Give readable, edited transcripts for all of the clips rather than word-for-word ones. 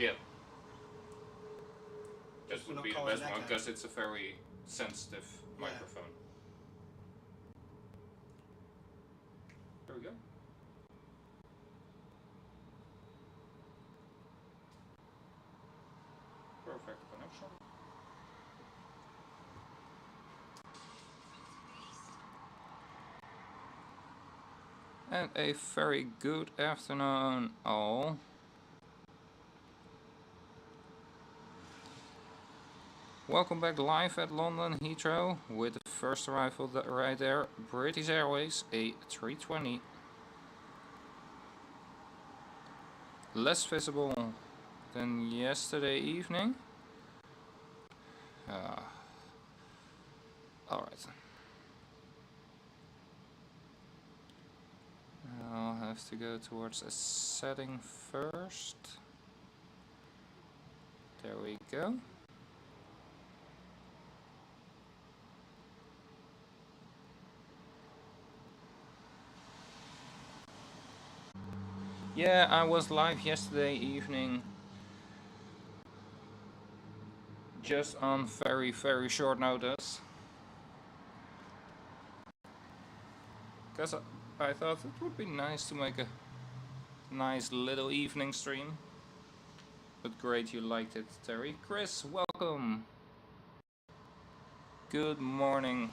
Yeah. That would be the best one, because it's a very sensitive microphone. There we go. Perfect connection. And a very good afternoon all. Welcome back live at London Heathrow with the first arrival right there, British Airways A320. Less visible than yesterday evening. Alright. I'll have to go towards a setting first. There we go. Yeah, I was live yesterday evening. Just on very short notice. Because I thought it would be nice to make a nice little evening stream. But great you liked it, Terry. Chris, welcome. Good morning.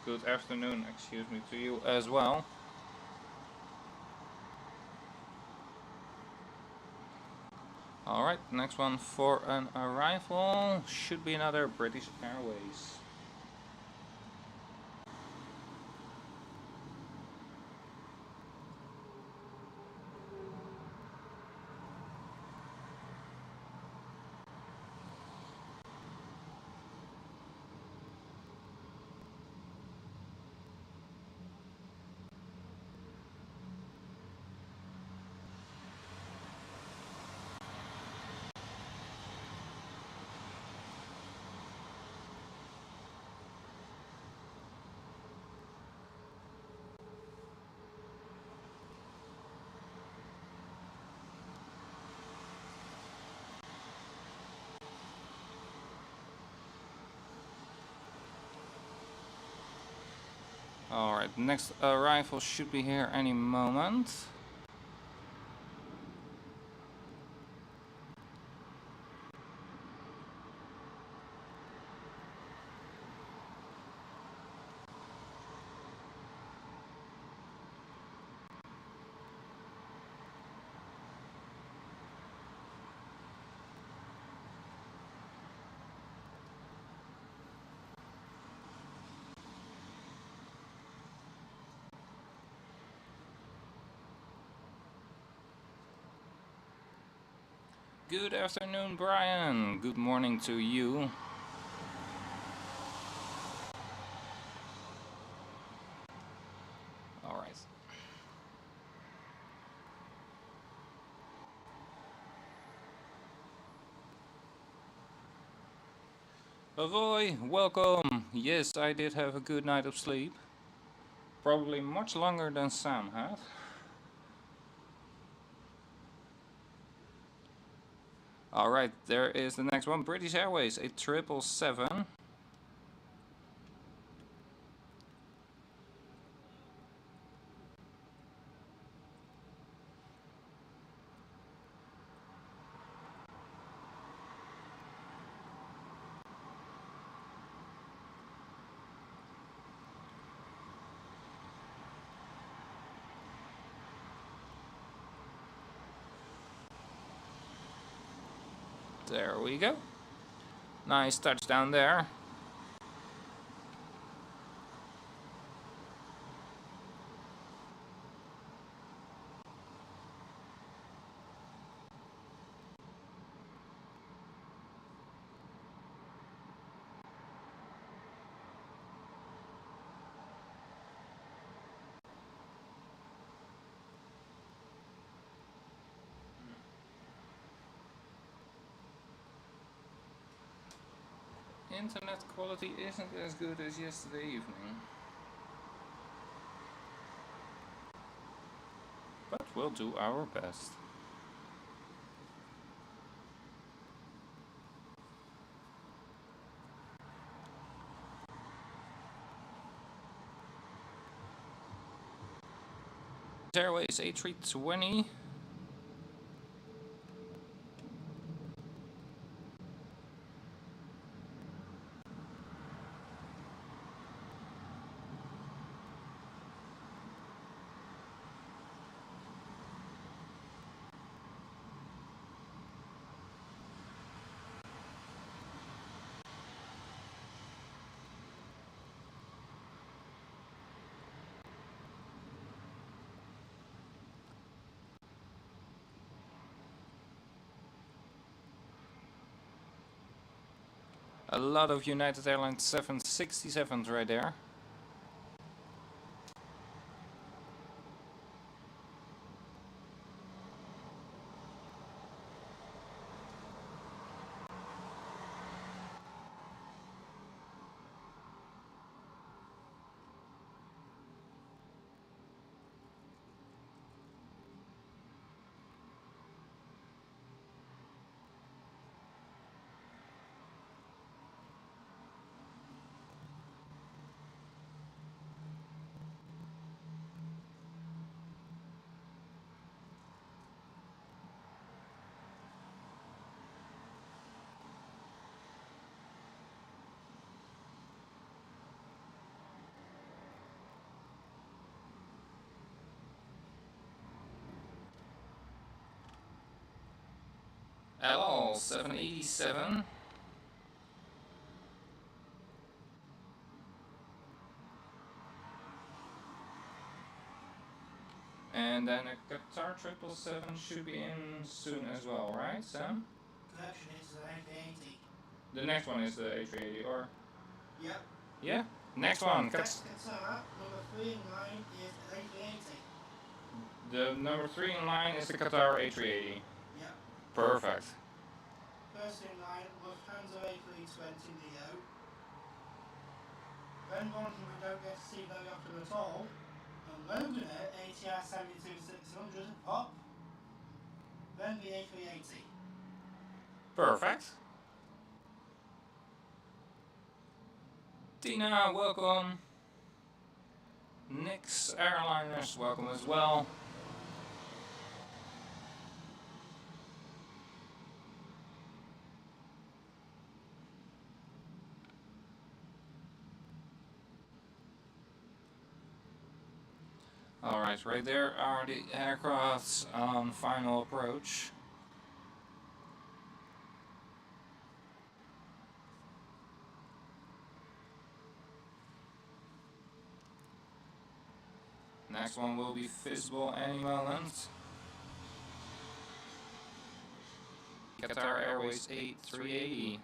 Good afternoon, excuse me, to you as well. Alright, next one for an arrival should be another British Airways. Alright, next arrival should be here any moment. Good afternoon, Brian. Good morning to you. Alright. Avoy, welcome. Yes, I did have a good night of sleep. Probably much longer than Sam had. Alright, there is the next one. British Airways, a 777. There we go. Nice touchdown there. Internet quality isn't as good as yesterday evening. But we'll do our best. Airways A320. A lot of United Airlines 767s right there. EGLL 787. And then a Qatar 777 should be in soon as well, right, Sam? Collection is the A380. The next one is the A380, or? Yep. Yeah? Next one. Next Qatar, number 3 in line is A380. The number 3 in line is the Qatar A380. Yep. Perfect. First in line, Lufthansa A320 Neo. Then one we don't get to see very often at all, a Logan ATR 72-600 Pop. Then the A380. Perfect. Tina, welcome. Nick's Airliners, welcome as well. Alright, right there are the aircrafts on final approach. Next one will be visible any moment. Qatar Airways A380.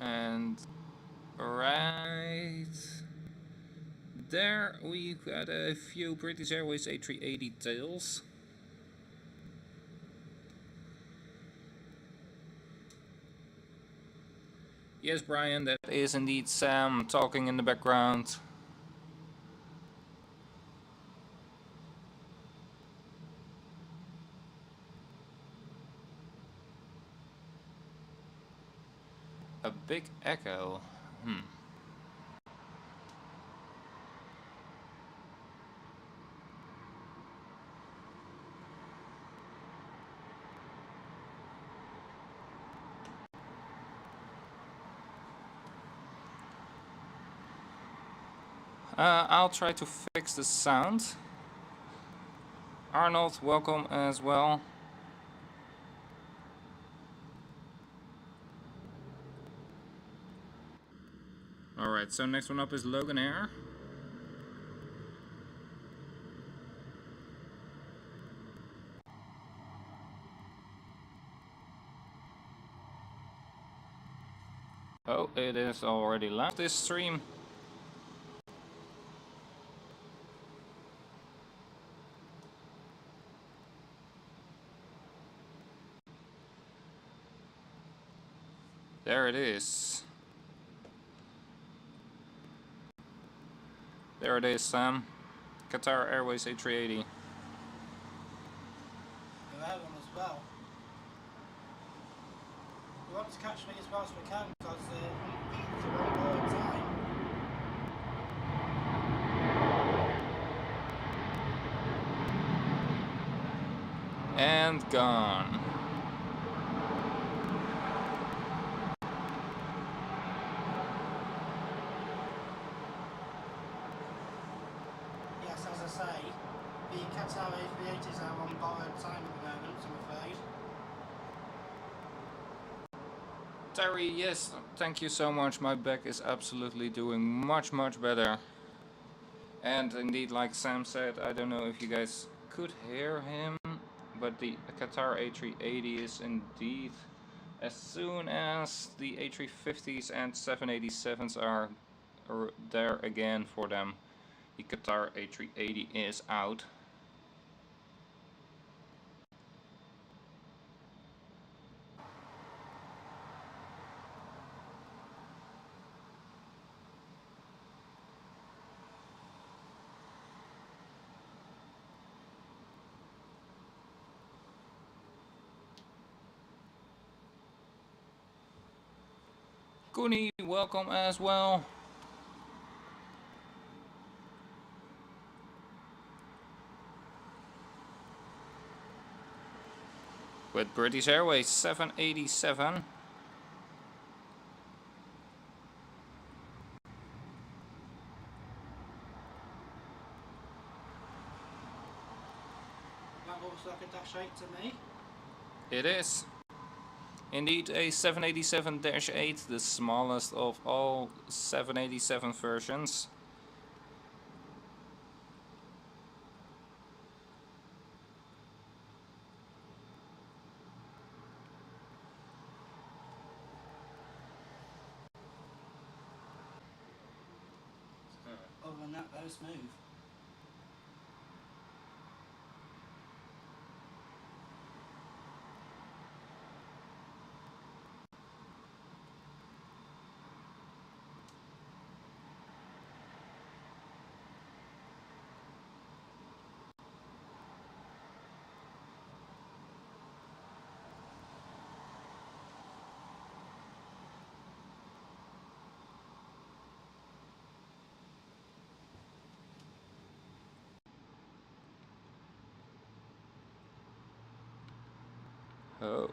And right there we've got a few British Airways A380 tails. Yes, Brian, that is indeed Sam talking in the background. A big echo. I'll try to fix the sound. Arnold, welcome as well. Alright, so next one up is Logan Air. Oh, it is already left this stream. There it is. There it is, Sam. Qatar Airways A380. The rare one as well. We want to catch me as well as we can because it's a one more time. And gone. Yes, as I say, the Qatar A380s are on borrowed time at the moment, I'm afraid. Terry, yes, thank you so much. My back is absolutely doing much better. And indeed, like Sam said, I don't know if you guys could hear him, but the Qatar A380 is indeed, as soon as the A350s and 787s are there again for them, the Qatar A380 is out. Kuni, welcome as well. With British Airways 787. That looks like a dash 8 to me. It is. Indeed, a 787-8, the smallest of all 787 versions. Other than that, very smooth. Oh.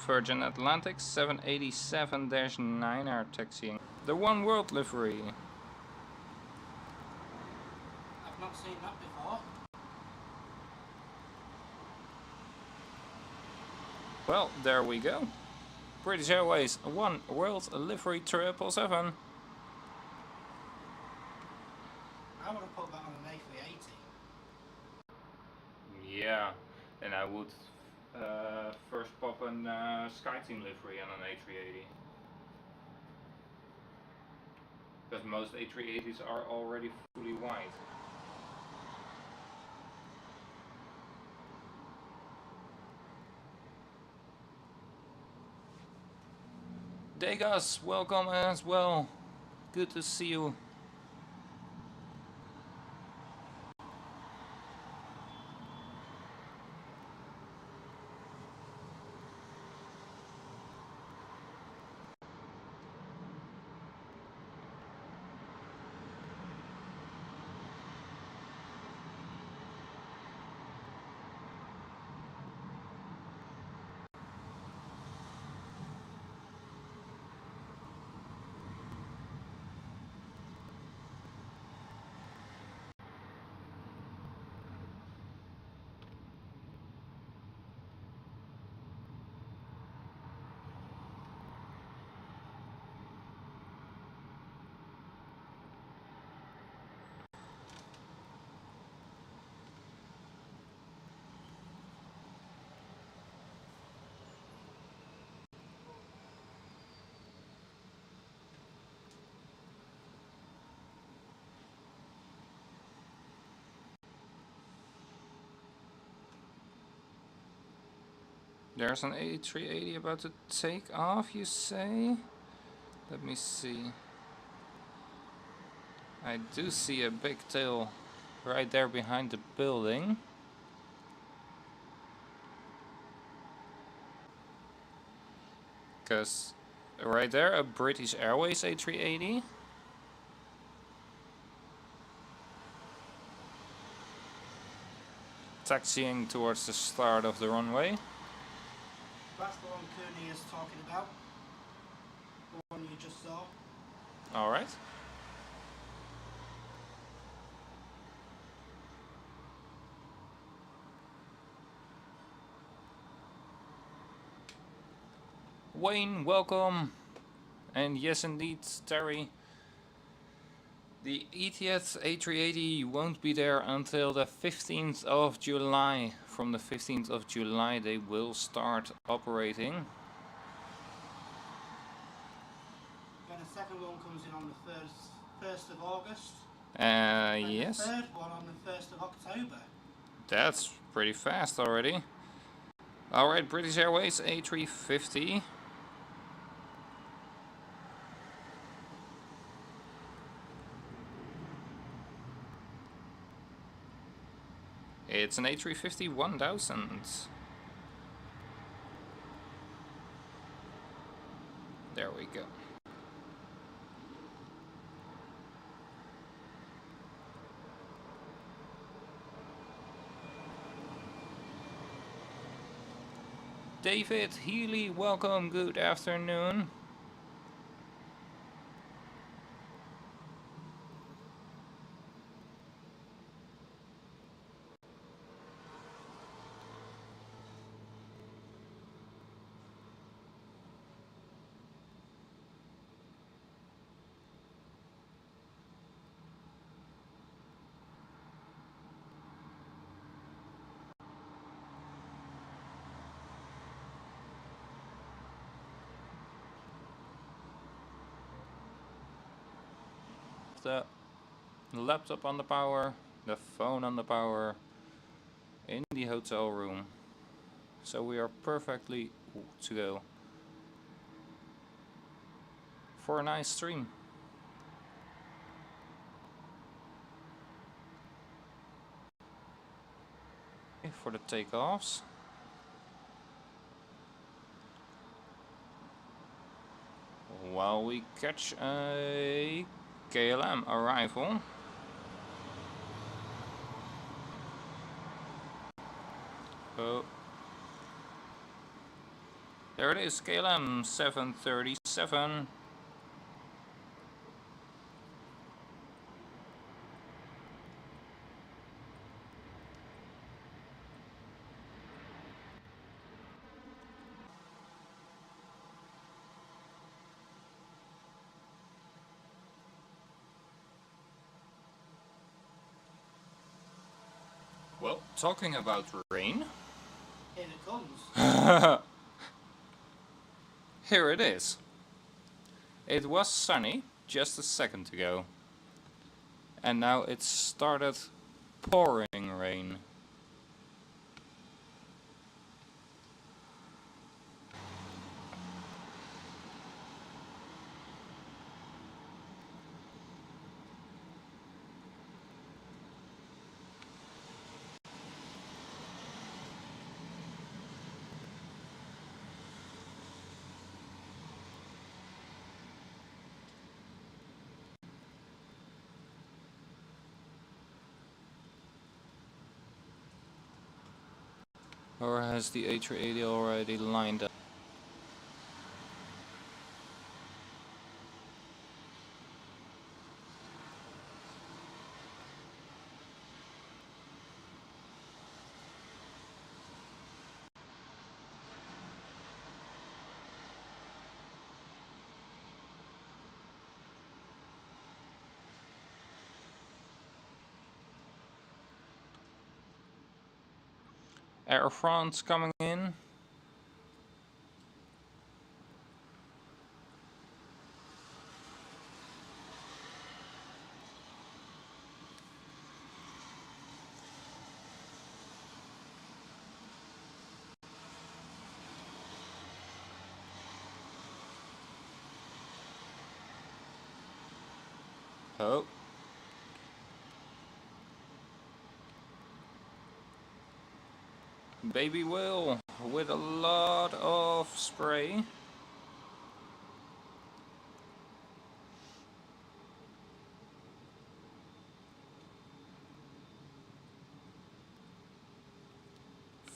Virgin Atlantic 787-9 are taxiing. The One World livery. I've not seen that before. Well, there we go. British Airways, One World livery 777. I would have put that on an A380. Yeah, and I would first pop a SkyTeam livery on an A380. Because most A380s are already fully white. Degas, welcome as well. Good to see you. There's an A380 about to take off, you say? Let me see. I do see a big tail right there behind the building. Because right there, a British Airways A380. Taxiing towards the start of the runway. That's the one Cooney is talking about. The one you just saw. Alright. Wayne, welcome. And yes indeed, Terry. The ETS A380 won't be there until the 15th of July. From the 15th of July they will start operating. Then the second one comes in on the 1st of August. Yes. The third one on the 1st of October. That's pretty fast already. Alright, British Airways A350. It's an A350 1000. There we go. David Healy, welcome, good afternoon. The laptop on the power, the phone on the power, in the hotel room. So we are perfectly to go for a nice stream. For the takeoffs. While we catch a KLM arrival. Oh. There it is, KLM 737. Well, talking about rain. Here it comes. Here it is. It was sunny just a second ago. And now it started pouring rain. Or has the A380 already lined up? Air France coming in. Oh. Baby whale with a lot of spray.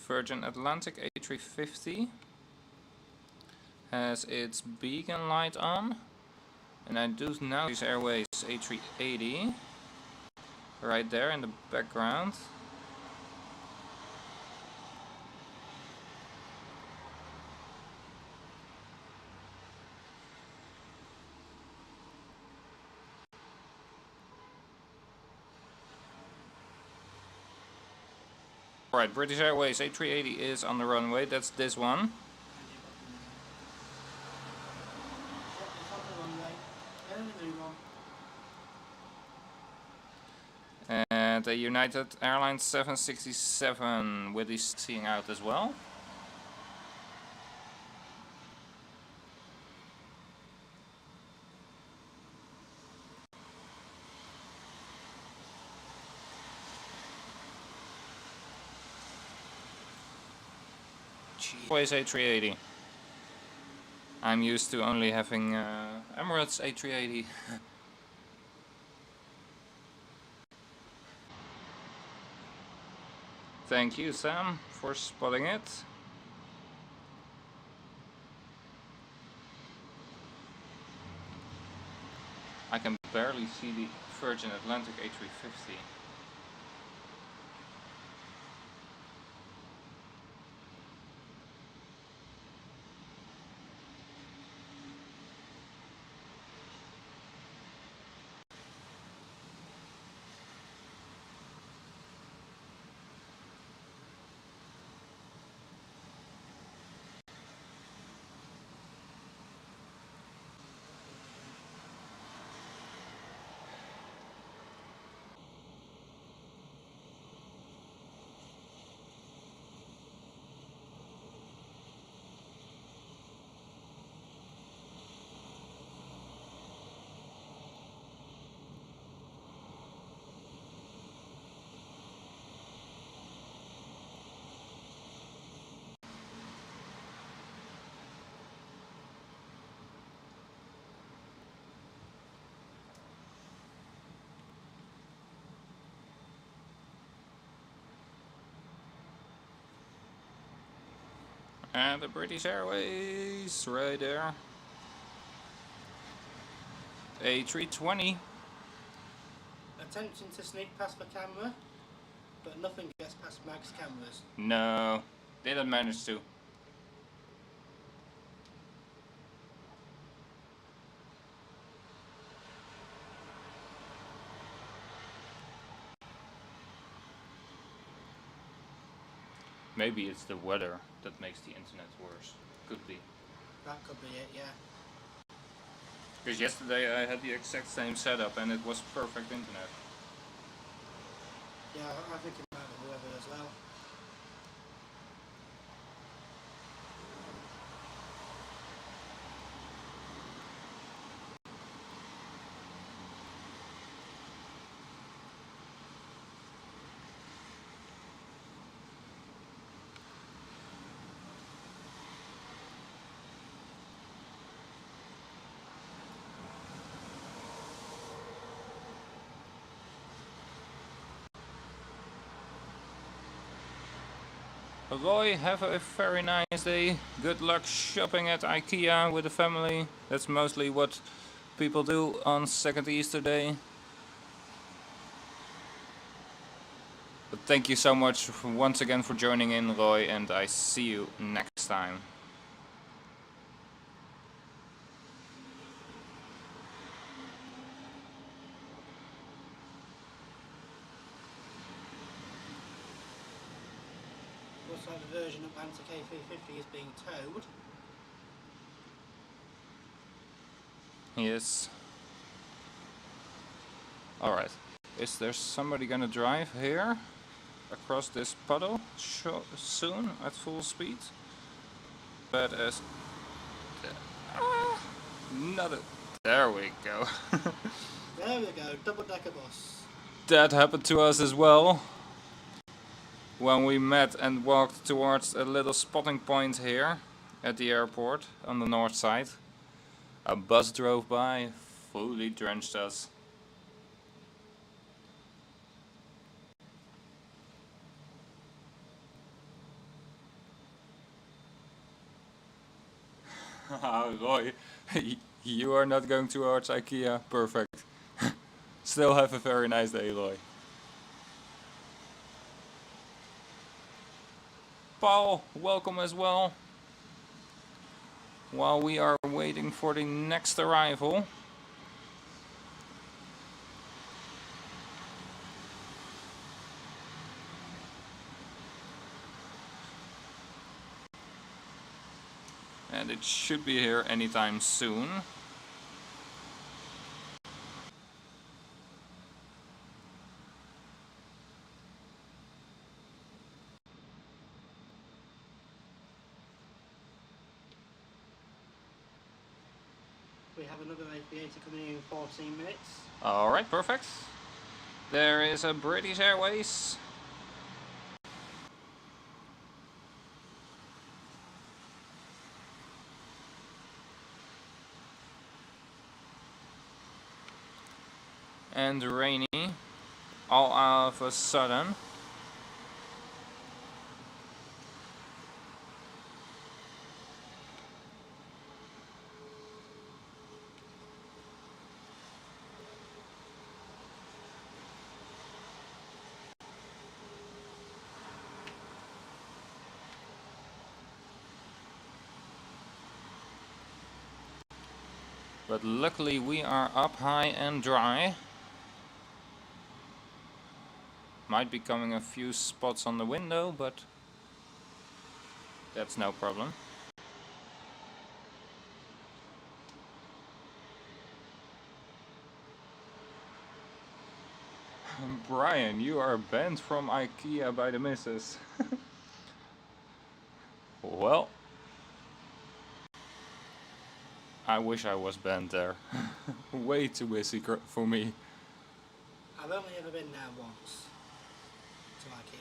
Virgin Atlantic A350 has its beacon light on, and I do now use Airways A380 right there in the background. Alright, British Airways A380 is on the runway, that's this one. And the United Airlines 767 with these seeing out as well. Airways A380. I'm used to only having Emirates A380. Thank you, Sam, for spotting it. I can barely see the Virgin Atlantic A350. And the British Airways right there. A320. Attempting to sneak past the camera, but nothing gets past Mag's cameras. No, didn't manage to. Maybe it's the weather that makes the internet worse. Could be. That could be it, yeah. Because yesterday I had the exact same setup and it was perfect internet. Yeah, I think it might be the weather as well. Roy, have a very nice day. Good luck shopping at IKEA with the family. That's mostly what people do on second Easter day. But thank you so much once again for joining in, Roy, and I see you next time. Looks like the Virgin Atlantic A350 is being towed. Yes. Alright. Is there somebody gonna drive here? Across this puddle? Soon? At full speed? But as... Not a... There we go. There we go, double-decker bus. That happened to us as well. When we met and walked towards a little spotting point here at the airport on the north side. A bus drove by, fully drenched us. Roy, you are not going towards IKEA? Perfect. Still have a very nice day, Roy. Paul, welcome as well. While we are waiting for the next arrival. And it should be here anytime soon. We have another A380 coming in 14 minutes. Alright, perfect. There is a British Airways. And rainy, all of a sudden. But luckily we are up high and dry. Might be coming a few spots on the window, but that's no problem. Brian, you are banned from IKEA by the missus. Well, I wish I was banned there. Way too busy for me. I've only ever been there once. To IKEA.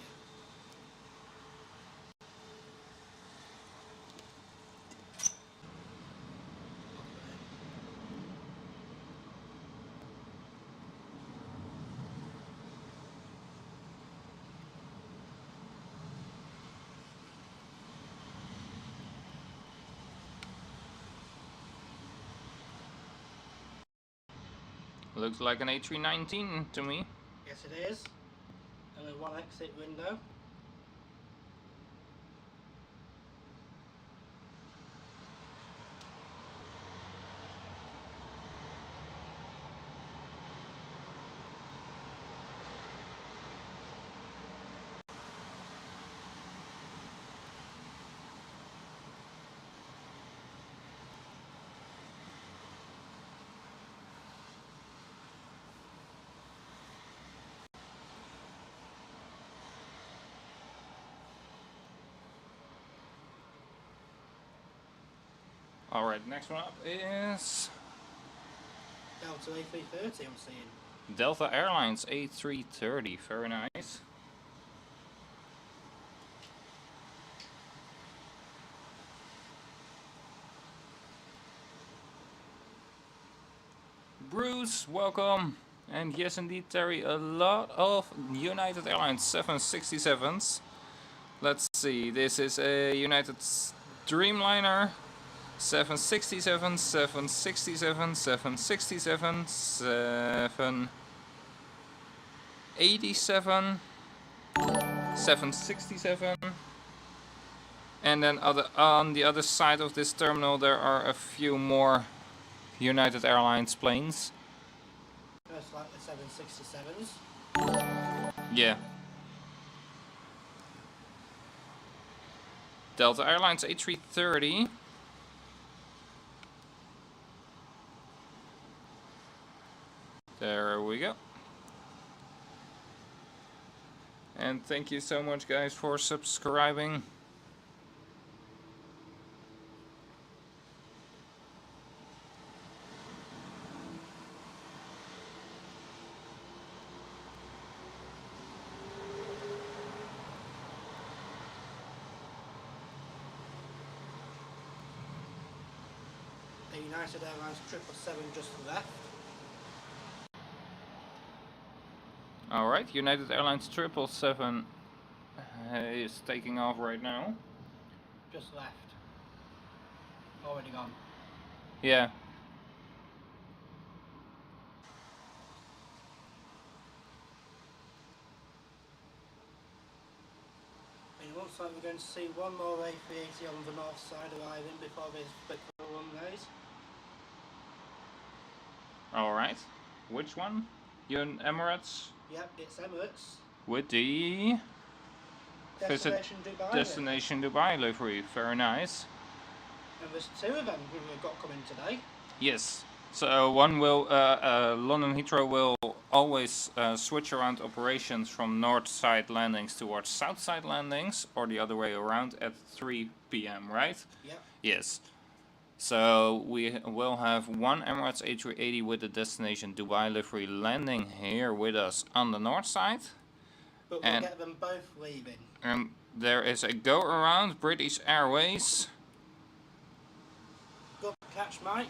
Looks like an A319 to me. Yes, it is. Only one exit window. Alright, next one up is Delta A330 I'm seeing. Delta Airlines A330, very nice. Bruce, welcome. And yes indeed Terry, a lot of United Airlines 767s. Let's see, this is a United Dreamliner 767, 767, 767, 787, 767. And then on the other side of this terminal there are a few more United Airlines planes. First like the 767s. Yeah. Delta Airlines A330. There we go. And thank you so much guys for subscribing. United Airlines 777 just left. Alright, United Airlines 777 is taking off right now. Just left. Already gone. Yeah. It looks like we're going to see one more A380 on the north side of Ireland before they split the runways. Alright. Which one? You're in Emirates? Yep, it's Emirates. With the Destination Dubai livery. Very nice. And there's two of them who we've got coming today. Yes. So one will, London Heathrow will always switch around operations from north side landings towards south side landings, or the other way around at 3 p.m., right? Yep. Yes. So we will have one Emirates A380 with the Destination Dubai livery landing here with us on the north side. But we'll get them both leaving. And there is a go around British Airways. Good catch, Mike.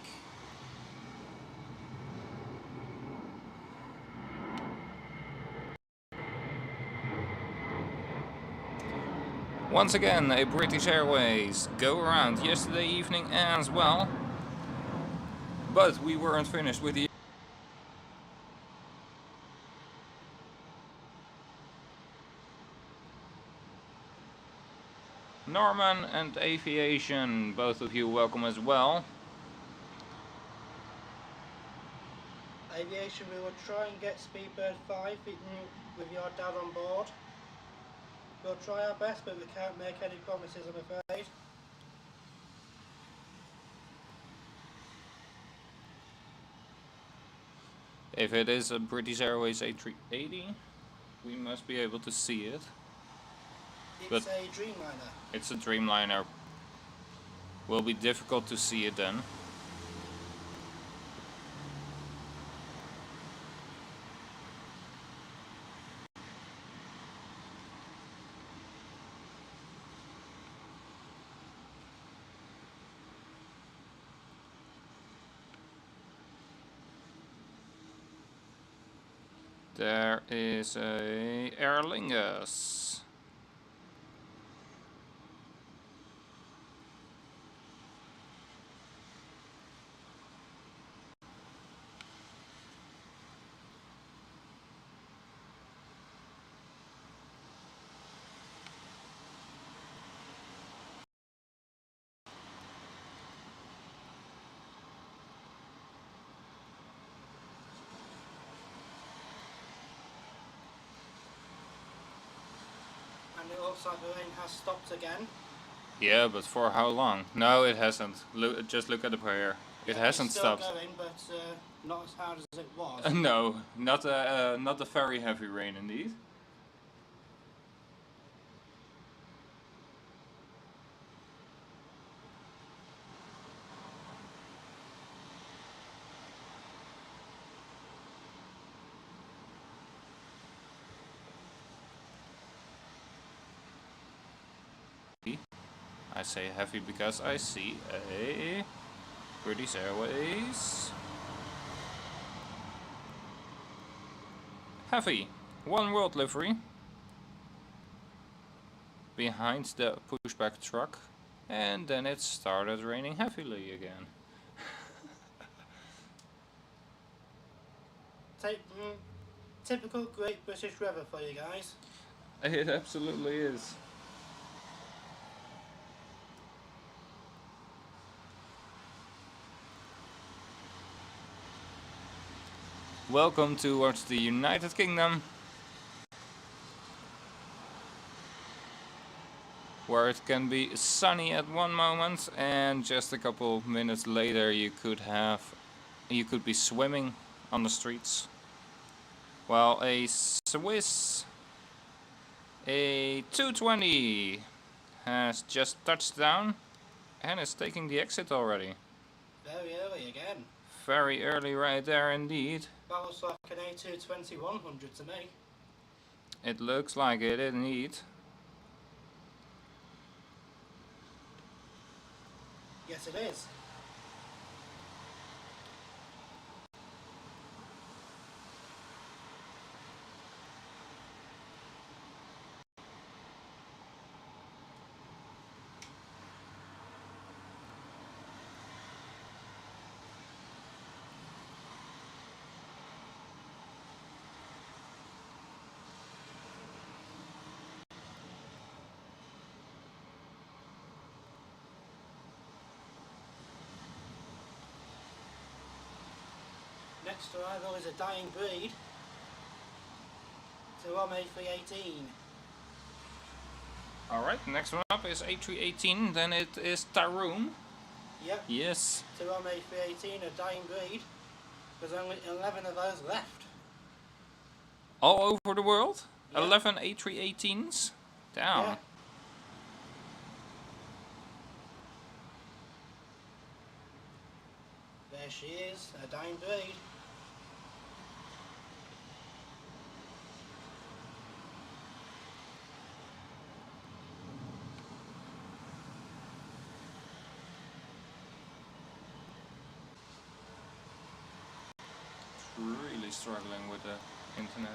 Once again, a British Airways go around yesterday evening as well. But we weren't finished with the Norman and Aviation, both of you welcome as well. Aviation, we will try and get Speedbird 5 with your dad on board. We'll try our best, but we can't make any promises, I'm afraid. If it is a British Airways A380, we must be able to see it. It's a Dreamliner. It's a Dreamliner. Will be difficult to see it then. There is a Aer Lingus. And it looks like the rain has stopped again. Yeah, but for how long? No, it hasn't. Just look at the prayer. It hasn't stopped. It's still going, but not as hard as it was. No, not a very heavy rain indeed. I say heavy because I see a British Airways. Heavy. One World livery. Behind the pushback truck. And then it started raining heavily again. Typical Great British weather for you guys. It absolutely is. Welcome towards the United Kingdom, where it can be sunny at one moment and just a couple of minutes later you could be swimming on the streets. Well, a Swiss A220 has just touched down and is taking the exit already. Very early again. Very early right there indeed. That looks like an A220-100 to me. It looks like it indeed. Yes, it is. Next arrival is a dying breed to Runway 318. Alright, next one up is A318, then it is Taroom. Yep. Yes. To Runway 318, a dying breed. There's only 11 of those left. All over the world? Yeah. 11 A318s? Damn. Yeah. There she is, a dying breed. Really struggling with the internet.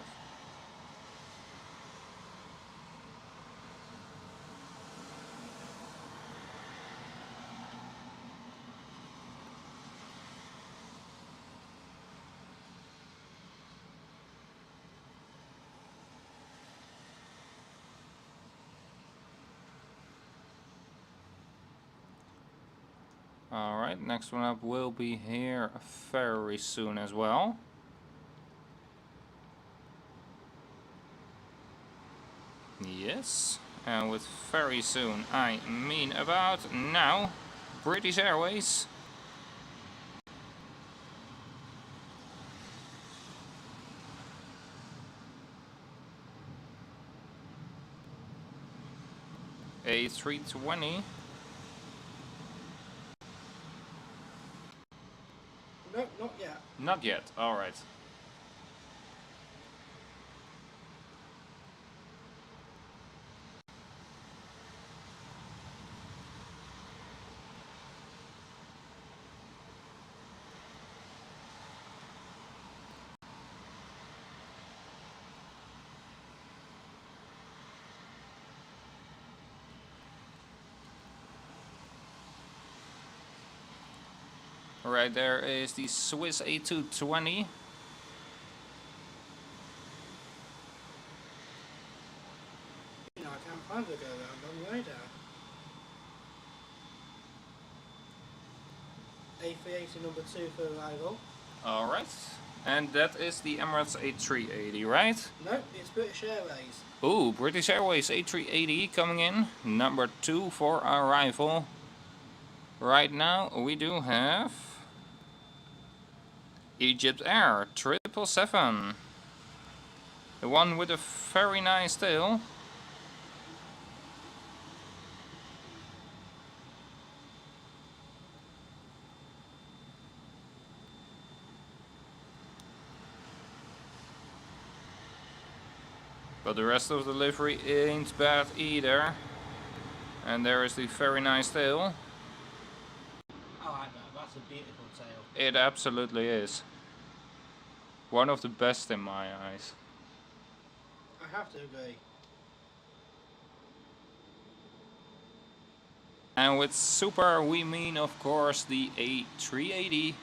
Alright, next one up will be here very soon as well. Yes, and with very soon I mean about now. British Airways. A320. No, not yet. Not yet, alright. Right there is the Swiss A220. You know, I can't find the go round on the radar. A380 number 2 for arrival. Alright. And that is the Emirates A380, right? No, it's British Airways. Ooh, British Airways A380 coming in. Number 2 for arrival. Right now we do have Egypt Air 777. The one with a very nice tail. But the rest of the livery ain't bad either. And there is the very nice tail. I like that, that's a beautiful tail. It absolutely is. One of the best in my eyes. I have to agree. And with super we mean of course the A380.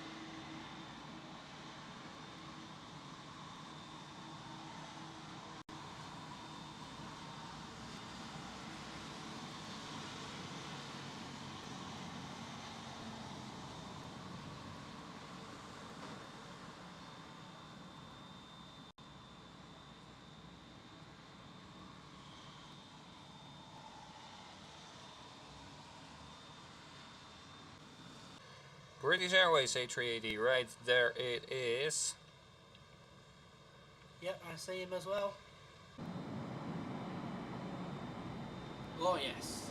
British Airways A380, right there it is. Yep, I see him as well. Oh yes.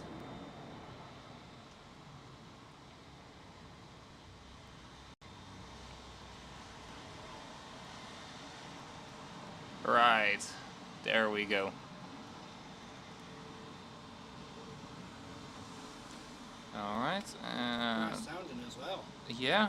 Right, there we go. Alright, Nice sounding as well. yeah.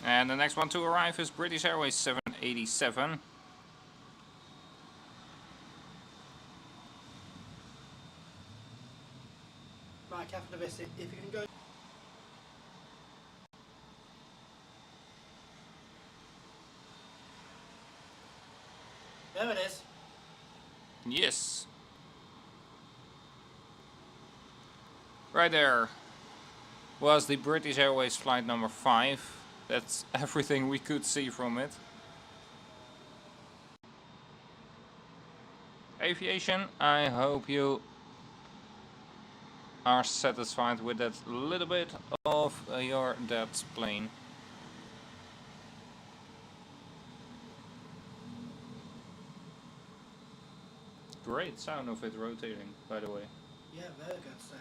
And the next one to arrive is British Airways 787. Right, Captain Abyss, if you can go. There it is. Yes. Right there was the British Airways flight number 5. That's everything we could see from it. Aviation, I hope you are satisfied with that little bit of your dad's plane. Great sound of it rotating, by the way. Yeah, very good sound.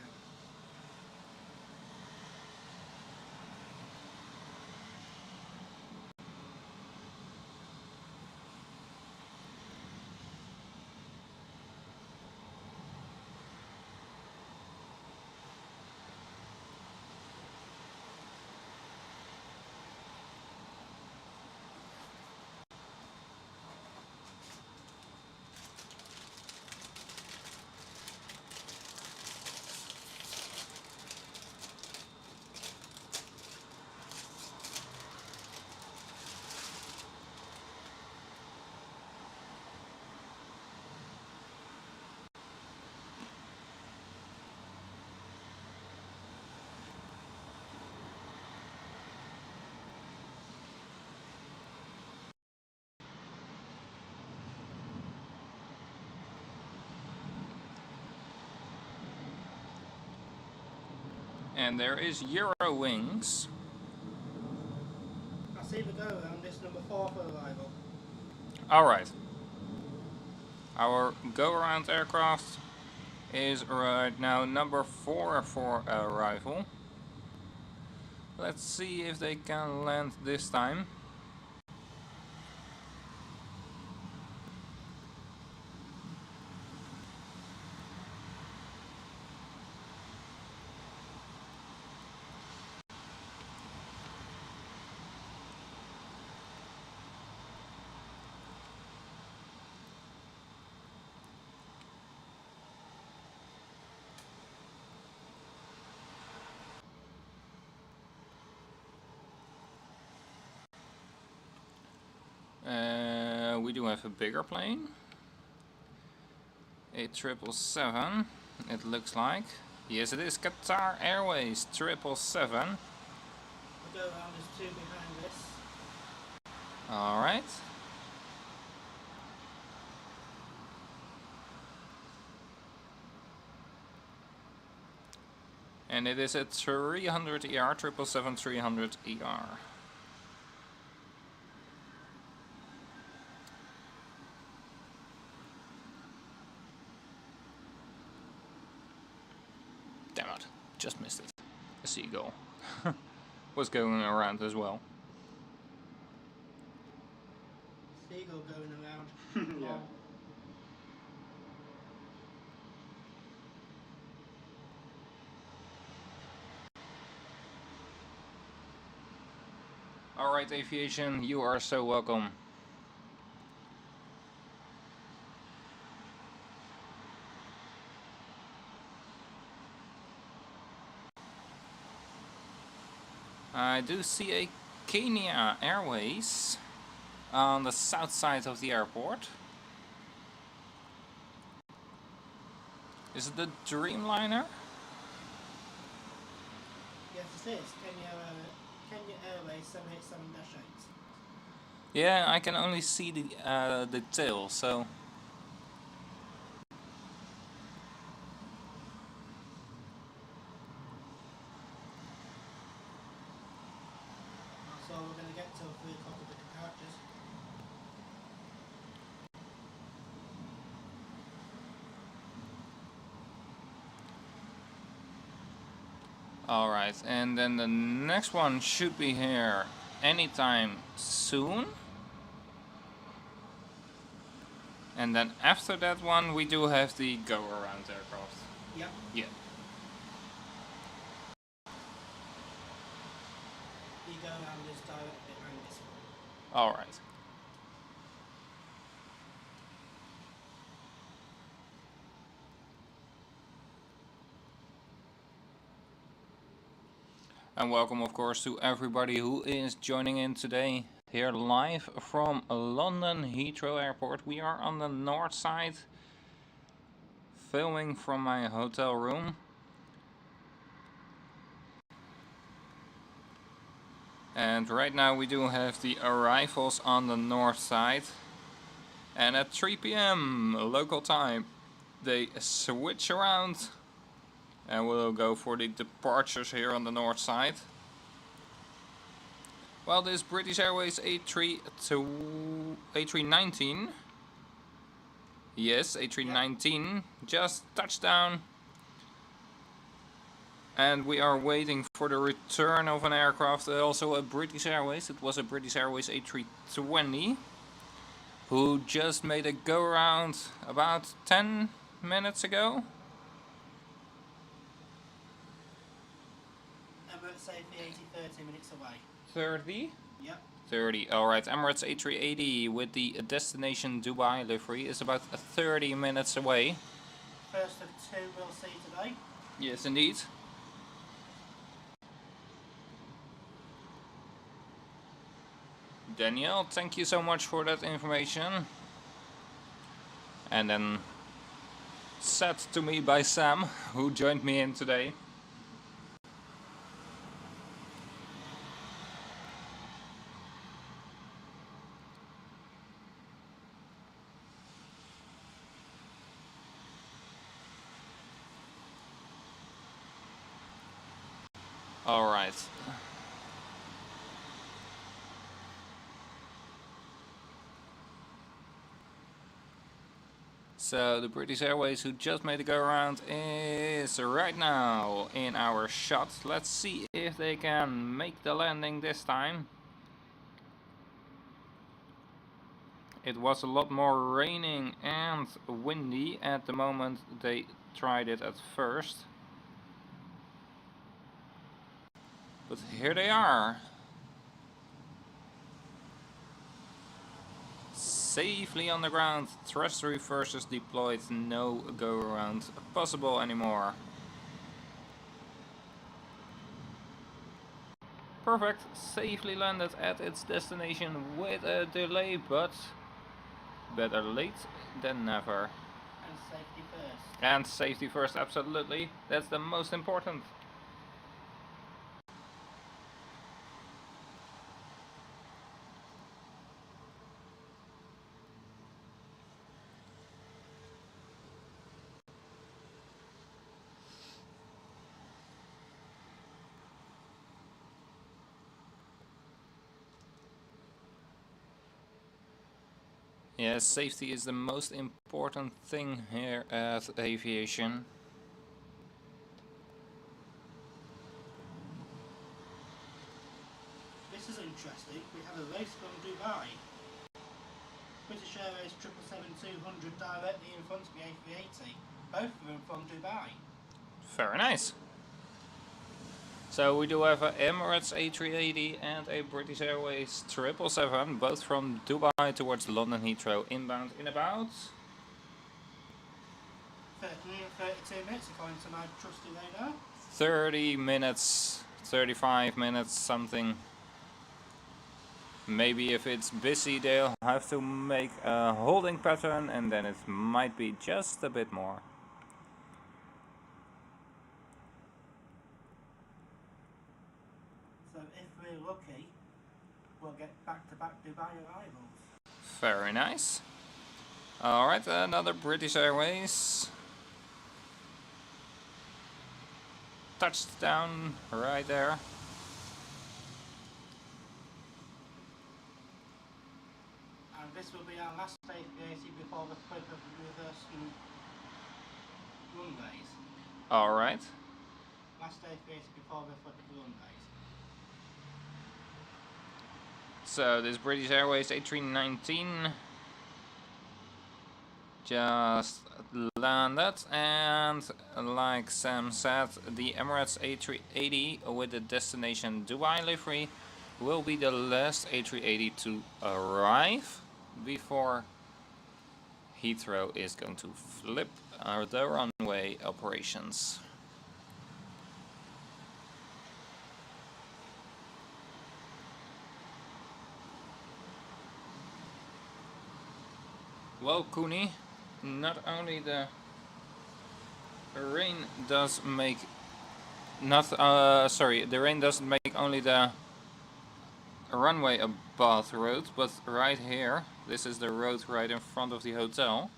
And there is Eurowings. I see the go around this number 4 for arrival. Alright. Our go-around aircraft is right now number 4 for arrival. Let's see if they can land this time. We do have a bigger plane. A 777, it looks like. Yes, it is Qatar Airways 777. The go around is 2 behind this. Alright. And it is a 300 ER, 777-300 ER. Damn it, just missed it. A seagull was going around as well. Seagull going around. Yeah. Alright, Aviation, you are so welcome. I do see a Kenya Airways on the south side of the airport. Is it the Dreamliner? Yes, it is. Kenya Airways 787-8. Yeah, I can only see the tail, so... So we're going to get till 3 o'clock with the departures. Alright, and then the next one should be here anytime soon. And then after that one we do have the go-around aircraft. Yep. Yeah. The go around is directed Alright. And welcome, of course, to everybody who is joining in today, here live from London Heathrow Airport. We are on the north side, filming from my hotel room. And right now we do have the arrivals on the north side. And at 3 PM local time, they switch around. And we'll go for the departures here on the north side. Well, this British Airways A319. Yes, A319 just touched down. And we are waiting for the return of an aircraft, also a British Airways. It was a British Airways A320, who just made a go around about 10 minutes ago. Emirates A380, 30 minutes away. 30? Yep. 30, alright. Emirates A380 with the destination Dubai livery is about 30 minutes away. First of two we'll see today. Yes, indeed. Danielle, thank you so much for that information. And then said to me by Sam, who joined me in today. All right. So the British Airways, who just made a go around, is right now in our shot. Let's see if they can make the landing this time. It was a lot more raining and windy at the moment they tried it at first. But here they are. Safely on the ground, thrust reversers deployed, no go around possible anymore. Perfect, safely landed at its destination with a delay, but better late than never. And safety first. And safety first, absolutely. That's the most important. Yes, safety is the most important thing here at aviation. This is interesting. We have a race from Dubai. British Airways 772-200 directly in front of the A380. Both of them from Dubai. Very nice. So we do have a Emirates A380 and a British Airways 777, both from Dubai towards London Heathrow, inbound in about 32 minutes according to my trusty radar. 30 minutes, 35 minutes, something. Maybe if it's busy they'll have to make a holding pattern, and then it might be just a bit more. So if we're lucky, we'll get back-to-back Dubai arrivals. Very nice. Alright, another British Airways. Touchdown right there. And this will be our last A380 before the flip of reverse runways. Alright. Last A380 before the flip of runways. So this British Airways A319 just landed, and like Sam said, the Emirates A380 with the destination Dubai livery will be the last A380 to arrive before Heathrow is going to flip the runway operations. Well, Cooney, not only the rain does make the rain doesn't make only the runway a bath road, but right here, this is the road right in front of the hotel,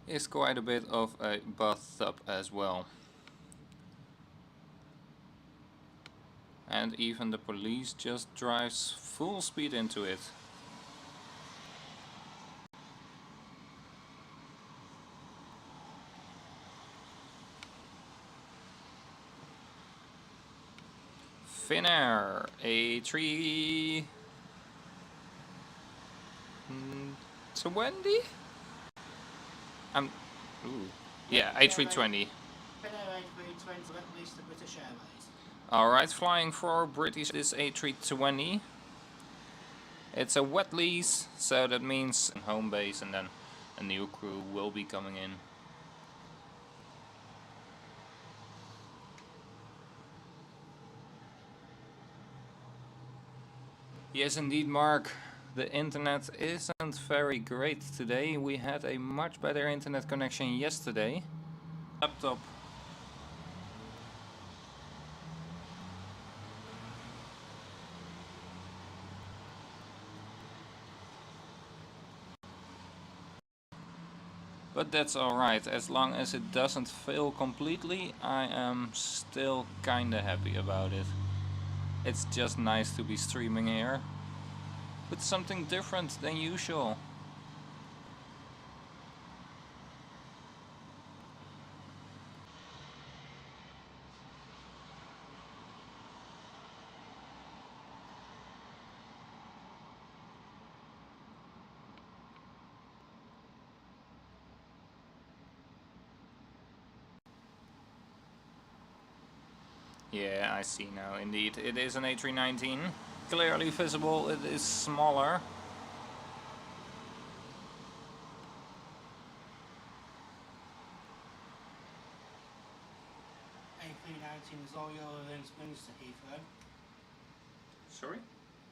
is quite a bit of a bathtub as well. And even the police just drives full speed into it. Finnair A320. Yeah, A320. Alright, flying for British is A320. It's a wet lease, so that means home base and then a new crew will be coming in. Yes indeed, Mark. The internet isn't very great today. We had a much better internet connection yesterday. Laptop. But that's alright, as long as it doesn't fail completely, I am still kinda happy about it. It's just nice to be streaming here with something different than usual. Yeah, I see now, indeed. It is an A319. Clearly visible, it is smaller. A319 is all your links brings to Heathrow. Sorry?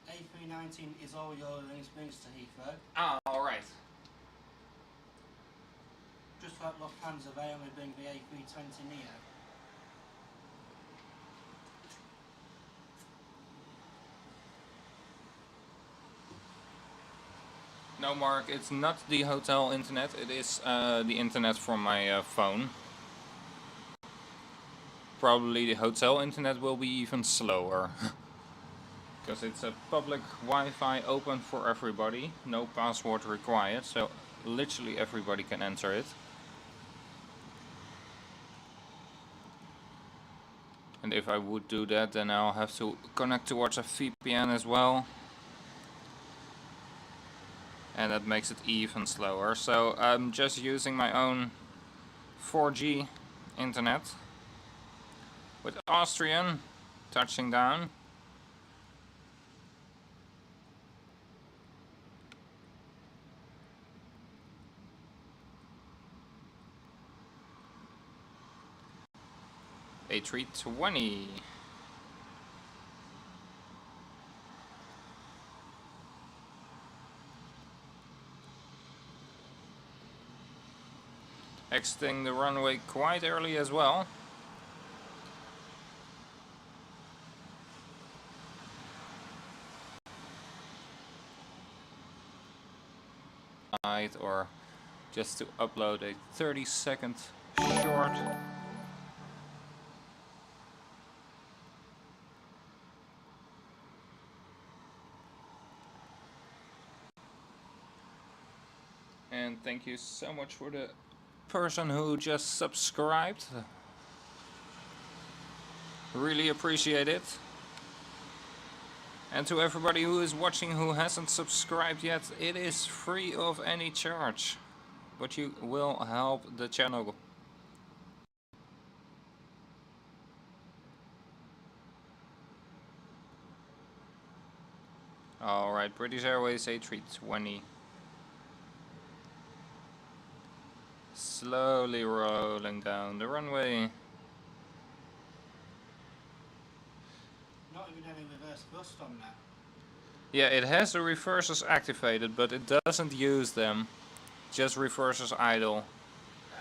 A319 is all your links brings to Heathrow. Ah, alright. Just like Lufthansa, they only bring the A320 Neo. No, Mark, it's not the hotel internet, it is the internet from my phone. Probably the hotel internet will be even slower. Because it's a public Wi-Fi open for everybody, no password required, so literally everybody can enter it. And if I would do that, then I'll have to connect towards a VPN as well. And that makes it even slower. So I'm just using my own 4G internet with Austrian touching down. A320. Exiting the runway quite early as well. Or just to upload a 30-second short. And thank you so much for the person who just subscribed. Really appreciate it. And to everybody who is watching who hasn't subscribed yet, it is free of any charge. But you will help the channel. Alright, British Airways A320. Slowly rolling down the runway. Not even any reverse thrust on that. Yeah, it has the reversers activated, but it doesn't use them. Just reversers idle. Ah.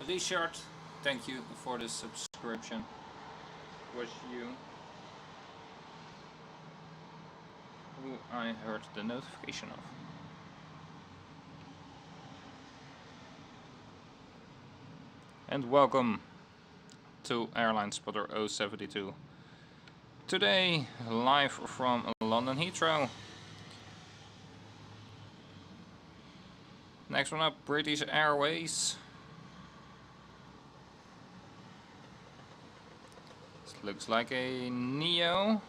Richard, thank you for the subscription. Was you who I heard the notification of. And welcome to Airlinespotter072. Today, live from London Heathrow. Next one up, British Airways. This looks like a Neo.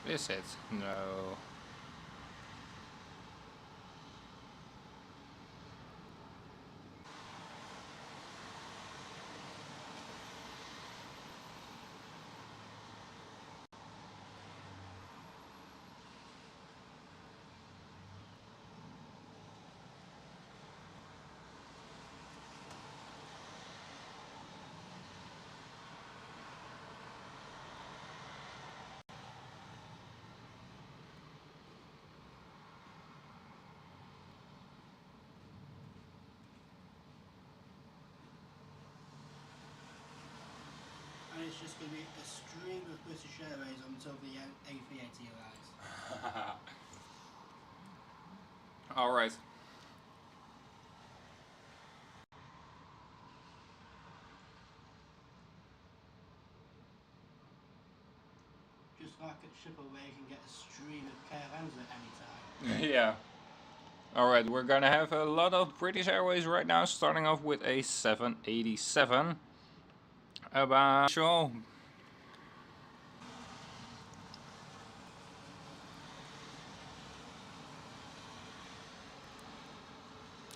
Is it? No. And it's just going to be a stream of British Airways until the A380 arrives. Alright. Just like at Schiphol where you can get a stream of caravans at any time. Yeah. Alright, we're gonna have a lot of British Airways right now, starting off with a 787. About sure.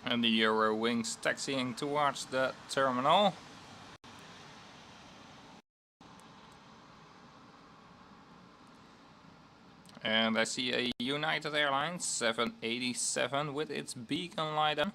And the Eurowings taxiing towards the terminal. And I see a United Airlines 787 with its beacon light on.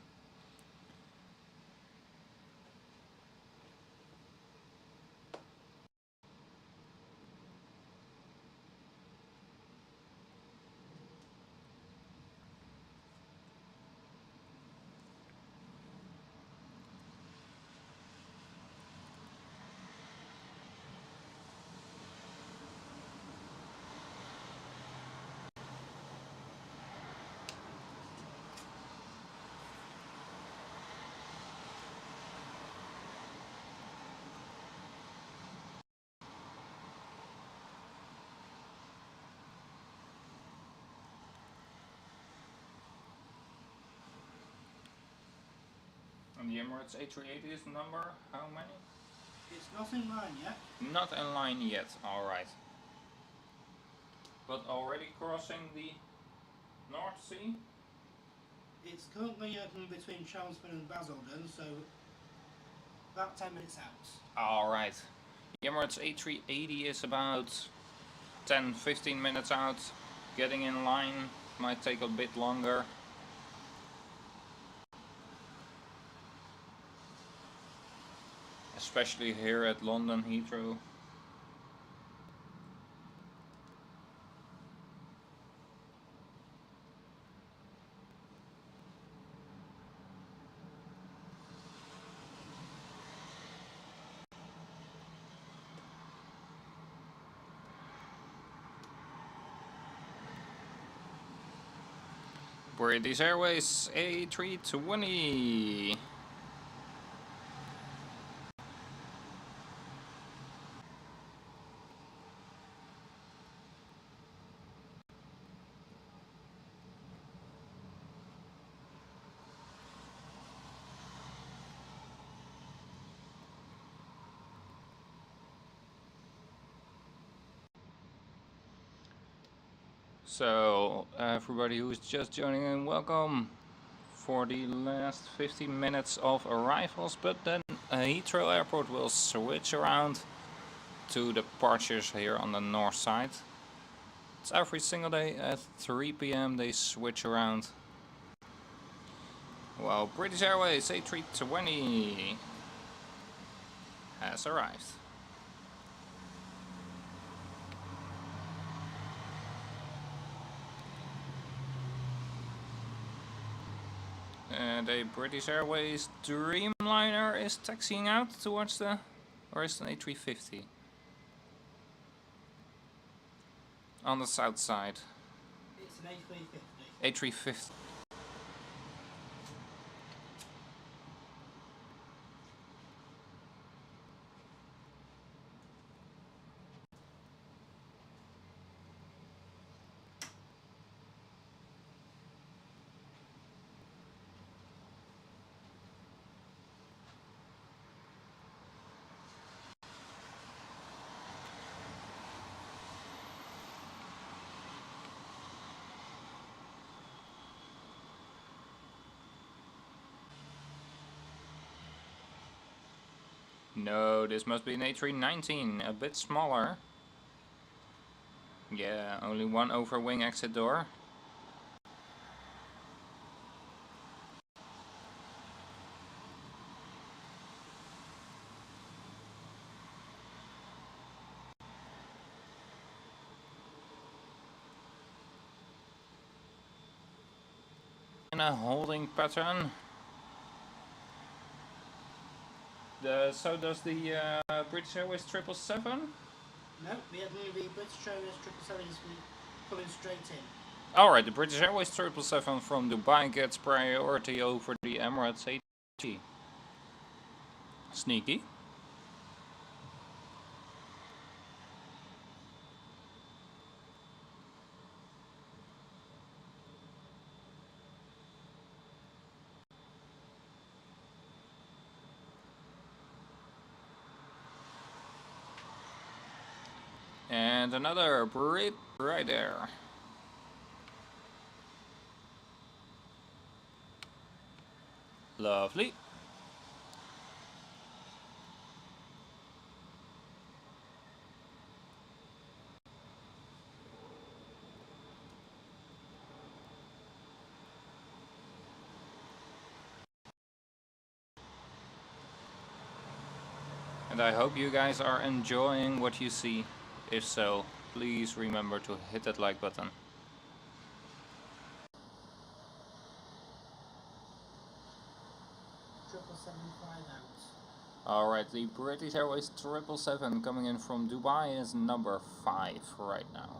And the Emirates A380 is number how many? It's not in line yet. Not in line yet, alright. But already crossing the North Sea? It's currently open between Chelmsford and Basildon, so about 10 minutes out. Alright. The Emirates A380 is about 10-15 minutes out. Getting in line might take a bit longer. Especially here at London Heathrow. British Airways A320. So, everybody who is just joining in, welcome for the last 15 minutes of arrivals, but then Heathrow Airport will switch around to departures here on the north side. It's every single day at 3 p.m. they switch around. Well, British Airways A320 has arrived. And a British Airways Dreamliner is taxiing out towards the... or is it an A350? On the south side. It's an A350. A350. No, this must be an A319, a bit smaller. Yeah, only one overwing exit door. In a holding pattern. So does the British Airways 777? No, the British Airways 777 is pulling straight in. Alright, the British Airways 777 from Dubai gets priority over the Emirates AT. Sneaky. And another Brit right there. Lovely. And I hope you guys are enjoying what you see. If so, please remember to hit that like button. Alright, the British Airways 777 coming in from Dubai is number 5 right now.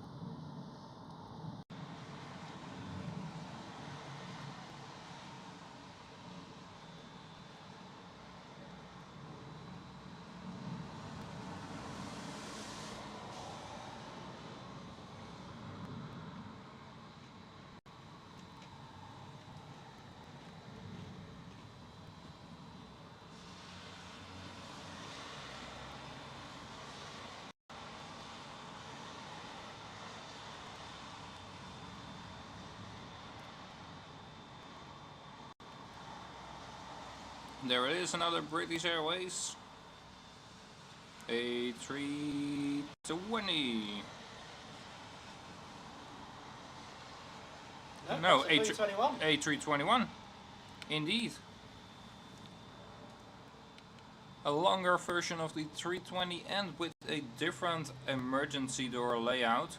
There it is, another British Airways A320. No, A321. Indeed. A longer version of the 320 and with a different emergency door layout.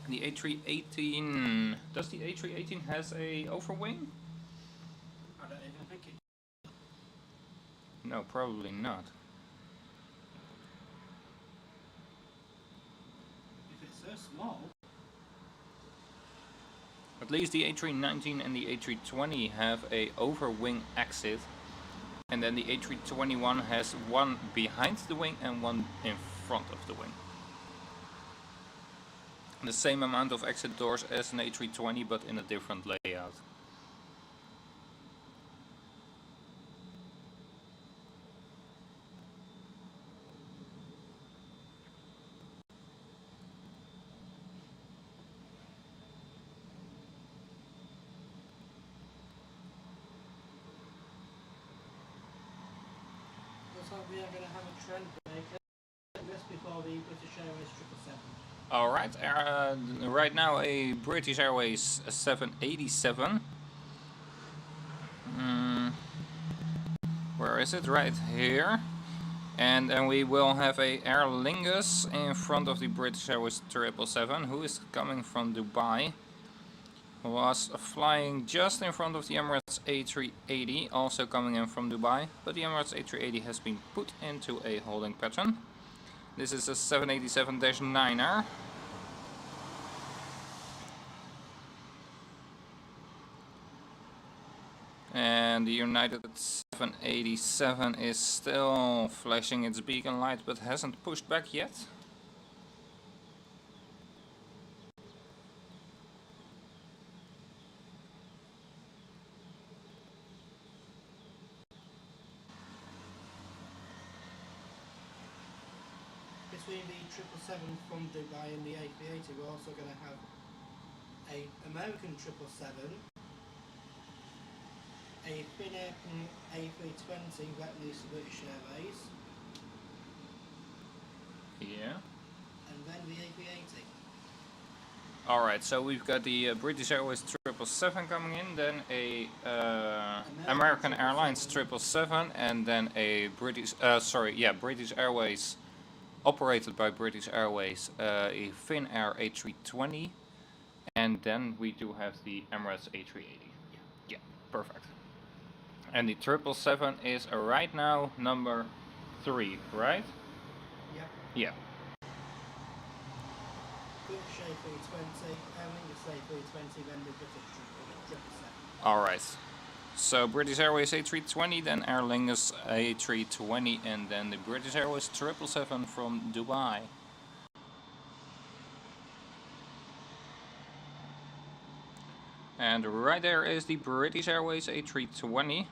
The A318. Does the A318 has a overwing? I don't even think it. No, probably not. If it's so small. At least the A319 and the A320 have a overwing exit. And then the A321 has one behind the wing and one in front of the wing. The same amount of exit doors as an A320, but in a different layout. like we are going to have a trend breaker just before the British Airways 777. Alright, right now a British Airways 787. Where is it? Right here. And then we will have a Aer Lingus in front of the British Airways 777, who is coming from Dubai. Was flying just in front of the Emirates A380, also coming in from Dubai, but the Emirates A380 has been put into a holding pattern. This is a 787-9er. And the United 787 is still flashing its beacon light, but hasn't pushed back yet. Between the 777 from Dubai and the A380, we're also going to have a American 777, a Finnair A320 wet lease to British Airways, Yeah. and then the A380. Alright, so we've got the British Airways 777 coming in, then a American Airlines 777, and then a British Airways, operated by British Airways, a Finnair A320, and then we do have the Emirates A380. Yeah, perfect. And the 777 is right now number 3, right? Yep. Yeah. British A320, Aer Lingus A320, then the British 777. Alright. So British Airways A320, then Aer Lingus A320, and then the British Airways 777 from Dubai. And right there is the British Airways A320.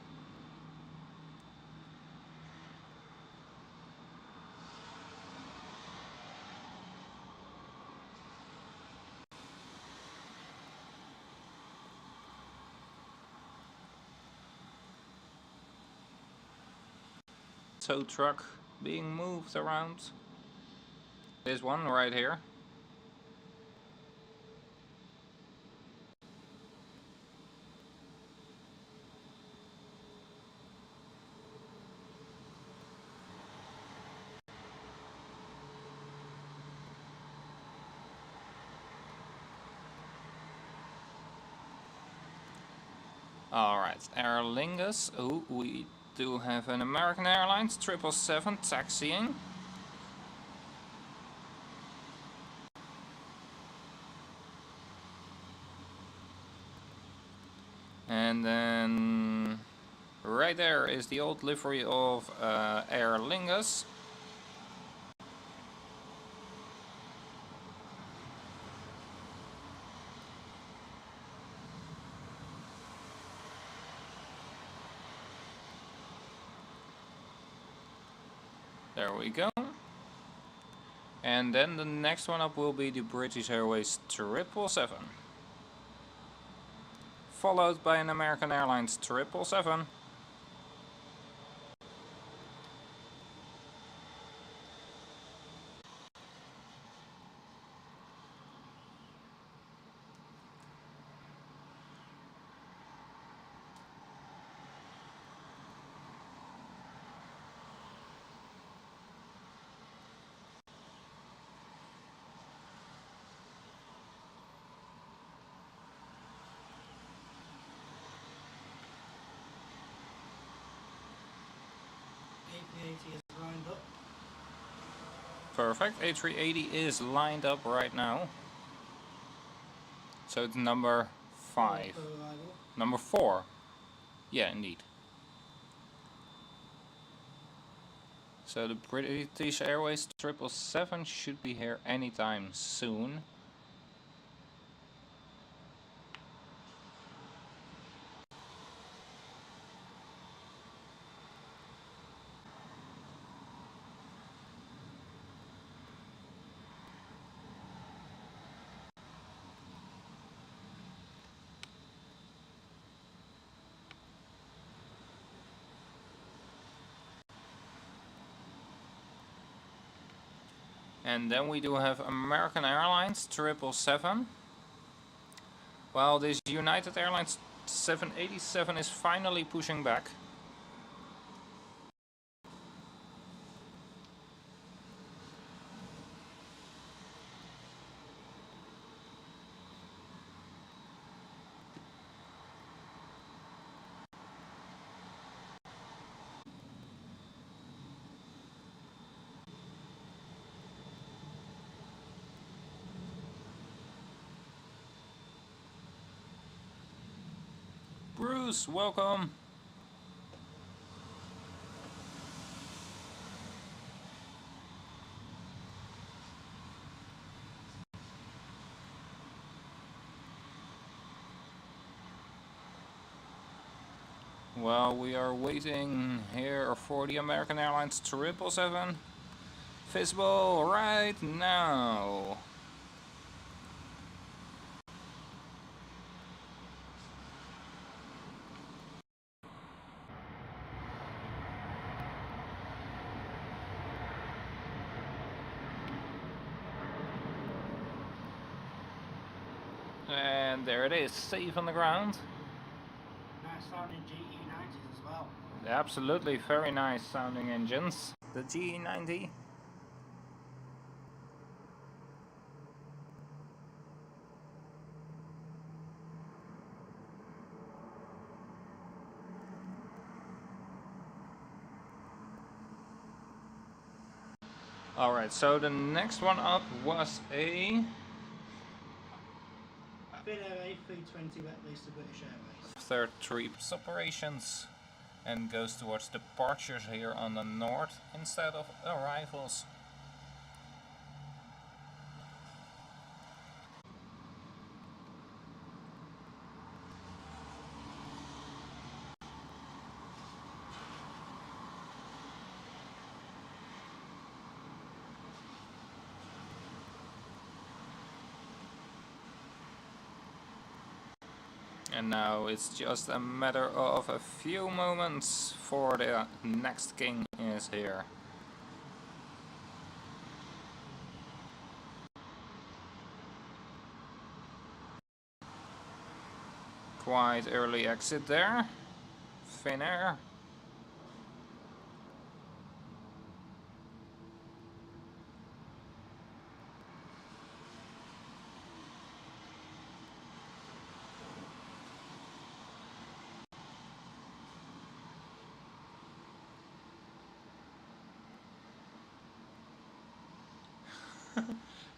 Tow truck being moved around. This one right here. Alright, Aer Lingus. Oh, we do have an American Airlines 777 taxiing. And then right there is the old livery of Aer Lingus. There we go. And then the next one up will be the British Airways 777. Followed by an American Airlines 777. A380 is lined up. Perfect. A380 is lined up right now. So it's number 5. Number 4. Yeah, indeed. So the British Airways 777 should be here anytime soon. And then we do have American Airlines 777. Well, this United Airlines 787 is finally pushing back. Bruce, welcome. Well, we are waiting here for the American Airlines 777 visible right now. And there it is, safe on the ground. Nice sounding GE90s as well. Absolutely, very nice sounding engines. The GE90. Alright, so the next one up was a Qatar A380 wet lease to British Airways. third trip operations and goes towards departures here on the north instead of arrivals. And now it's just a matter of a few moments for the next king is here. Quite early exit there. Finnair.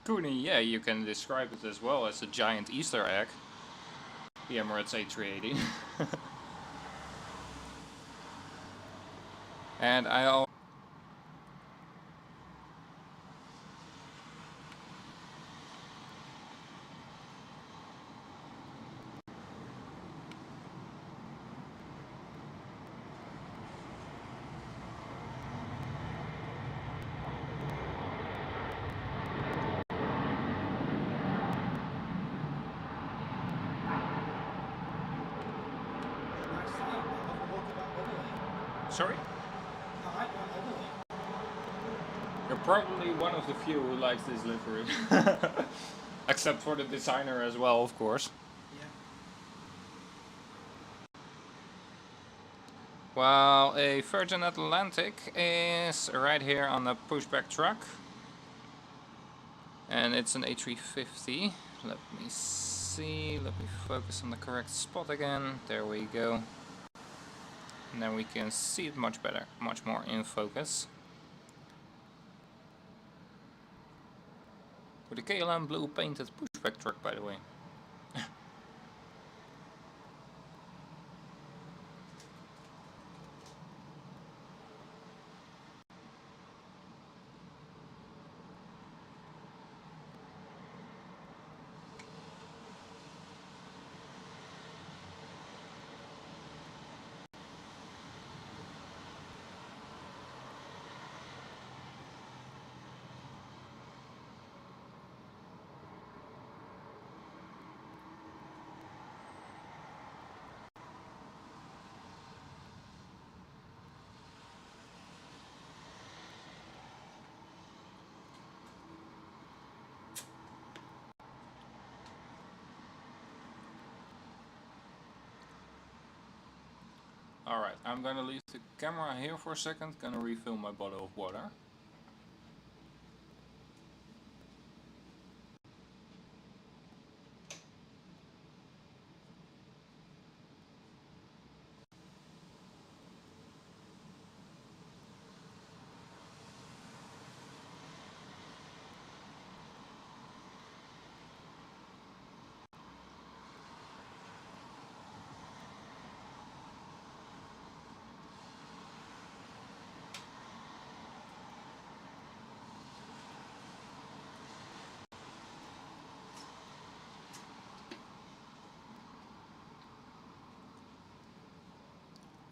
Cooney, yeah, you can describe it as well as a giant Easter egg. The Emirates A380. And I Sorry? I like that livery. You're probably one of the few who likes this livery. Except for the designer as well, of course. Yeah. Well, a Virgin Atlantic is right here on the pushback truck. And it's an A350. Let me see, let me focus on the correct spot again. There we go. And then we can see it much better, much more in focus. With a KLM blue painted pushback truck, by the way. Alright, I'm gonna leave the camera here for a second, gonna refill my bottle of water.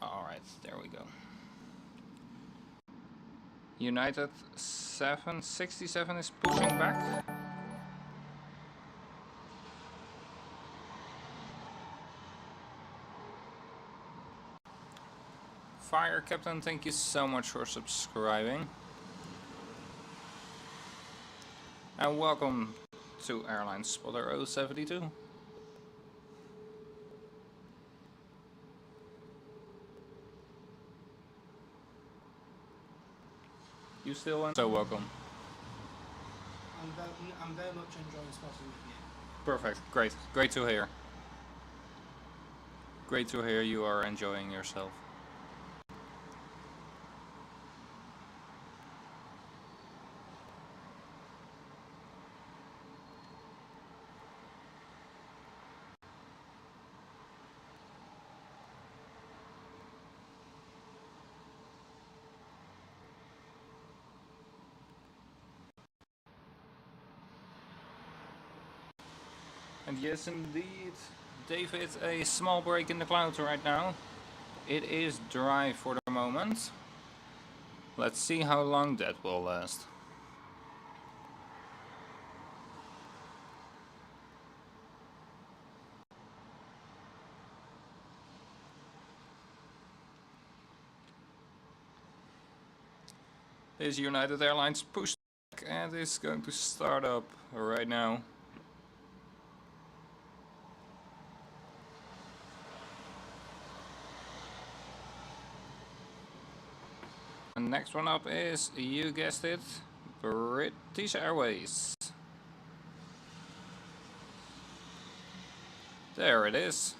Alright, there we go. United 767 is pushing back. Fire Captain, thank you so much for subscribing. And welcome to Airlinespotter072. You still want? So welcome. I'm very much enjoying spotting with you. Perfect, great, great to hear. Great to hear you are enjoying yourself. And yes, indeed, David, a small break in the clouds right now. It is dry for the moment. Let's see how long that will last. This United Airlines push back and is going to start up right now. The next one up is, you guessed it, British Airways. There it is.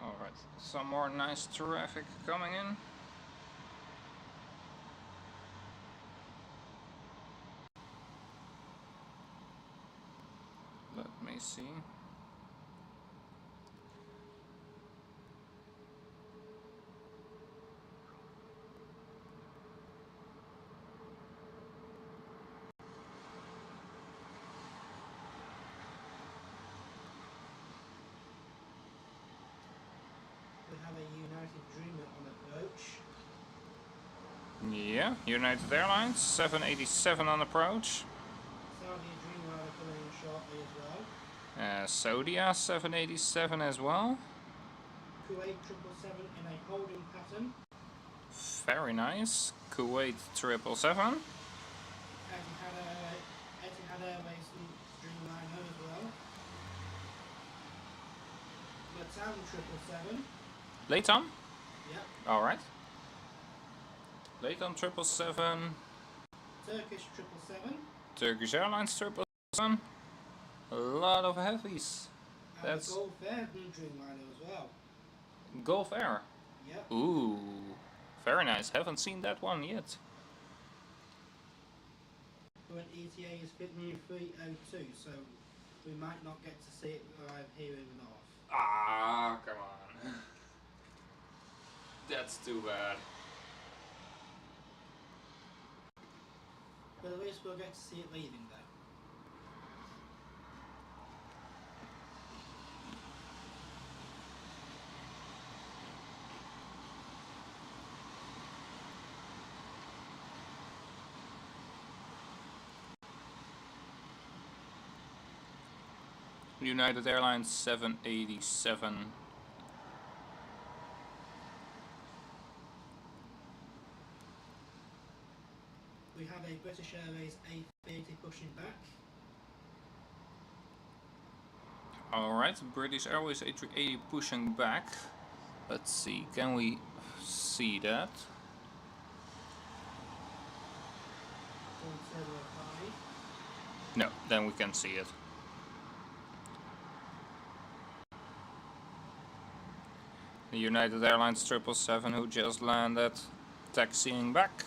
Alright, some more nice traffic coming in. Let me see. We have a United Dreamer on approach. Yeah, United Airlines 787 on approach. Saudi Dreamer are coming in shortly as well. Saudia 787 as well. Kuwait 777 in a holding pattern. Very nice. Kuwait 777. Etihad Airways Dreamliner as well. Latam 777. Latam? Yep. Alright. Latam 777. Turkish 777. Turkish Airlines 777. A lot of heavies. And That's the Gulf Air Dreamliner as well. Gulf Air. Yep. Ooh, very nice. Haven't seen that one yet. Current ETA is 5302, so we might not get to see it arrive here in the north. Ah, come on. That's too bad. But at least we'll get to see it leaving though. United Airlines 787. We have a British Airways A380 pushing back. Alright, British Airways A380 pushing back. Let's see, can we see that? 405. No, then we can see it. The United Airlines 777 who just landed, taxiing back.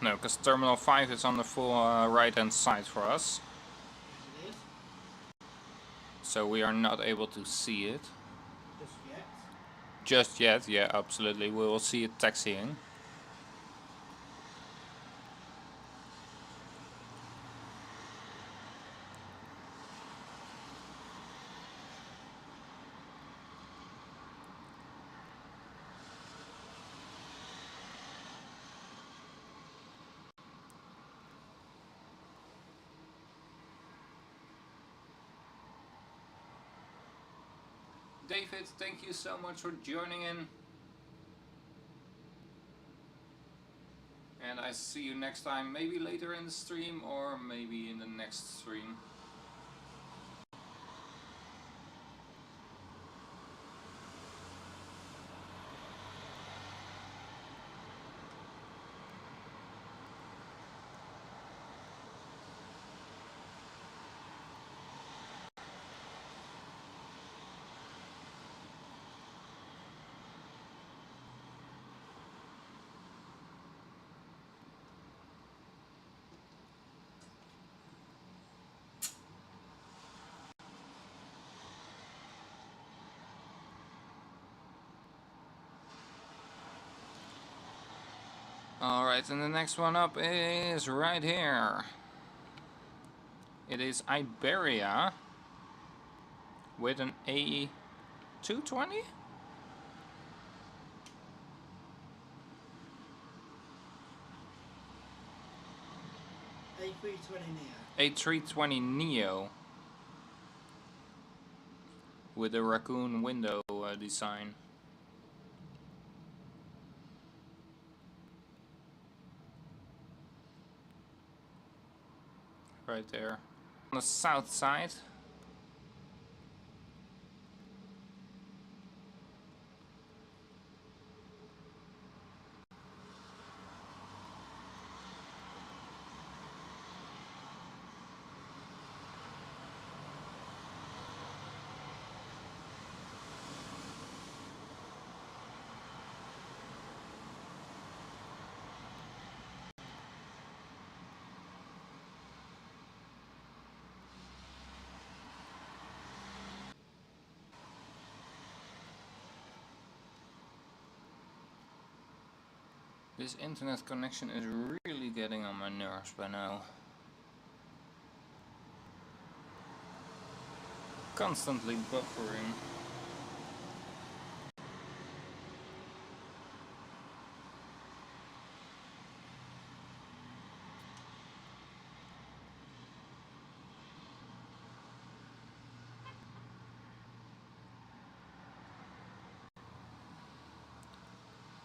No, because Terminal 5 is on the full right hand side for us. Yes, it is. So we are not able to see it. Just yet. Just yet, yeah, absolutely. We will see it taxiing. David, thank you so much for joining in. And I see you next time, maybe later in the stream or maybe in the next stream. Alright, and the next one up is right here. It is Iberia with an A220? A320 A320neo with a raccoon window design. Right there. On the south side. This internet connection is really getting on my nerves by now. Constantly buffering.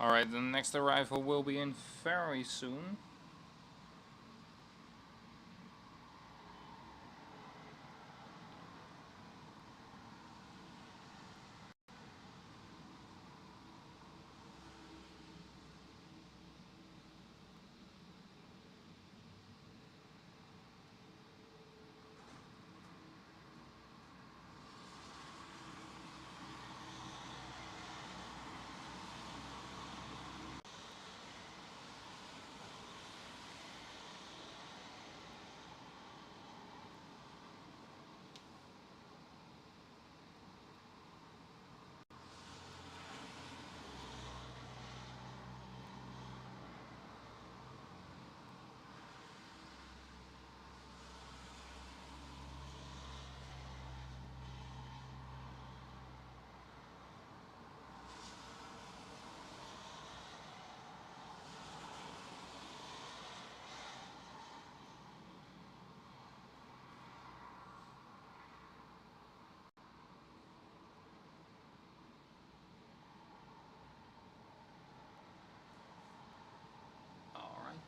Alright, the next arrival will be in very soon.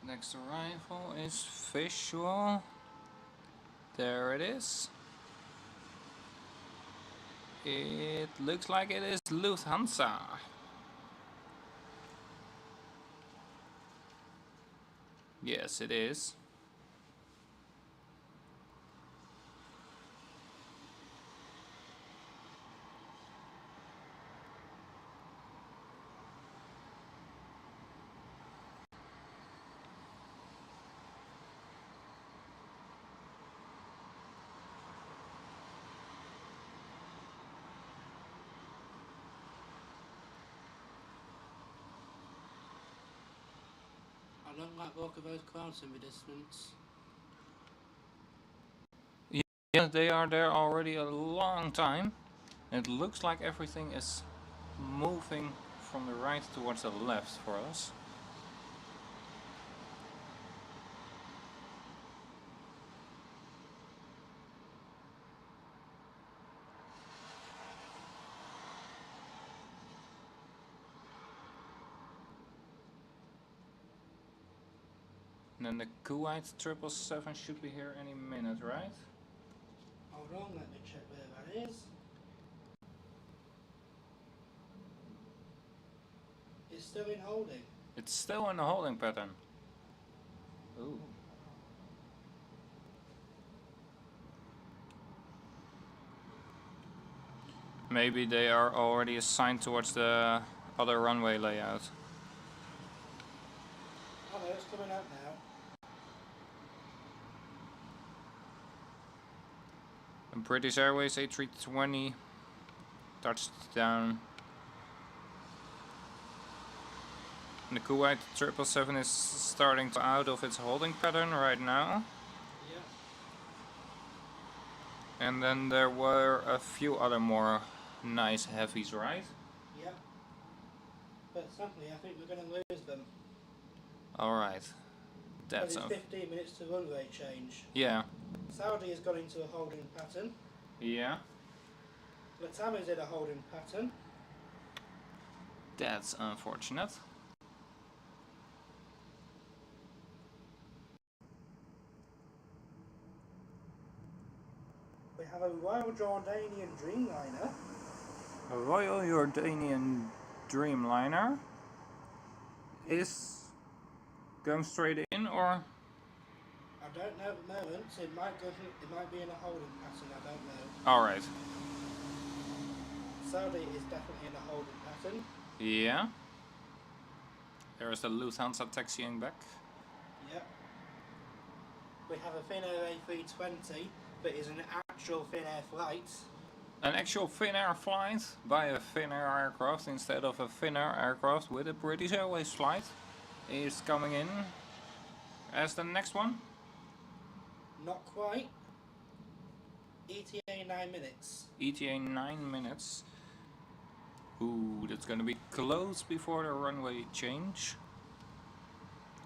Next arrival is visual. There it is. It looks like it is Lufthansa. Yes, it is. I don't like walking those clouds in the distance. Yeah, they are there already a long time. It looks like everything is moving from the right towards the left for us. And then the Kuwait 777 should be here any minute, right? Hold on, let me check where that is. It's still in holding. It's still in the holding pattern. Ooh. Maybe they are already assigned towards the other runway layout. Oh no, it's coming out now. And British Airways A320 touched down. And the Kuwait 777 is starting to out of its holding pattern right now. Yeah. And then there were a few other more nice heavies, right? Yeah. But sadly, I think we're going to lose them. Alright. Because That's it's 15 minutes to runway change. yeah. Saudi has gone into a holding pattern. Yeah. Latam is in a holding pattern. That's unfortunate. We have a Royal Jordanian Dreamliner. A Royal Jordanian Dreamliner is going straight in, or? I don't know at the moment. It might be in a holding pattern. I don't know. All right. Saudi is definitely in a holding pattern. Yeah. There is the Lufthansa taxiing back. Yep. We have a Finnair A320 that is an actual Finnair flight. An actual Finnair flight by a Finnair aircraft instead of a Finnair aircraft with a British Airways flight is coming in as the next one. Not quite. ETA 9 minutes. ETA 9 minutes. Ooh, that's gonna be close before the runway change.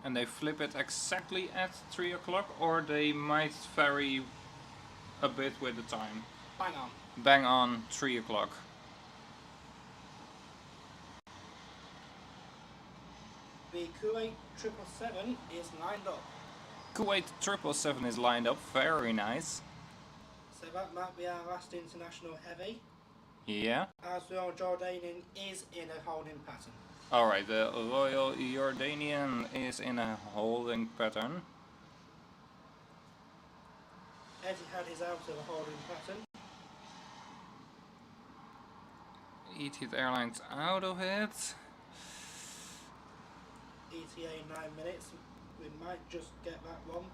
And they flip it exactly at 3 o'clock, or they might vary a bit with the time. Bang on. Bang on 3 o'clock. The Kuwait 777 is lined up. Kuwait 777 is lined up, very nice. So that might be our last international heavy. Yeah. As the Royal Jordanian is in a holding pattern. Alright, the Royal Jordanian is in a holding pattern. Etihad is out of a holding pattern. Etihad Airlines out of it. ETA 9 minutes. We might just get that one.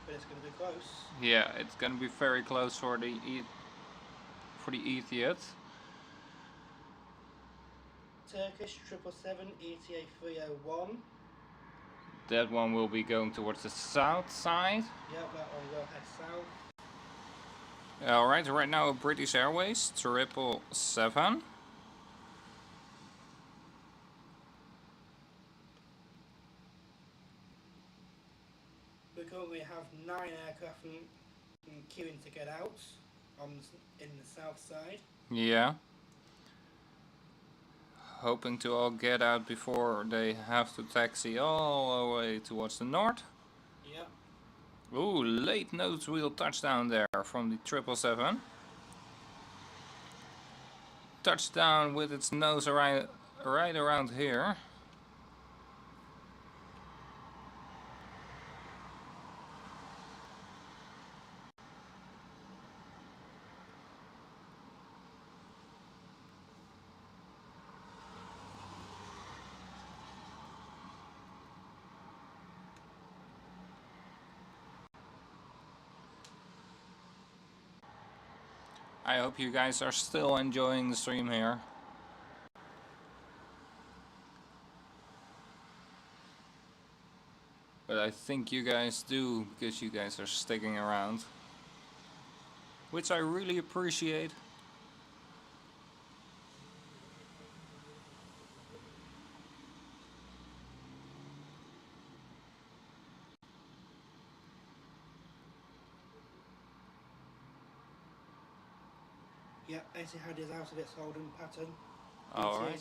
But it's going to be close. Yeah, it's gonna be very close for the Etihad. Turkish 777 ETA 301. That one will be going towards the south side. Yep, that one will head south. Alright, right now British Airways 777. We currently have 9 aircraft queuing to get out in the south side. Yeah. hoping to all get out before they have to taxi all the way towards the north. Yep. Ooh, late nose wheel touchdown there from the 777. Touchdown with its nose right around here. I hope you guys are still enjoying the stream here. But I think you guys do, because you guys are sticking around. Which I really appreciate. Yep, Etihad is out of its holding pattern. Alright.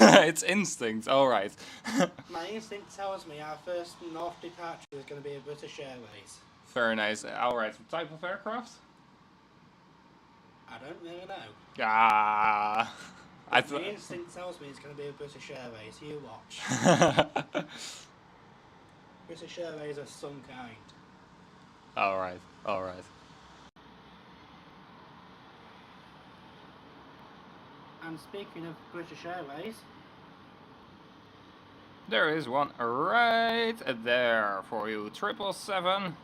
It's instinct, alright. My instinct tells me our first north departure is going to be a British Airways. Very nice. Alright, what type of aircraft? I don't really know. Ah, My instinct tells me it's going to be a British Airways. You watch. British Airways of some kind. Alright, alright. And speaking of British Airways, There is one right there for you, 777.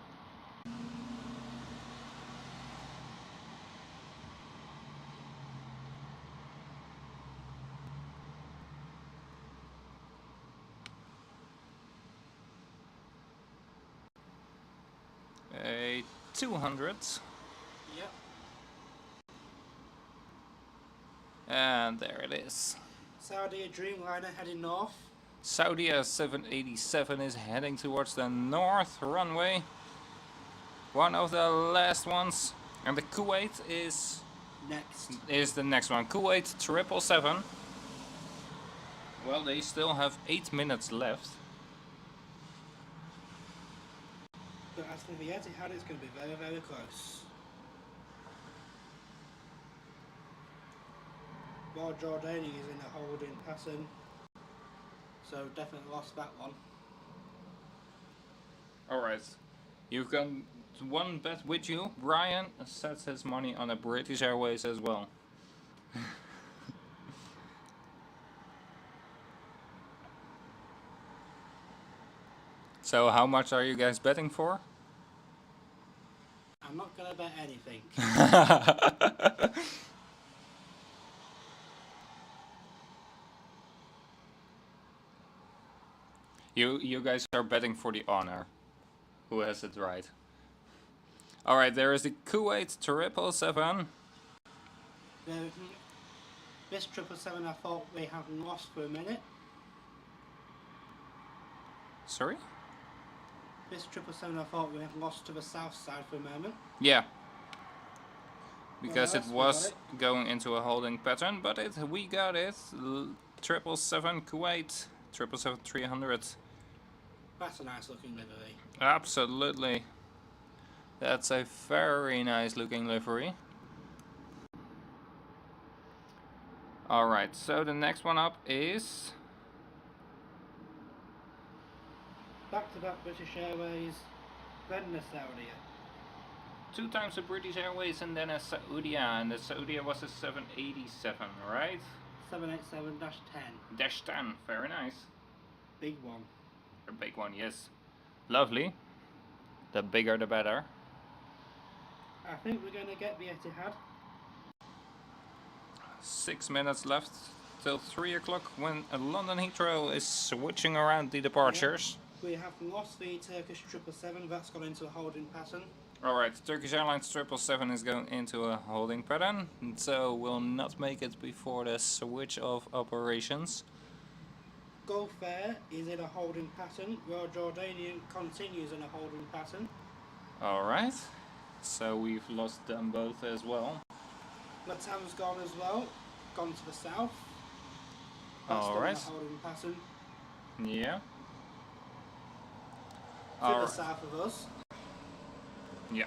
A 200. yep, And there it is. Saudi Dreamliner heading north. Saudi A380 is heading towards the north runway. One of the last ones. And the Kuwait is Next. the next one. Kuwait 777. Well, they still have 8 minutes left. But as for the Etihad, it's going to be very, very close. While Jordania is in a holding pattern, so definitely lost that one. Alright. You've got one bet with you. Brian sets his money on a British Airways as well. So how much are you guys betting for? I'm not going to bet anything. You guys are betting for the honor. Who has it right? Alright, there is the Kuwait 777. This 777 I thought we had lost for a minute. Sorry? This 777 I thought we had lost to the south side for a moment. Yeah. Because Well, it was going into a holding pattern, but we got it. 777 Kuwait, 777-300. That's a nice looking livery. Absolutely. That's a very nice looking livery. Alright, so the next one up is... Back to back British Airways, then the Saudia. 2 times a British Airways and then a Saudia, and the Saudia was a 787, right? 787-10. -10, very nice. Big one. A big one, yes. Lovely. The bigger the better. I think we're going to get the Etihad. 6 minutes left till 3 o'clock when London Heathrow is switching around the departures. Yeah. We have lost the Turkish 777, that's gone into a holding pattern. Alright, Turkish Airlines 777 is going into a holding pattern, so will not make it before the switch of operations. Gulf Air is in a holding pattern, Royal Jordanian continues in a holding pattern. Alright, so we've lost them both as well. Latam's gone as well, gone to the south. That's still in a holding pattern. Yeah. To the south of us. Yeah.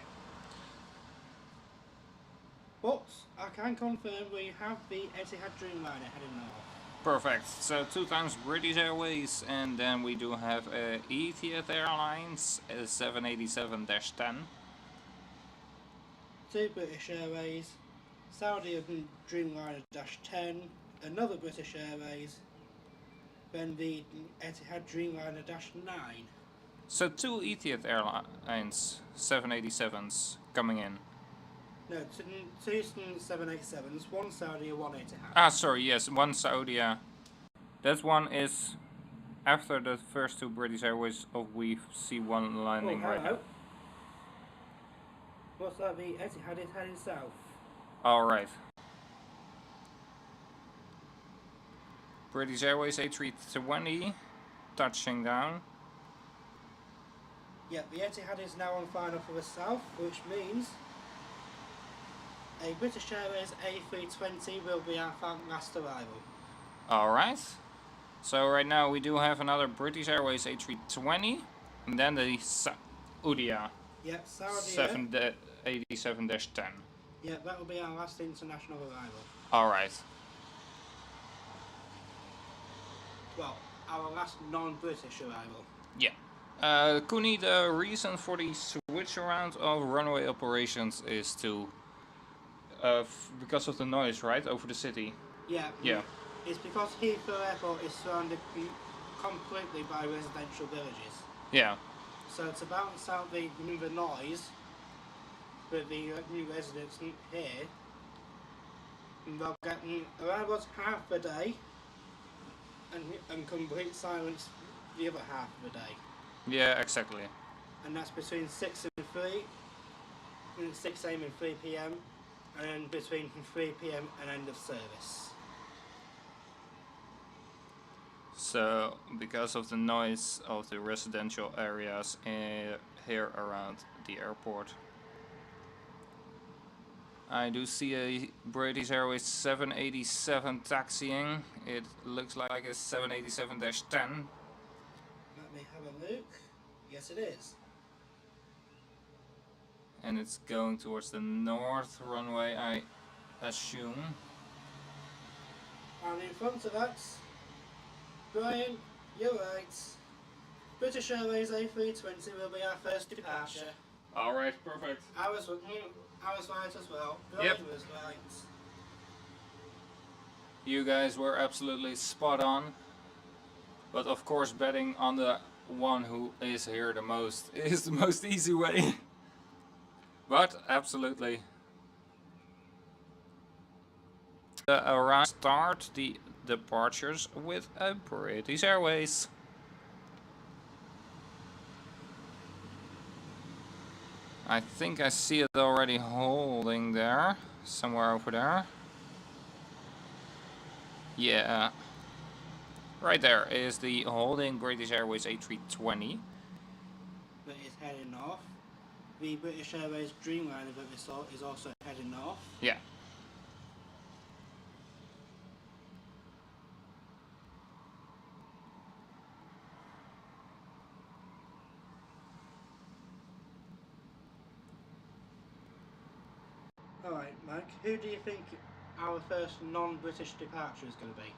But I can confirm we have the Etihad Dreamliner heading north. Perfect. So 2 times British Airways, and then we do have Etihad Airlines 787-10. 2 British Airways, Saudi Dreamliner -10, another British Airways, then the Etihad Dreamliner -9. So 2 Etihad Airlines 787s coming in. No, 2 787s, 1 Saudi and 1 Etihad. Ah, sorry, yes, 1 Saudi. That one is after the first 2 British Airways of we see 1 landing right now. What's that? The Etihad is heading south. Alright. British Airways A320 touching down. Yeah, the Etihad is now on final for the south, which means a British Airways A320 will be our last arrival. Alright. So right now we do have another British Airways A320 and then the Saudia. Yeah, Saudi 787-10. Yeah, that will be our last international arrival. Alright. Well, our last non-British arrival. Yeah. Kuni, the reason for the switch around of runway operations is to because of the noise, right, over the city. Yeah. Yeah. It's because Heathrow Airport is surrounded completely by residential villages. Yeah. So to balance out the noise with the new residents here, they'll get around about half the day and complete silence the other half of the day. Yeah, exactly. And that's between 6 and 3, 6 AM and 3 PM, and then between 3 PM and end of service. So, because of the noise of the residential areas here around the airport. I do see a British Airways 787 taxiing. It looks like a 787-10. Let me have a look. Yes, it is. And it's going towards the north runway, I assume. And in front of us, Brian, you're right. British Airways A320 will be our first departure. Alright, perfect. I was right as well. Brian Yep. was right. You guys were absolutely spot on. But of course betting on the one who is here the most is the most easy way. But absolutely. Around start the departures with a British Airways. I think I see it already holding there, somewhere over there. Yeah. Right there is the holding British Airways A320. That is heading north. The British Airways Dreamliner that we saw is also heading north. Yeah. Alright, Mike, who do you think our first non-British departure is going to be?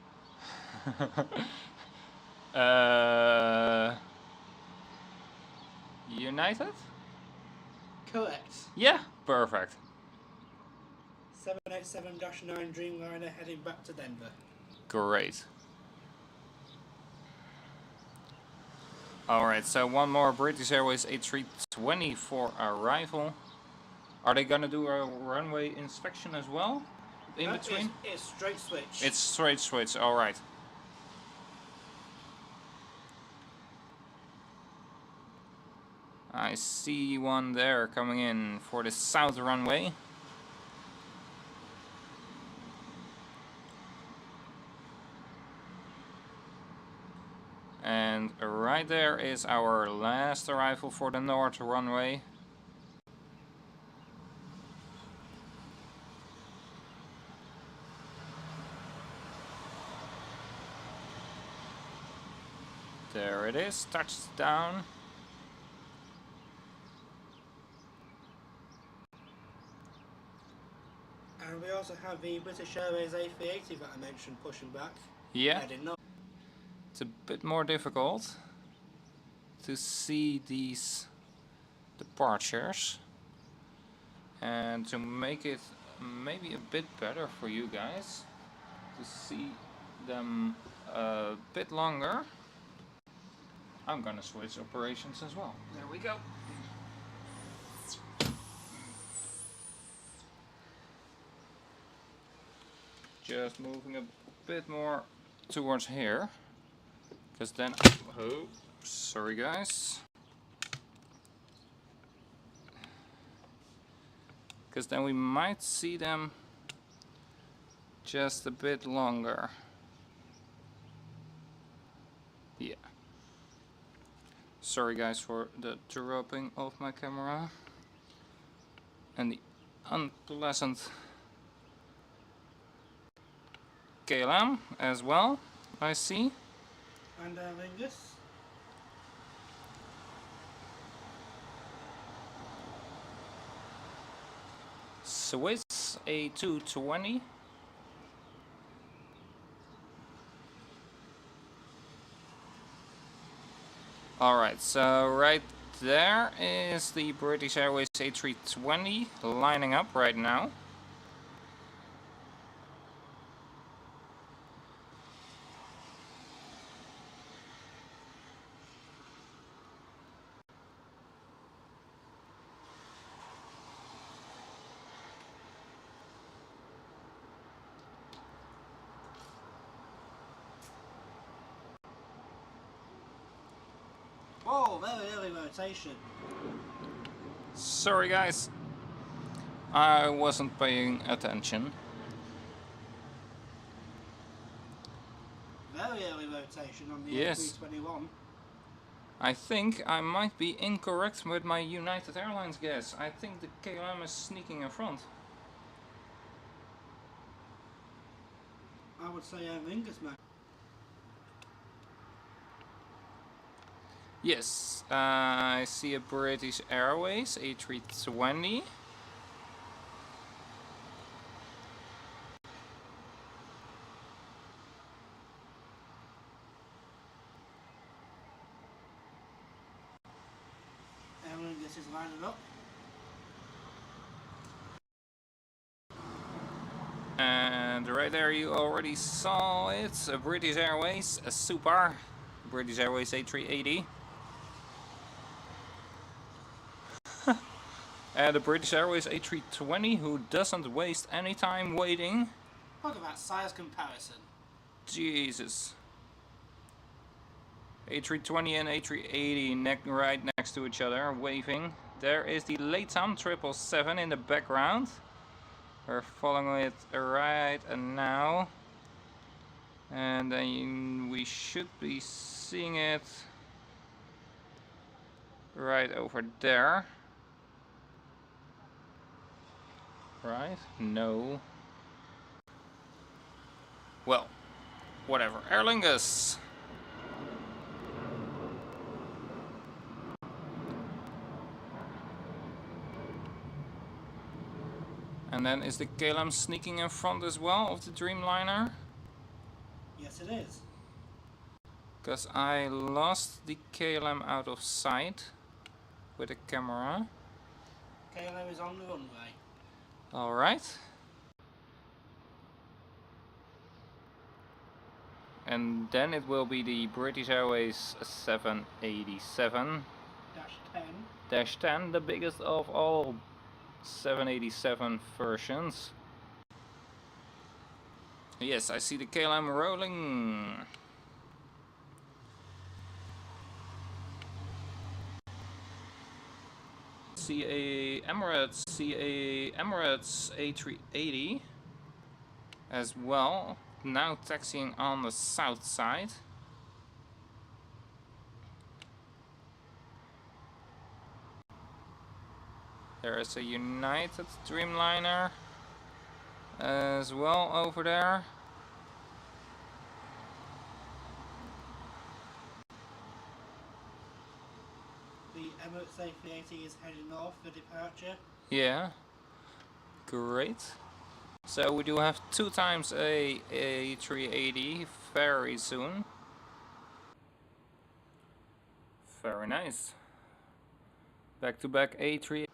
United? Correct. Yeah, perfect. 787-9 Dreamliner heading back to Denver. Great. Alright, so one more British Airways A320 for arrival. Are they gonna do a runway inspection as well? In between? It's straight switch. It's straight switch, alright. I see one there coming in for the south runway. And right there is our last arrival for the north runway. There it is, touchdown. And we also have the British Airways A380 that I mentioned pushing back. Yeah, I did not. it's a bit more difficult to see these departures. And to make it maybe a bit better for you guys, to see them a bit longer, I'm gonna switch operations as well. There we go. Just moving a bit more towards here, because then, oh, sorry guys, because then we might see them just a bit longer. Yeah. Sorry guys for the dropping of my camera and the unpleasant KLM as well, I see. And Ringus. Swiss A220. Alright, so right there is the British Airways A320 lining up right now. Oh, very early rotation. Sorry guys, I wasn't paying attention. Very early rotation on the Yes. A321. I think I might be incorrect with my United Airlines guess. I think the KLM is sneaking in front. I would say Ringus, man. Yes, I see a British Airways A320. Ringus is lining up. And right there you already saw it, a British Airways, a Super, British Airways A380. And the British Airways A320, who doesn't waste any time waiting. Look at that size comparison. Jesus. A320 and A380 right next to each other, waving. There is the LATAM 777 in the background. We're following it right now. And then we should be seeing it right over there. Right? No. Well, whatever. Aer Lingus. And then is the KLM sneaking in front as well of the Dreamliner? Yes, it is. Because I lost the KLM out of sight with the camera. KLM is on the runway. Alright. And then it will be the British Airways 787 -10, the biggest of all 787 versions. Yes, I see the KLM rolling. Emirates A380 as well, now taxiing on the south side. There is a United Dreamliner as well over there. The Emirates A380 is heading north for departure. Yeah, great. So we do have 2 times a A380 very soon. Very nice. Back to back A380.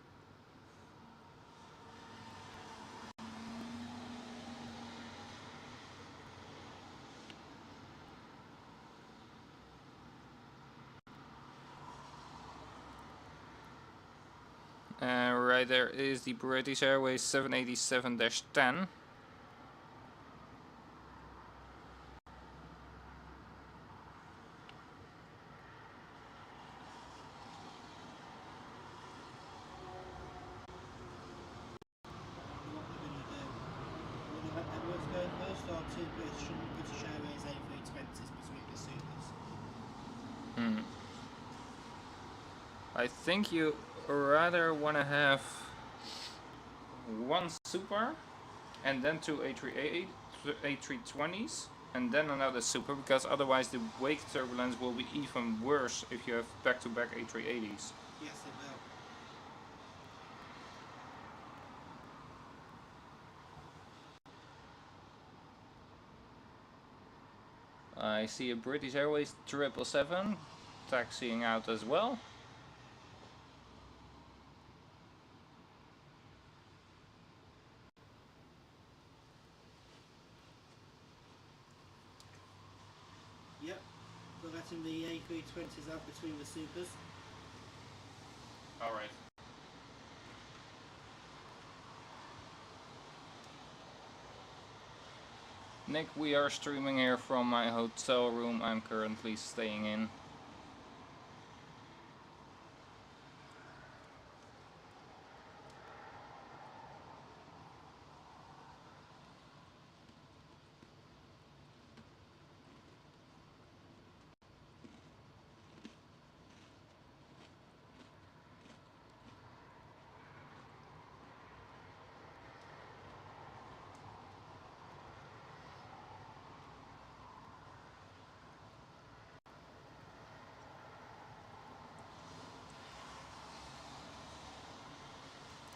Right there is the British Airways 787-10. Emirates go first, or 2 British Airways A320s between the supers? I think you rather want to have 1 super and then 2 A320s and then another super, because otherwise the wake turbulence will be even worse if you have back-to-back A380s. Yes, it will. I see a British Airways 777 taxiing out as well. Yep, we're letting the A320s out between the supers. Alright. Nick, we are streaming here from my hotel room I'm currently staying in.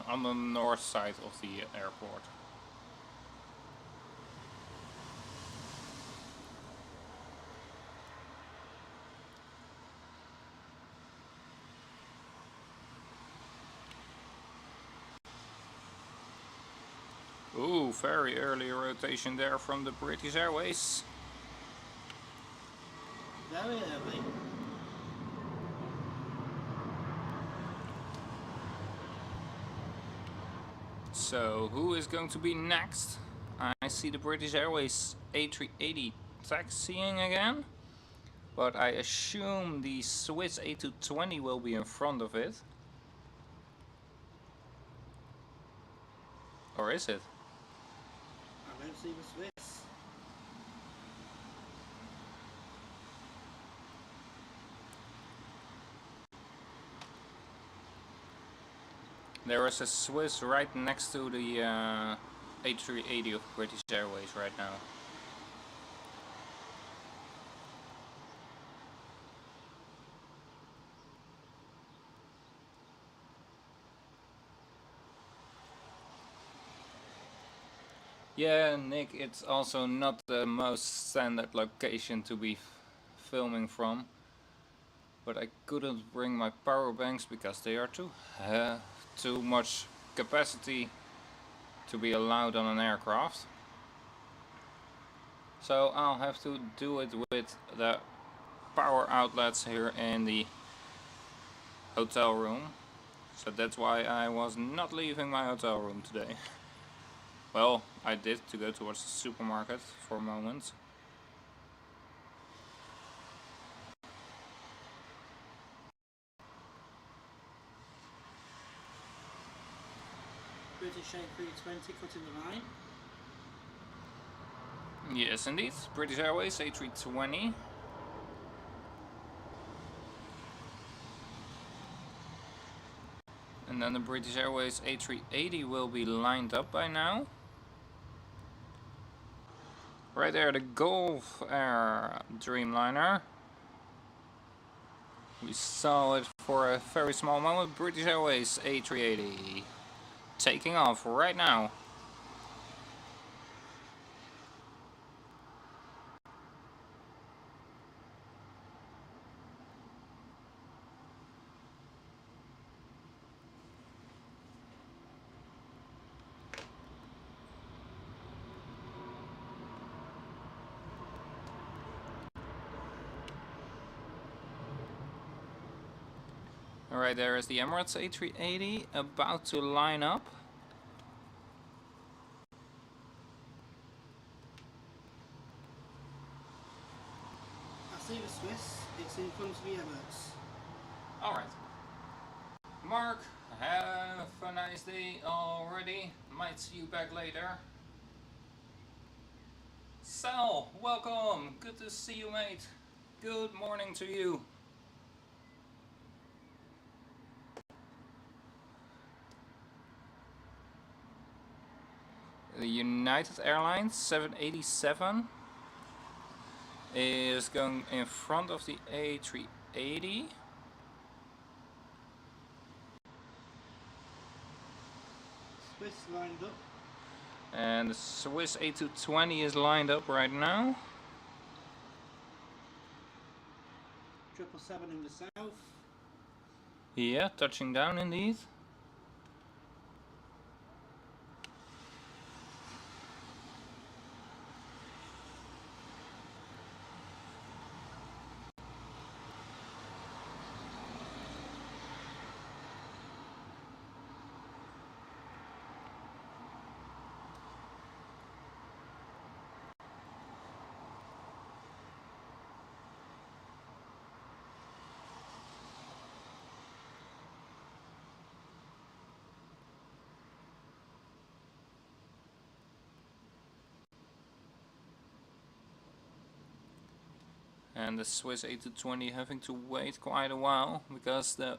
On the north side of the airport. Ooh, very early rotation there from the British Airways. Very early. So, who is going to be next? I see the British Airways A380 taxiing again, but I assume the Swiss A220 will be in front of it. Or is it? I don't see the Swiss. There is a Swiss right next to the A380 of British Airways right now. Yeah, Nick, it's also not the most standard location to be filming from. But I couldn't bring my power banks because they are too much capacity to be allowed on an aircraft. So I'll have to do it with the power outlets here in the hotel room. So that's why I was not leaving my hotel room today. Well, I did, to go towards the supermarket for a moment. British A320 cutting the line. Yes, indeed. British Airways A320. And then the British Airways A380 will be lined up by now. Right there, the Gulf Air Dreamliner. We saw it for a very small moment. British Airways A380 taking off right now. Alright, there is the Emirates A380 about to line up. I see the Swiss, it's in front of the Emirates. Alright. Mark, have a nice day already. Might see you back later. Sal, welcome. Good to see you, mate. Good morning to you. The United Airlines 787 is going in front of the A380. Swiss lined up. And the Swiss A220 is lined up right now. 777 in the south. Yeah, touching down indeed. And the Swiss A220 having to wait quite a while because the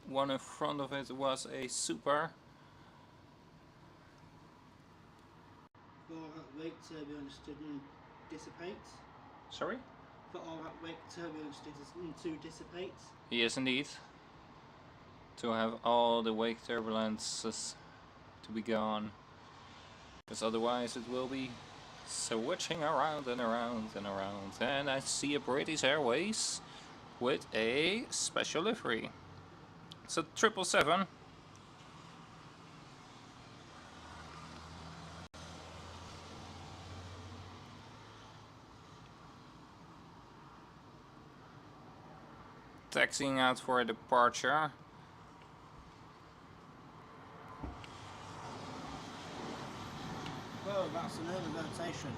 one in front of it was a Super. For all that weight, turbulence didn't dissipate. Sorry? For all that weight, turbulence to dissipate. Yes, indeed. To have all the wake turbulences to be gone. Because otherwise it will be switching around and around and around. And I see a British Airways with a special livery. It's a 777. Taxiing out for a departure. Well, that's an early rotation.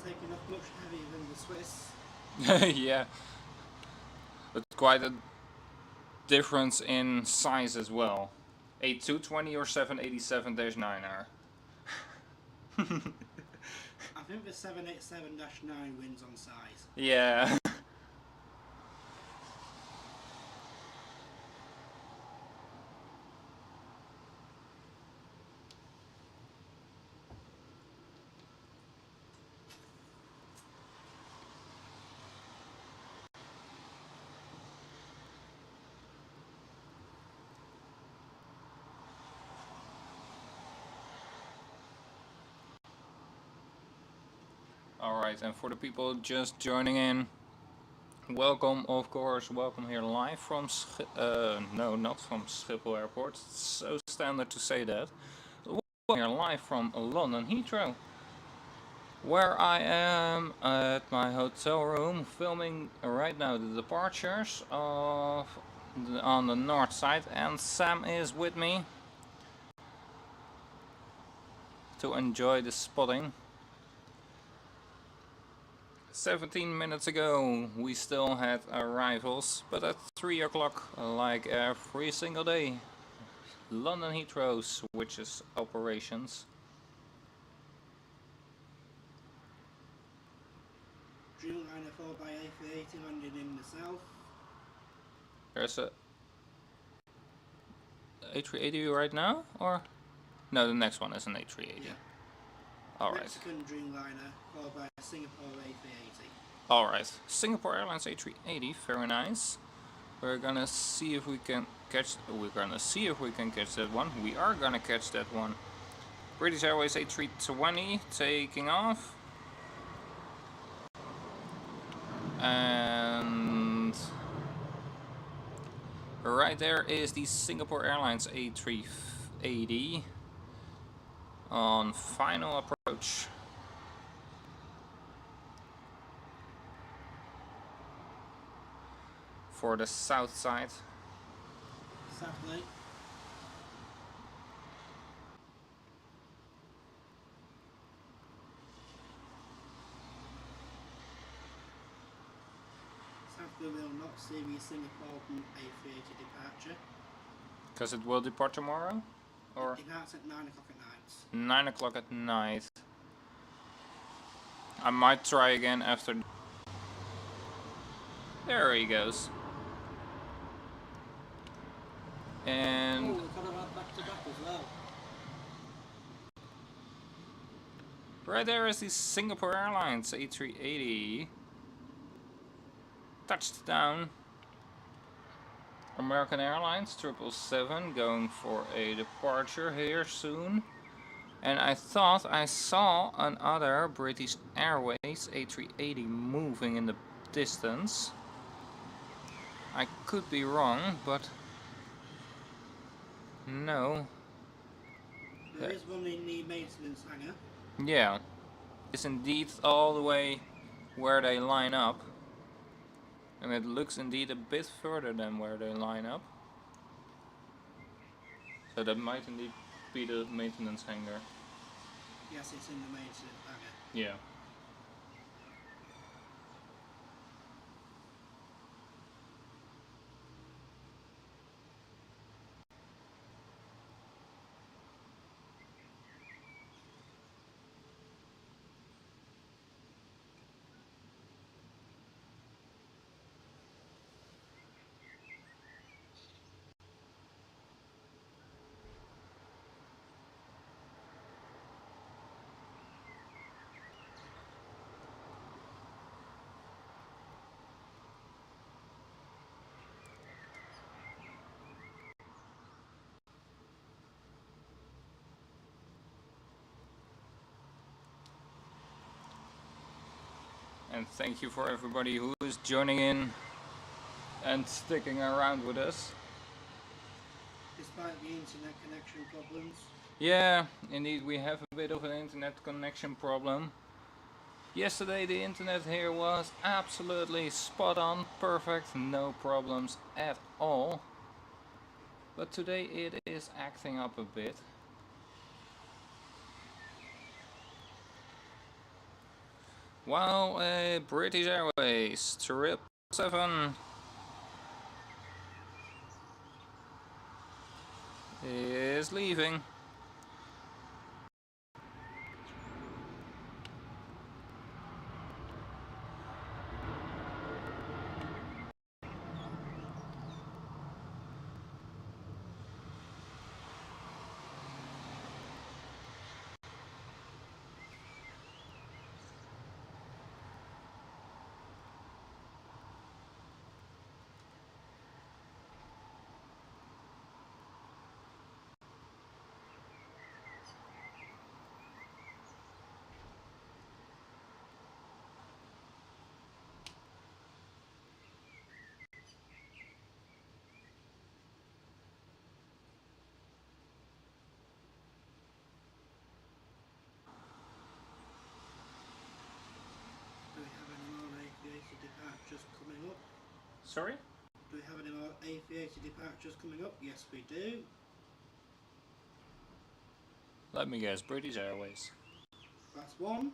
Taking off much heavier than the Swiss. Yeah. But quite a difference in size as well. A 220 or 787-9R. I think the 787-9 wins on size. Yeah. Alright, and for the people just joining in, welcome, of course, welcome here live from no, not from Schiphol Airport, it's so standard to say that. Welcome here live from London Heathrow. where I am at my hotel room filming right now the departures of on the north side, and Sam is with me to enjoy the spotting. 17 minutes ago we still had arrivals, but at 3 o'clock, like every single day, London Heathrow switches operations. Dreamliner 4x A380 landed in the south. There's a A380 right now, or? No, the next one is an A380. Yeah. Alright. Mexican Dreamliner followed by a Singapore A380. Alright. Singapore Airlines A380, very nice. We're gonna see if we can catch that one. We are gonna catch that one. British Airways A320 taking off. And right there is the Singapore Airlines A380 on final approach. For the south side. South Lake. We will not see the Singapore A380 departure. Because it will depart tomorrow? Or? It departs at 9 o'clock at night. 9 o'clock at night. I might try again after. There he goes. And oh, we've got about back to back as well. Right there is the Singapore Airlines A380. Touchdown. American Airlines 777 going for a departure here soon. And I thought I saw another British Airways A380 moving in the distance. I could be wrong, but no. There is one in the maintenance hangar. Yeah, it's indeed all the way where they line up. And it looks indeed a bit further than where they line up. So that might indeed be the maintenance hangar. Yes, it's in the maintenance hangar. Yeah. And thank you for everybody who is joining in and sticking around with us. Despite the internet connection problems. Yeah, indeed we have a bit of an internet connection problem. Yesterday the internet here was absolutely spot on, perfect, no problems at all. But today it is acting up a bit. While British Airways 777 is leaving. Sorry? Do we have any more A380 departures coming up? Yes, we do. Let me guess, British Airways. That's one.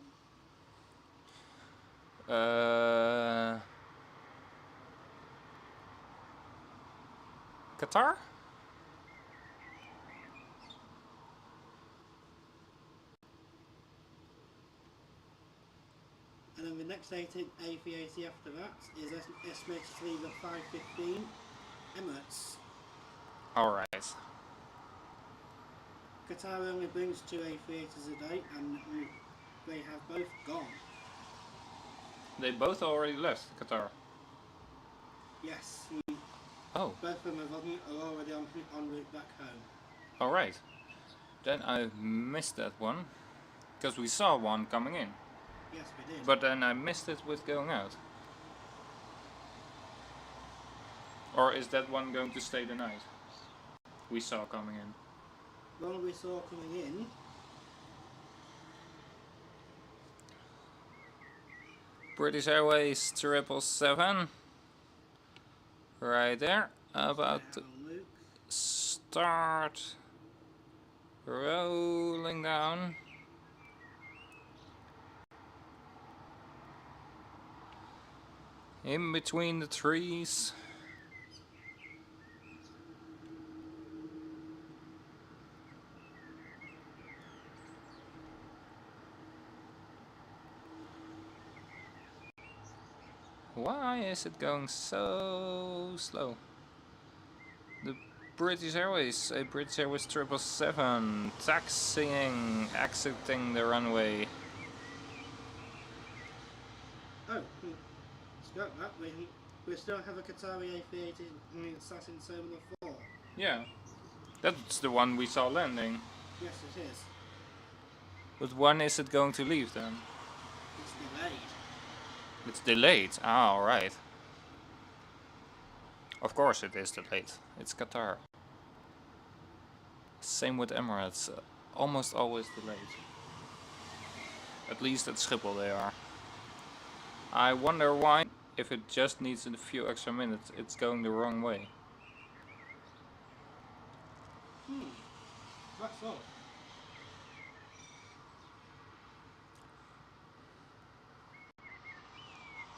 Qatar? And then the next A380 after that is estimated to leave at 5:15. Emirates. Alright. Qatar only brings 2 A380s a day, and they have both gone. They both already left Qatar. Yes. Oh. Both of them are already on route back home. Alright. Then I missed that one. Because we saw one coming in. Yes, we did. But then I missed it with going out. Or is that one going to stay the night? We saw coming in. The one we saw coming in. British Airways 777. Right there. About to start rolling down. In between the trees. Why is it going so slow? The British Airways, a British Airways 777, taxiing, exiting the runway. Oh, scrap that. We still have a Qatar A380 sat in Terminal 4. Yeah, that's the one we saw landing. Yes, it is. But when is it going to leave then? It's delayed. It's delayed. Ah, alright. Of course it is delayed. It's Qatar. Same with Emirates. Almost always delayed. At least at Schiphol they are. I wonder why, if it just needs a few extra minutes, it's going the wrong way. That's all.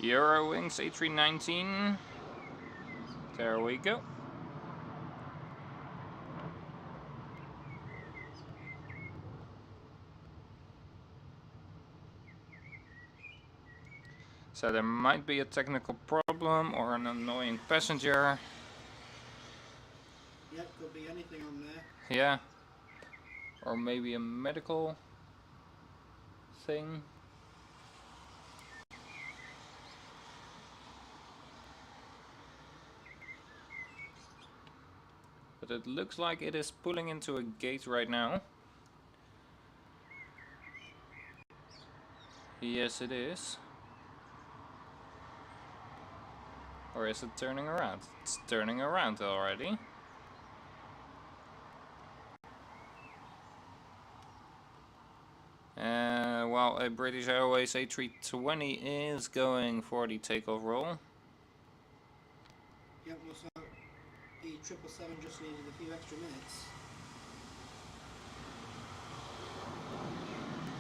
Eurowings A319. There we go. So there might be a technical problem or an annoying passenger. Yep, could be anything on there. Yeah. Or maybe a medical thing. But it looks like it is pulling into a gate right now. Yes, it is. Or is it turning around? It's turning around already. While a British Airways A320 is going for the takeoff roll. Yep, so the 777 just needed a few extra minutes.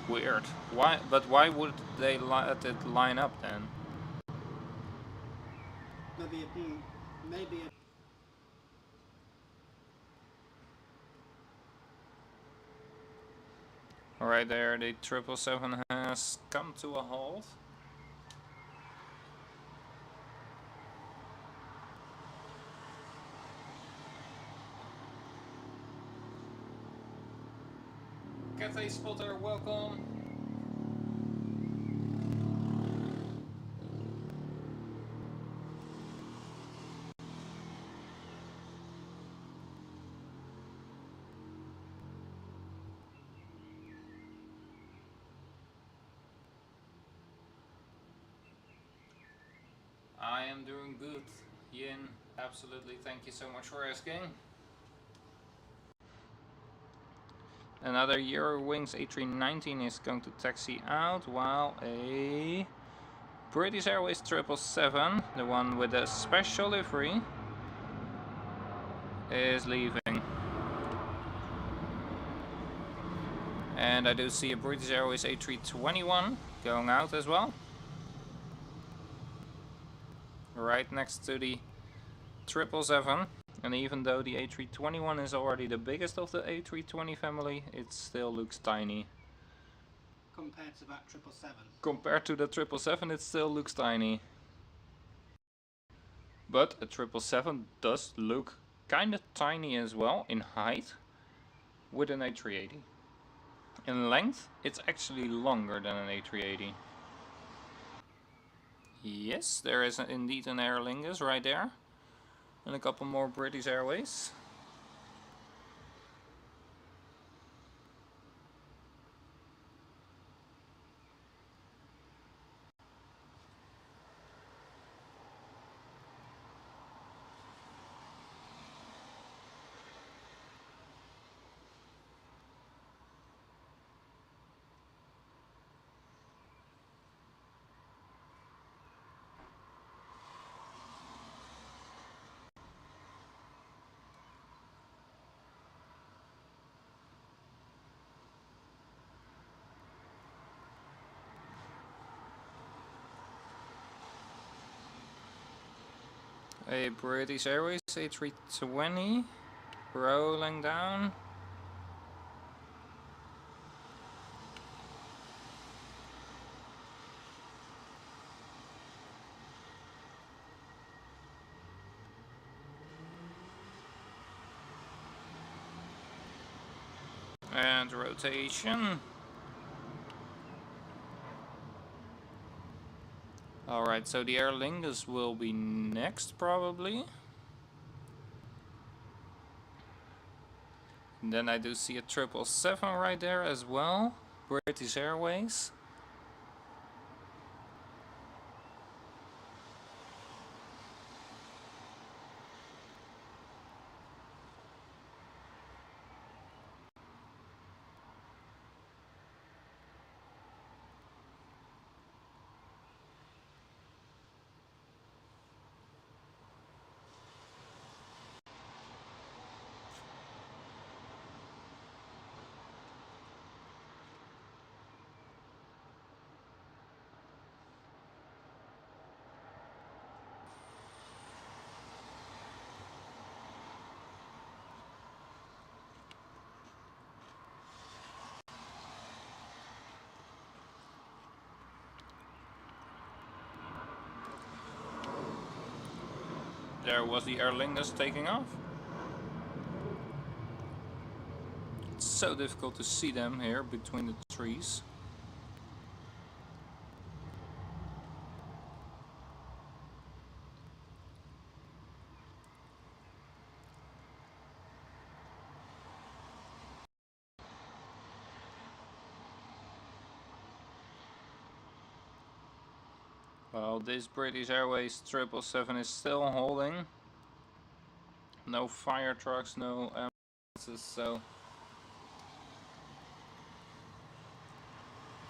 Weird. Why? But why would they let it line up then? Maybe a Right there, the 777 has come to a halt. Cathay spotter, welcome. I am doing good, Yin. Absolutely, thank you so much for asking. Another Eurowings A319 is going to taxi out, while a British Airways 777, the one with the special livery, is leaving. And I do see a British Airways A321 going out as well. Right next to the 777. And even though the A321 is already the biggest of the A320 family, it still looks tiny. Compared to that 777. Compared to the 777, it still looks tiny. But a 777 does look kinda tiny as well in height with an A380. In length, it's actually longer than an A380. Yes, there is indeed an Aer Lingus right there. And a couple more British Airways. A British Airways A320 rolling down. And rotation. Alright, so the Aer Lingus will be next probably. And then I do see a 777 right there as well. British Airways. There was the Aer Lingus taking off. It's so difficult to see them here between the trees. Well, this British Airways 777 is still holding. No fire trucks, no ambulances, so...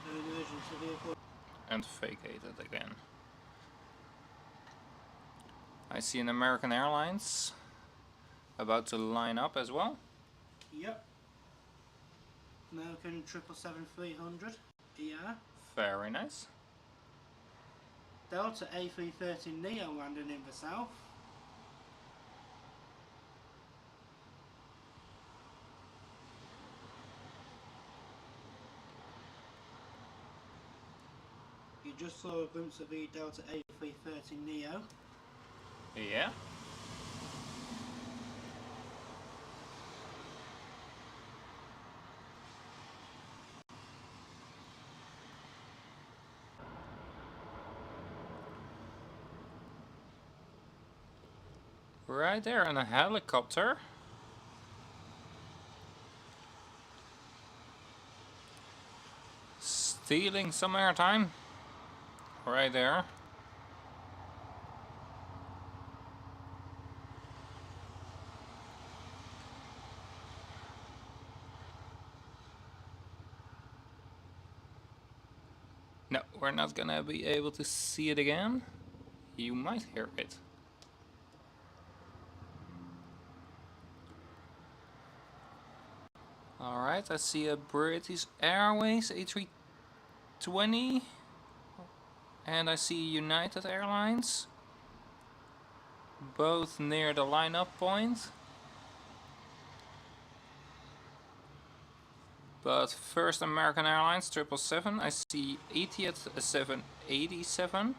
No emergency vehicle. And vacated again. I see an American Airlines about to line up as well. Yep. American 777-300 ER. Very nice. Delta A330 Neo landing in the south. You just saw a glimpse of the Delta A330 Neo. Yeah. Right there, and a helicopter. Stealing some airtime. Right there. No, we're not gonna be able to see it again. You might hear it. Alright, I see a British Airways A320 and I see United Airlines, both near the line-up point. But first American Airlines 777, I see Etihad 787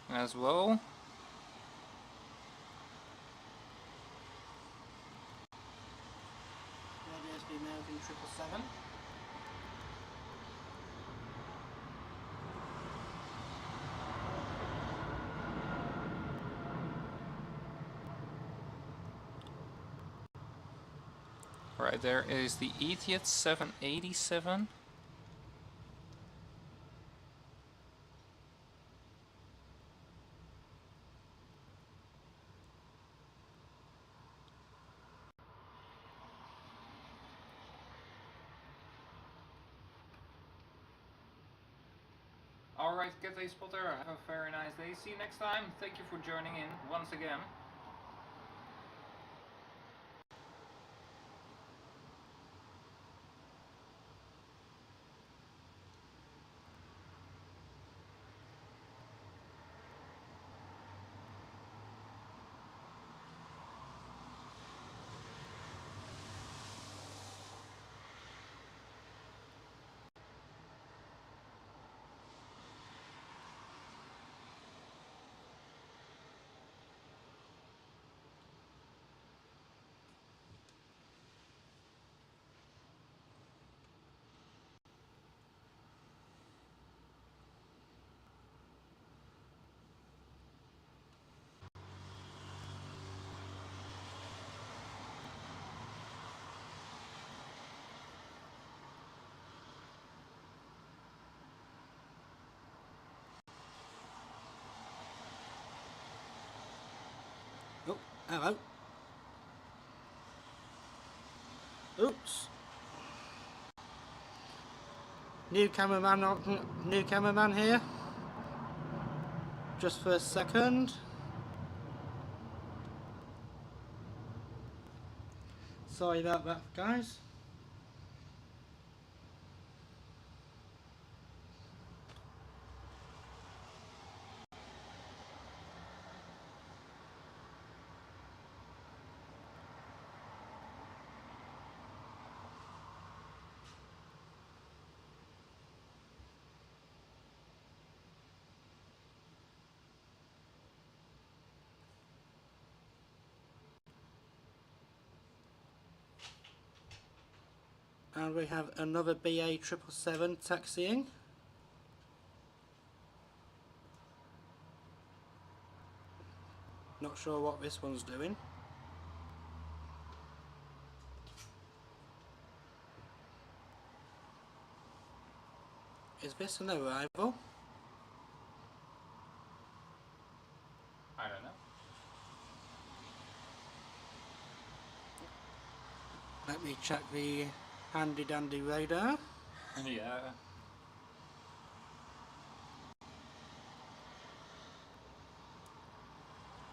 as well. There's the American 777. Right there is the Etihad 787. Alright, Qatar Spotter, have a very nice day. See you next time. Thank you for joining in once again. Oh, hello. Oops. New cameraman here. Just for a second. Sorry about that, guys. And we have another BA 777 taxiing. Not sure what this one's doing. Is this an arrival? I don't know. Let me check the handy dandy radar. Yeah.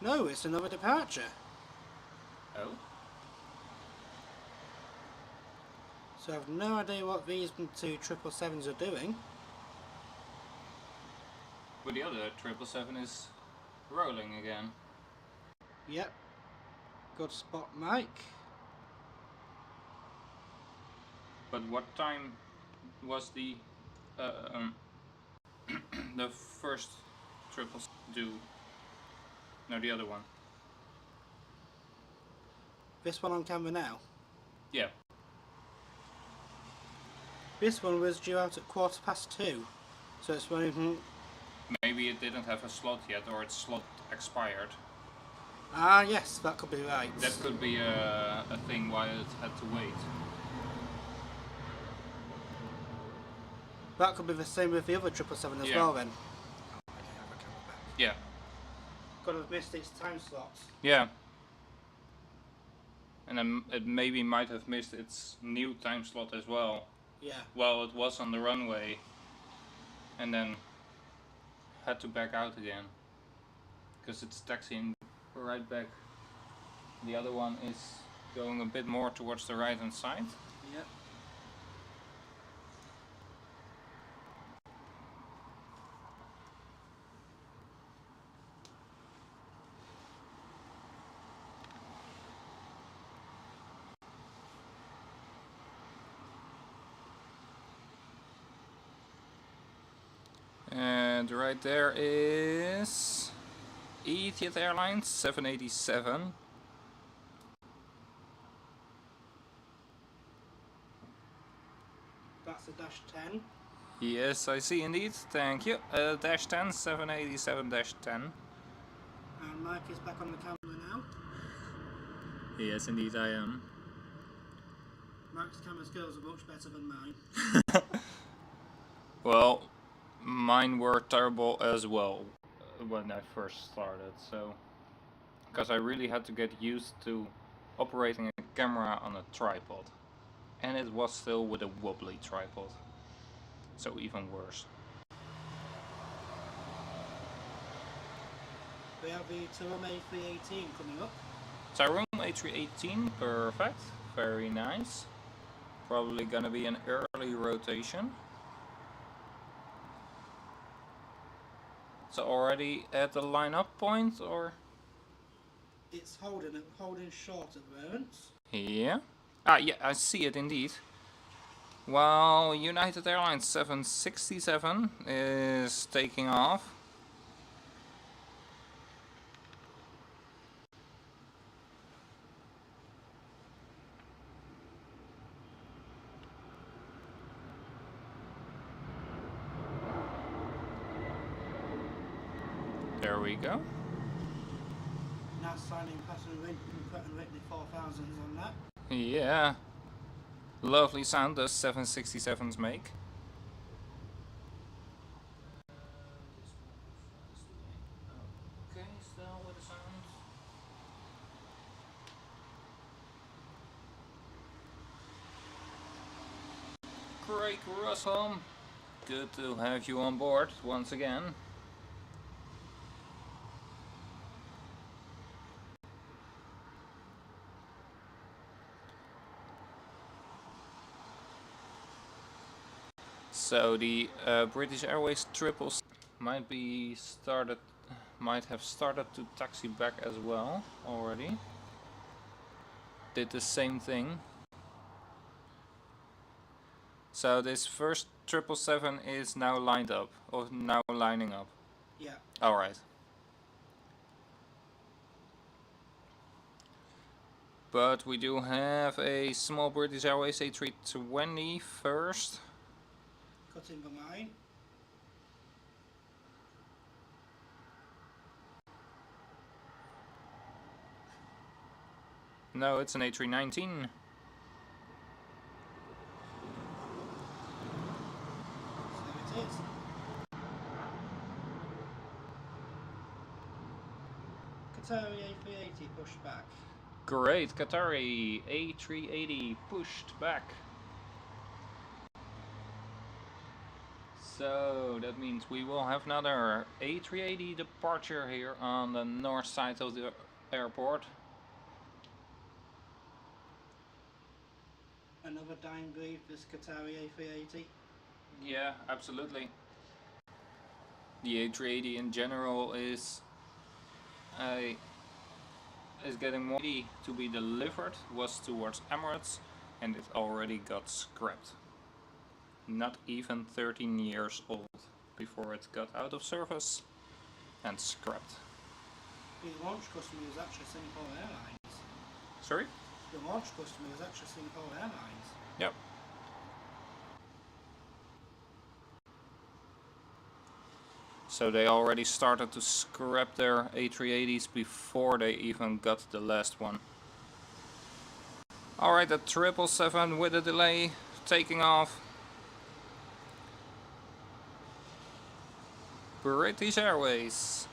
No, it's another departure. Oh? So I have no idea what these two 777s are doing. But the other 777 is rolling again. Yep. Good spot, Mike. But what time was the the first triples do? No, the other one. This one on camera now. Yeah. This one was due out at 2:15. So it's running. Maybe it didn't have a slot yet, or its slot expired. Ah, yes, that could be right. That could be a thing why it had to wait. That could be the same with the other 777 as well then. Yeah. Could have missed its time slots. Yeah. And then it maybe might have missed its new time slot as well. Yeah. While it was on the runway. and then had to back out again because it's taxiing right back. The other one is going a bit more towards the right hand side. Yep. And right there is Etihad Airlines 787. That's a dash 10. Yes, I see indeed. Thank you. Dash 10, 787 dash 10. And Mike is back on the camera now. Yes, indeed I am. Mike's camera skills are much better than mine. Well, mine were terrible as well when I first started, so because I really had to get used to operating a camera on a tripod, and it was still with a wobbly tripod, so even worse. We have the Qatar A380 coming up. Hotelroom A380, perfect, very nice. Probably gonna be an early rotation. So already at the line-up point, or? It's holding short at the moment. Yeah. Ah, yeah, I see it indeed. Well, United Airlines 767 is taking off. There we go. Now signing Pratt & Whitney 4000s on that. Yeah. Lovely sound those 767s make. Okay, still with the sound. Craig Russell, good to have you on board once again. So the British Airways triples might have started to taxi back as well already. Did the same thing. So this first 777 is now lined up, or now lining up. Yeah. All right. But we do have a small British Airways A320 first. Cutting the line. No, it's an A319. So it is. Qatar A380 pushed back. Great, Qatar A380 pushed back. So that means we will have another A380 departure here on the north side of the airport. Another dying breed, this Qatar A380. Yeah, absolutely. The A380 in general is getting more ready to be delivered, was towards Emirates, and it already got scrapped. Not even 13 years old before it got out of service and scrapped. The launch customer is actually Singapore Airlines. Sorry? The launch customer is actually Singapore Airlines. Yep. So they already started to scrap their A380s before they even got the last one. Alright, the 777 with a delay, taking off. British Airways.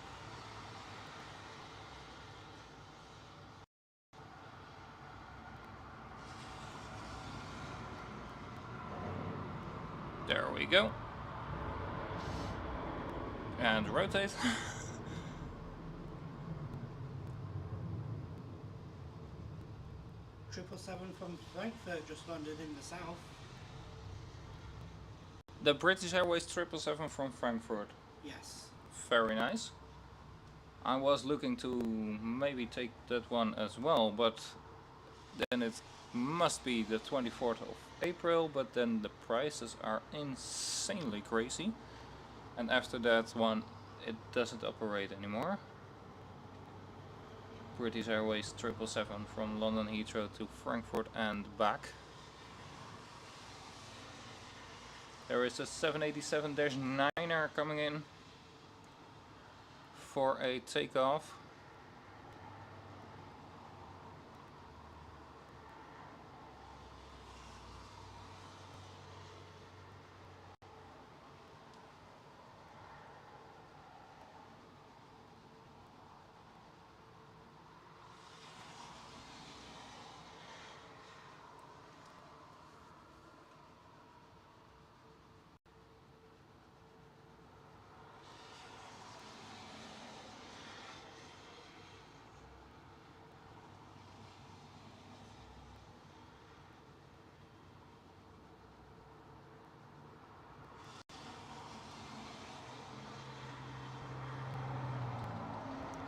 There we go. And rotate. 777 from Frankfurt just landed in the south. The British Airways 777 from Frankfurt. Yes. Very nice. I was looking to maybe take that one as well, but then it must be the 24th of April, but then the prices are insanely crazy. And after that one, it doesn't operate anymore. British Airways 777 from London Heathrow to Frankfurt and back. There is a 787-9er coming in for a takeoff.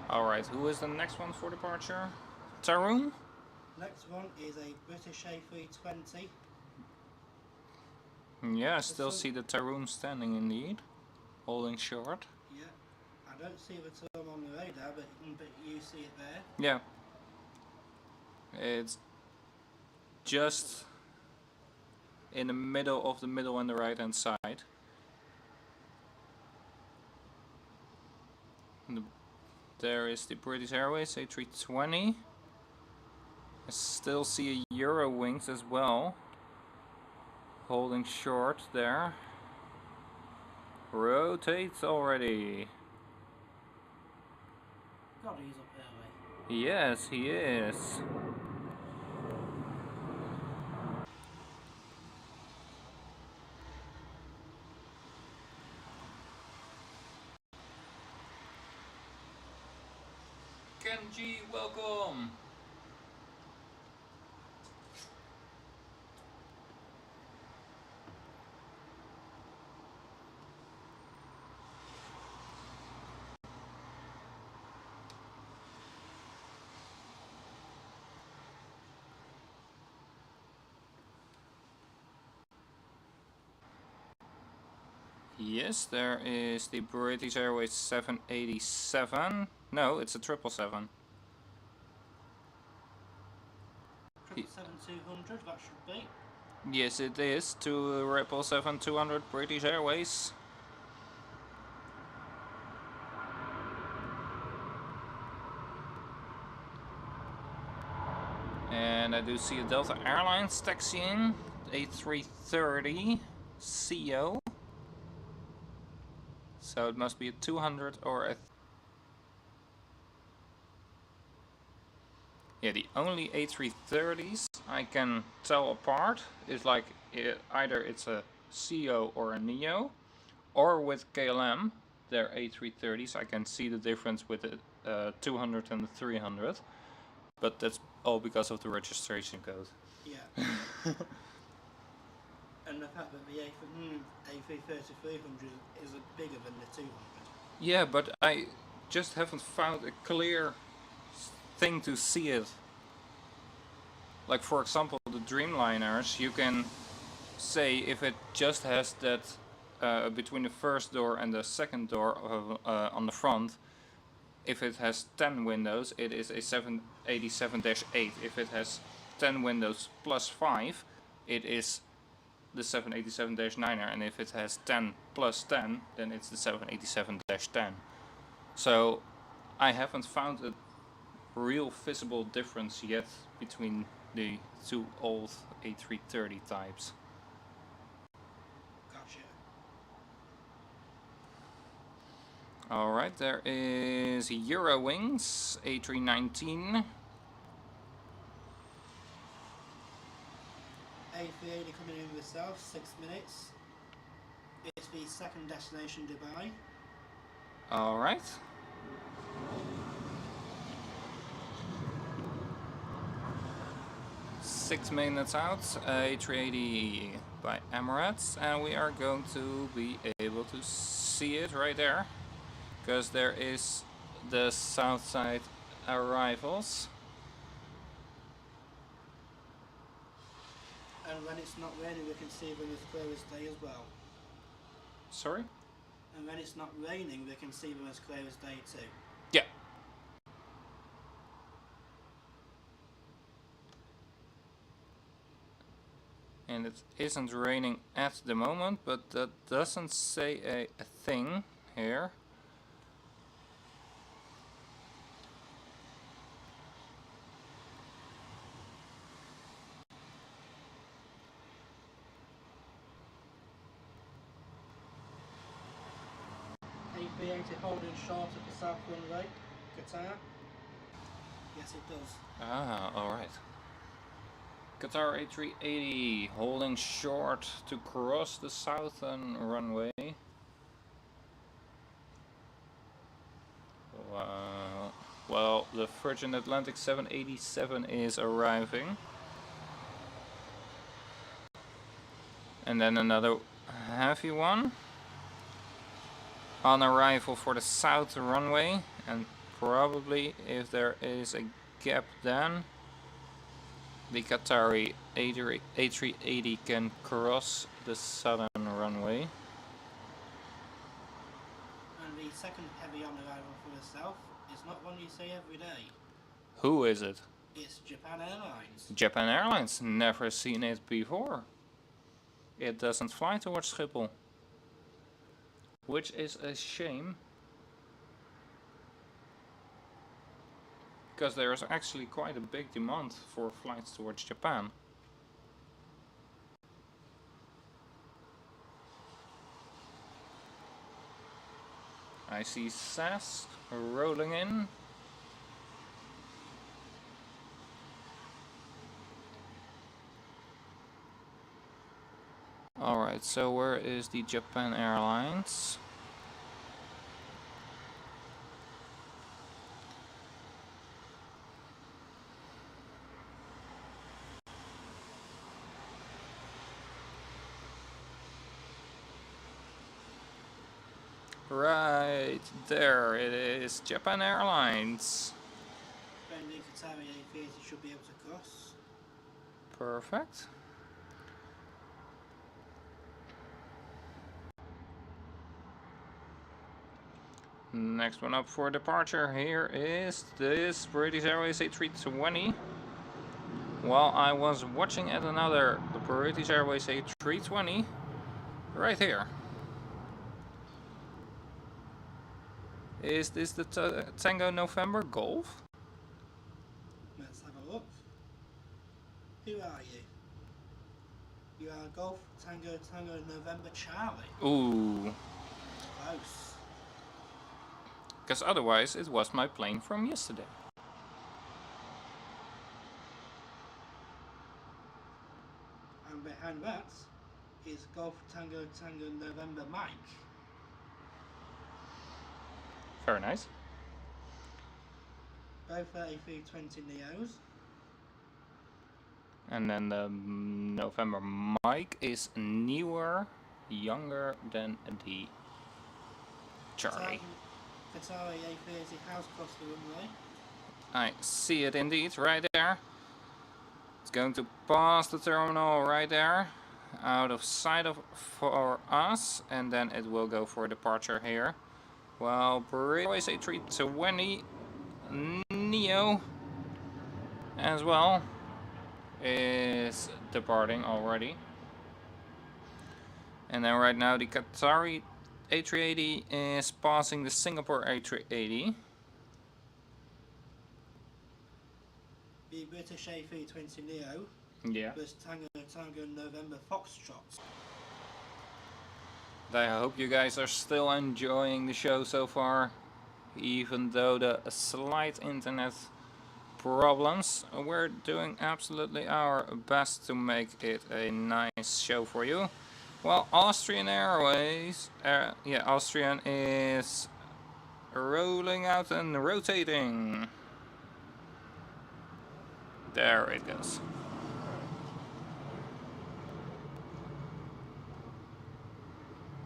Alright, who is the next one for departure? Taroom? Next one is a British A320. Yeah, I still see the Taroom standing indeed, holding short. Yeah, I don't see the term on the radar, but you see it there. Yeah. It's just in the middle of the middle and the right hand side. There is the British Airways A320. I still see a Eurowings as well, holding short there. Rotates already. God, he's up early. Yes, he is. Kenji, welcome. Yes, there is the British Airways 787. No, it's a 777. 777-200, that should be. Yes, it is. 777-200 British Airways. And I do see a Delta Airlines taxiing. A330 CO. So it must be a 200 or a... Yeah, the only A330s I can tell apart is like either it's a CO or a NEO, or with KLM, their A330s, I can see the difference with the 200 and the 300, but that's all because of the registration code. Yeah. And the fact that the A330-300 is bigger than the 200. Yeah, but I just haven't found a clear thing to see it. Like for example, the Dreamliners, you can say if it just has that between the first door and the second door on the front, if it has 10 windows, it is a 787-8. If it has 10 windows plus 5, it is the 787-9er, and if it has 10 plus 10, then it's the 787-10. So I haven't found a real visible difference yet between the two old A330 types. Gotcha. Alright, there is Eurowings A319. A380 coming in the south, 6 minutes. It's the second destination, Dubai. Alright. Six minutes out, A380 by Emirates, and we are going to be able to see it right there, because there is the south side arrivals. And when it's not raining, we can see them as clear as day as well. Sorry? And when it's not raining, we can see them as clear as day too. Yeah. And it isn't raining at the moment, but that doesn't say a thing here. A380 holding short at the south runway, Qatar. Yes, it does. Ah, alright. Qatar A380 holding short to cross the southern runway. Well, the Virgin Atlantic 787 is arriving. And then another heavy one on arrival for the south runway, and probably if there is a gap then the Qatari A380 can cross the southern runway. And the second heavy on arrival for the south is not one you see every day. Who is it? It's Japan Airlines. Japan Airlines, never seen it before. It doesn't fly towards Schiphol, which is a shame, because there is actually quite a big demand for flights towards Japan. I see SAS rolling in. Alright, so where is the Japan Airlines? Right there it is, Japan Airlines. Then the Qatar A380 should be able to cross. Perfect. Next one up for departure here is this British Airways A320. While I was watching at another British Airways A320 right here. Is this the Tango November Golf? Let's have a look. Who are you? You are Golf Tango Tango November Charlie. Ooh. Close. Because otherwise it was my plane from yesterday. And behind that is Golf Tango Tango November Mike. Very nice. Both are A320 Neos. And then the November Mike is newer, younger than the Charlie. Qatar A380 house across the runway. I see it indeed, right there. It's going to pass the terminal right there, out of sight of for us, and then it will go for departure here. Well, British A320 Neo as well is departing already. And then right now the Qatari A380 is passing the Singapore A380. The British A320 Neo was Tango Tango November Foxtrot. I hope you guys are still enjoying the show so far, even though the slight internet problems. We're doing absolutely our best to make it a nice show for you. Well, Austrian Airways, Austrian is rolling out and rotating. There it goes.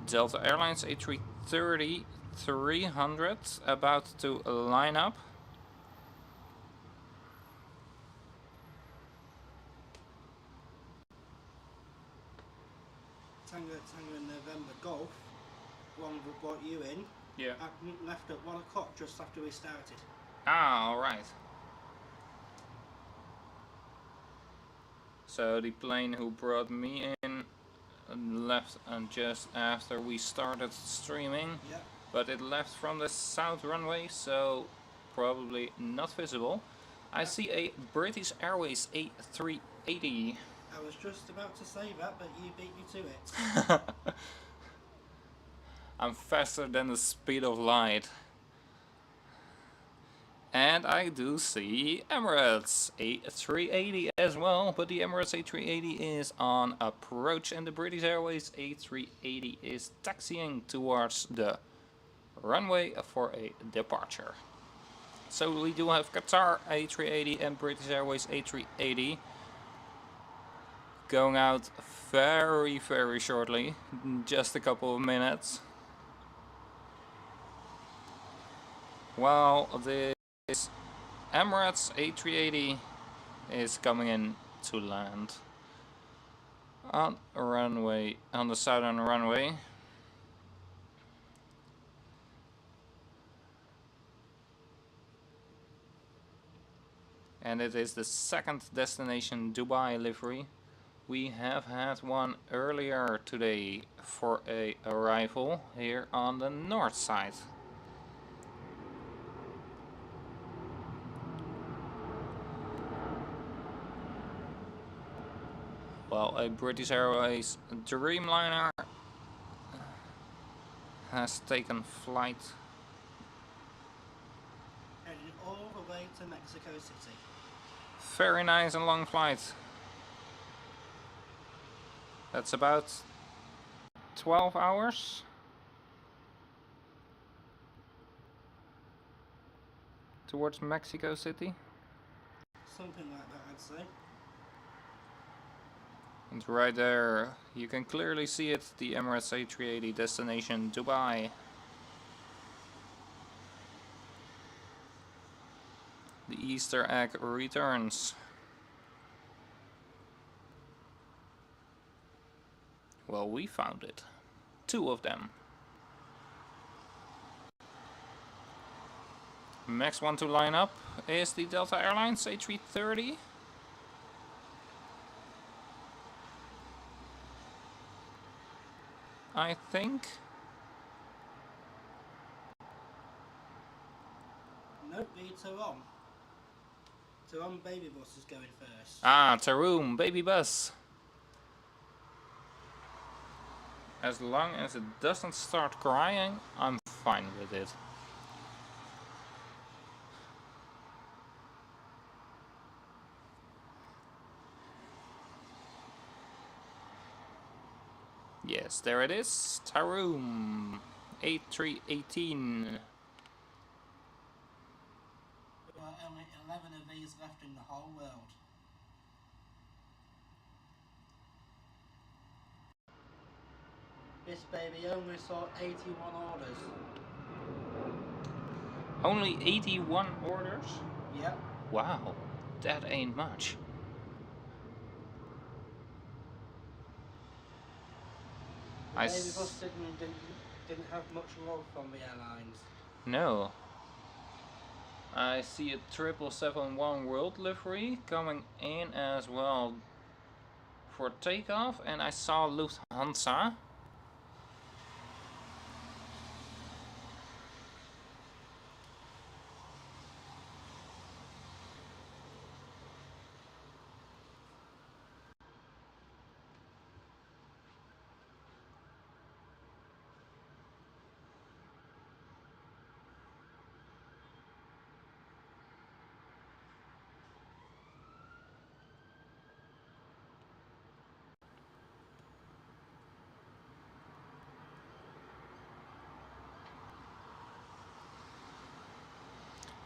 Delta Airlines A330-300 about to line up. Tango November Golf, one that brought you in, Yeah. left at 1 o'clock just after we started. Ah, alright. So the plane who brought me in left just after we started streaming. Yep. But it left from the south runway, so probably not visible. I see a British Airways A380. I was just about to say that, but you beat me to it. I'm faster than the speed of light. And I do see Emirates A380 as well, but the Emirates A380 is on approach and the British Airways A380 is taxiing towards the runway for a departure. So we do have Qatar A380 and British Airways A380 going out very shortly, just a couple of minutes. While this Emirates A380 is coming in to land on a runway, on the southern runway. And it is the second destination Dubai livery. We have had one earlier today for a arrival here on the north side. Well, a British Airways Dreamliner has taken flight. Heading all the way to Mexico City. Very nice and long flight. That's about 12 hours. Towards Mexico City. Something like that, I'd say. And right there, you can clearly see it, the Emirates A380 destination Dubai. The Easter egg returns. Well, we found it. 2 of them. Next one to line up is the Delta Airlines A330. I think. Nope, the Tehran. Tehran baby bus is going first. Ah, Taroom, baby bus. As long as it doesn't start crying, I'm fine with it. Yes, there it is. Taroom A318. There are only 11 of these left in the whole world. This baby only saw 81 orders. Only 81 orders? Yep. Wow, that ain't much. The baby bus didn't have much love from the airlines. No. I see a 7771 World livery coming in as well for takeoff, and I saw Lufthansa.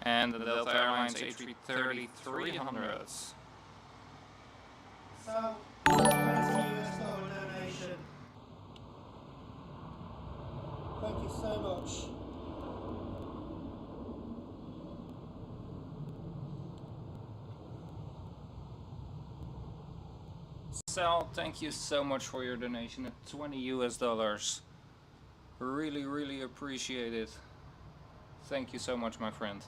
and the Delta Airlines A330-300s. So, $20 donation. Thank you so much. Sal, thank you so much for your donation at $20. Really, really appreciate it. Thank you so much, my friend.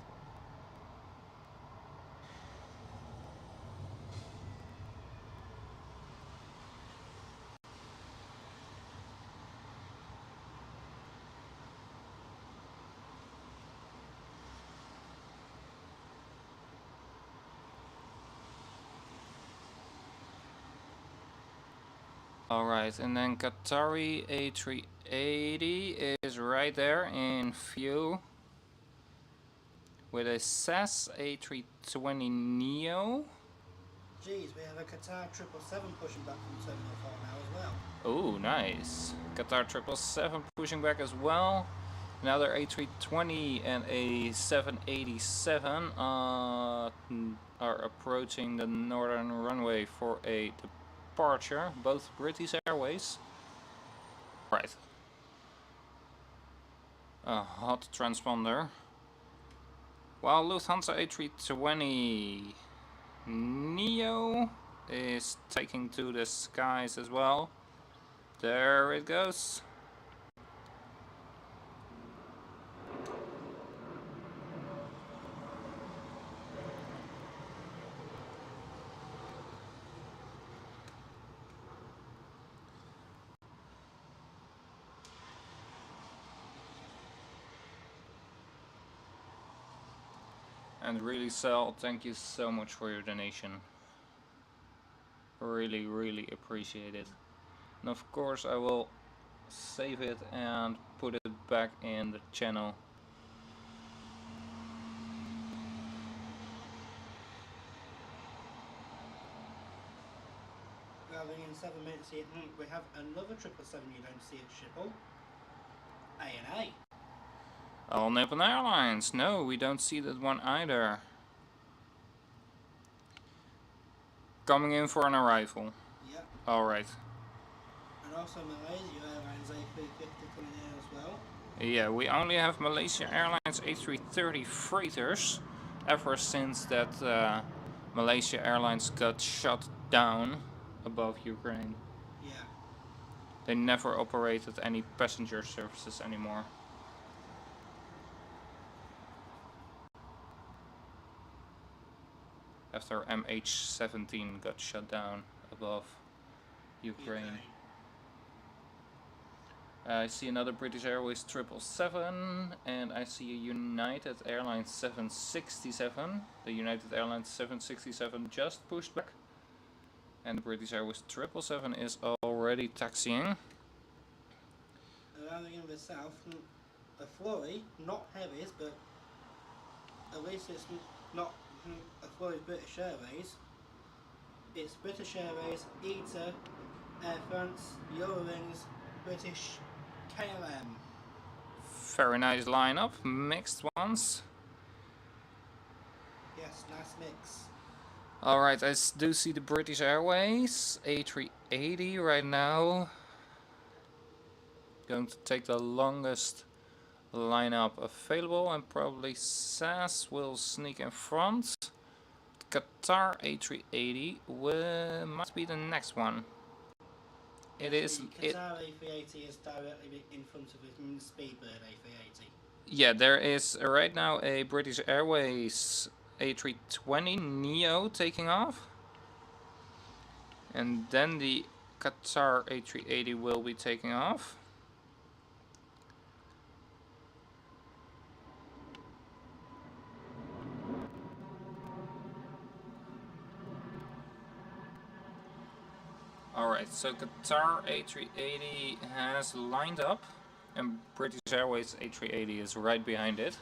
Alright, and then Qatar A380 is right there in view with a SAS A320neo. Geez, we have a Qatar 777 pushing back from Terminal 4 now as well. Oh, nice. Qatar 777 pushing back as well. Another A320 and a 787 are approaching the northern runway for a departure, both British Airways. Right. A hot transponder. While Lufthansa A320 Neo is taking to the skies as well. There it goes. And really, Sal, thank you so much for your donation. Really, really appreciate it. And of course I will save it and put it back in the channel. In 7 minutes here, we have another 777 you don't see at Schiphol. ANA. All Nippon Airlines. No, we don't see that one either. Coming in for an arrival. Yep. Alright. And also Malaysia Airlines A350 coming in as well. Yeah, we only have Malaysia Airlines A330 freighters ever since that Malaysia Airlines got shut down above Ukraine. Yeah. They never operated any passenger services anymore. After MH17 got shut down above Ukraine. I see another British Airways 777, and I see a United Airlines 767. The United Airlines 767 just pushed back, and the British Airways 777 is already taxiing. Rounding in the south, a flurry, not heavies, but at least it's not a flurry British Airways. It's British Airways, ITA, Air France, Eurowings, British, KLM. Very nice lineup, mixed ones. Yes, nice mix. Alright, I do see the British Airways A380 right now. Going to take the longest lineup available, and probably SAS will sneak in front. Qatar A380 must be the next one. It is. Qatar A380 is directly in front of it, Speedbird A380. Yeah, there is right now a British Airways A320 Neo taking off, and then the Qatar A380 will be taking off. Alright, so Qatar A380 has lined up, and British Airways A380 is right behind it.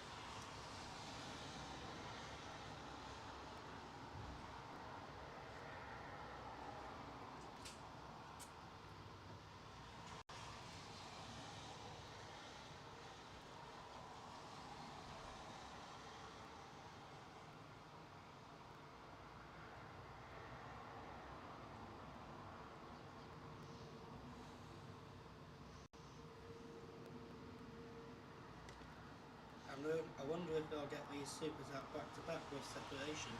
I wonder if they'll get these supers out back to back with separation.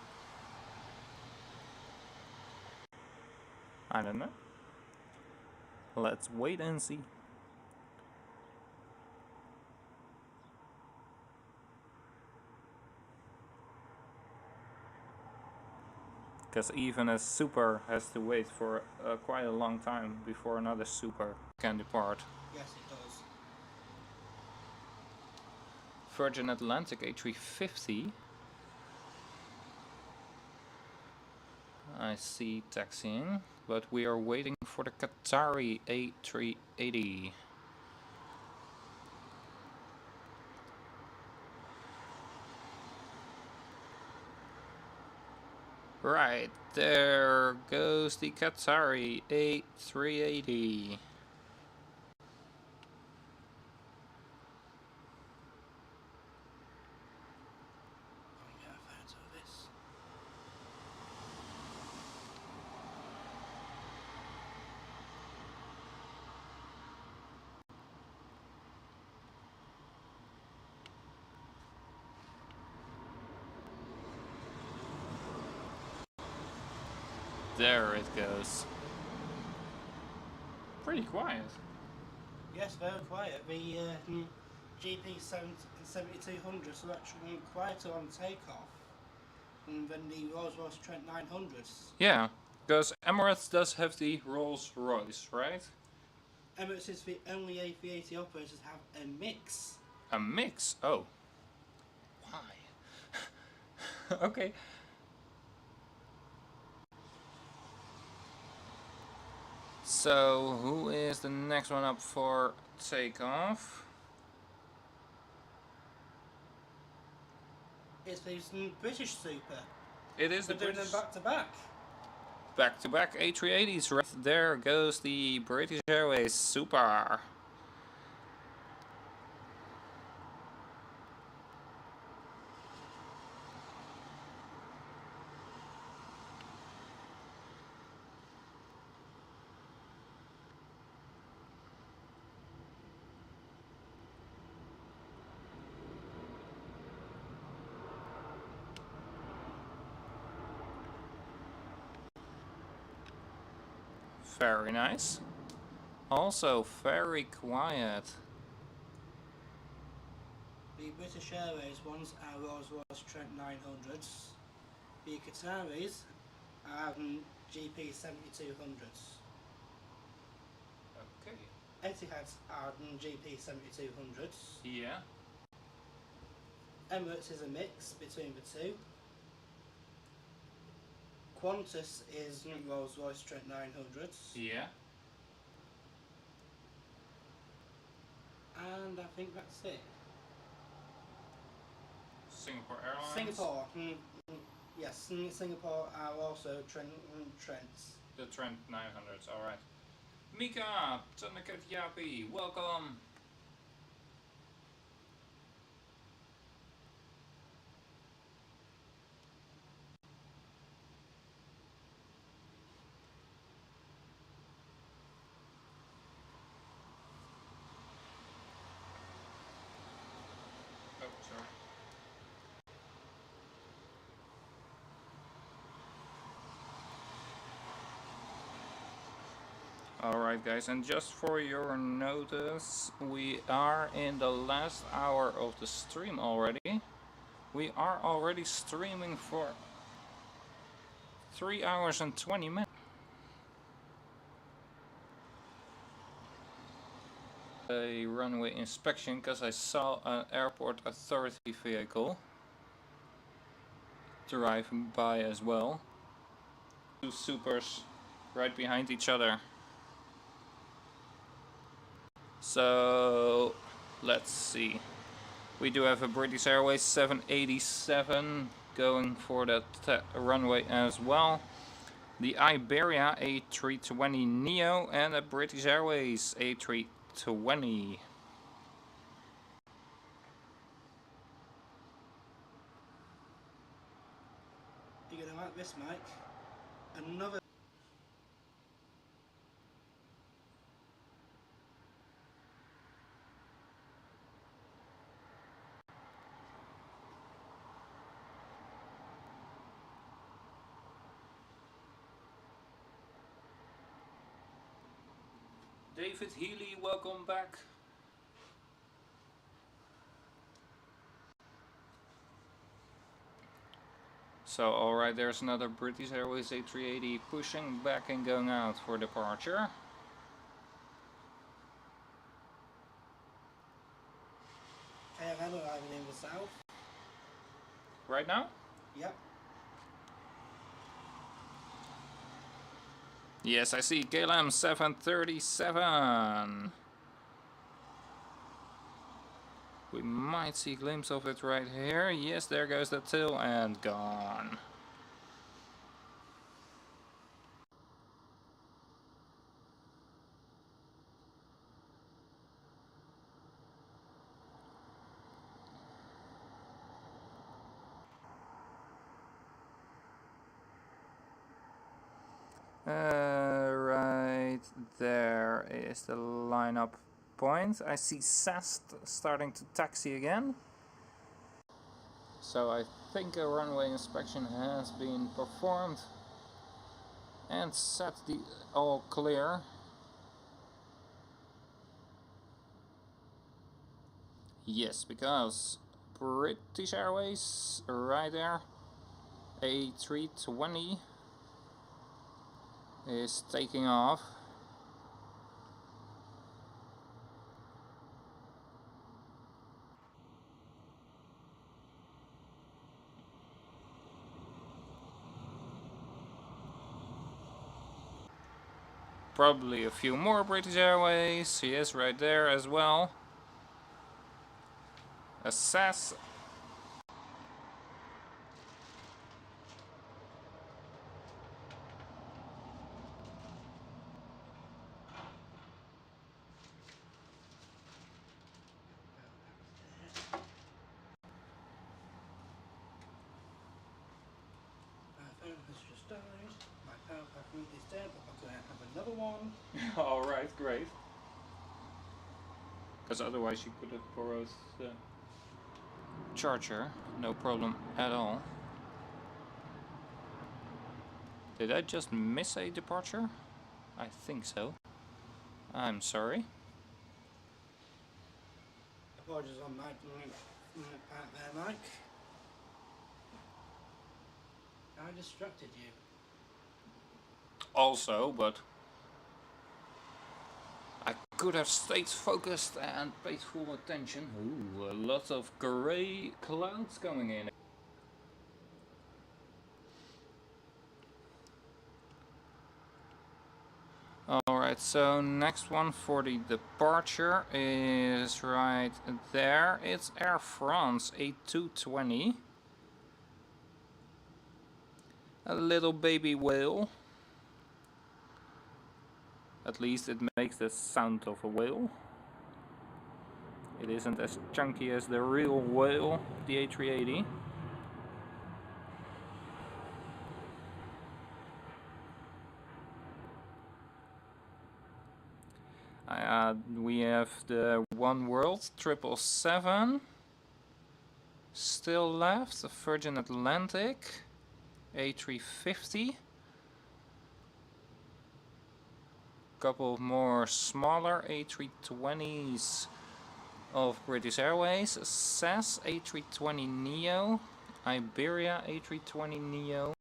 I don't know. Let's wait and see. Because even a super has to wait for quite a long time before another super can depart. Yes, it does. Virgin Atlantic A350. I see taxiing, but we are waiting for the Qatar A380. Right, there goes the Qatar A380. Get a photo of this. There it goes. Pretty quiet. Yes, very quiet. The GP7200s are actually quieter on takeoff than the Rolls-Royce Trent 900s. Yeah, because Emirates does have the Rolls-Royce, right? Emirates is the only A380 operators to have a mix. A mix? Oh. Why? Okay. So, who is the next one up for takeoff? It's the British Super. It is the They're doing British. them back to back. Back-to-back A380s. Right there goes the British Airways Super. Very nice. Also very quiet. The British Airways ones are Rolls-Royce Trent 900s. The Qataris are GP7200s. Okay. Etihad's are GP7200s. Yeah. Emirates is a mix between the two. Qantas is Rolls-Royce Trent 900s. Yeah. And I think that's it. Singapore Airlines. Singapore. Yes, Singapore are also Trents. The Trent 900s, alright. Mika, Tanaket Yapi, welcome. Oh, sorry. Alright guys, and just for your notice, we are in the last hour of the stream already. We are already streaming for 3 hours and 20 minutes. A runway inspection because I saw an airport authority vehicle driving by as well. Two supers right behind each other. So let's see. We do have a British Airways 787 going for that runway as well. The Iberia A320 Neo and a British Airways A320. You're gonna like this, Mike. Another. David Healy, welcome back. So, alright, there's another British Airways A380 pushing back and going out for departure. I'm arriving in the south. Right now? Yep. Yes, I see KLM 737. We might see a glimpse of it right here. Yes, there goes the tail and gone. Right there is the lineup point. I see SAS starting to taxi again. So I think a runway inspection has been performed and set the all clear. Yes, because British Airways right there, A320 is taking off. Probably a few more British Airways. Yes, right there as well. A SAS. My phone has just died. My power button is dead, but I'm going to have another one. Alright, great. Because otherwise you could have borrowed the charger, no problem at all. Did I just miss a departure? I think so. I'm sorry. Apologies on my part there, Mike. I distracted you. Also, but I could have stayed focused and paid full attention. Ooh, a lot of grey clouds coming in. Alright, so next one for the departure is right there. It's Air France A220. A little baby whale. At least it makes the sound of a whale. It isn't as chunky as the real whale, the A380. We have the One World 777 still left, the Virgin Atlantic A350. Couple of more smaller A320s of British Airways, SAS A320neo, Iberia A320neo.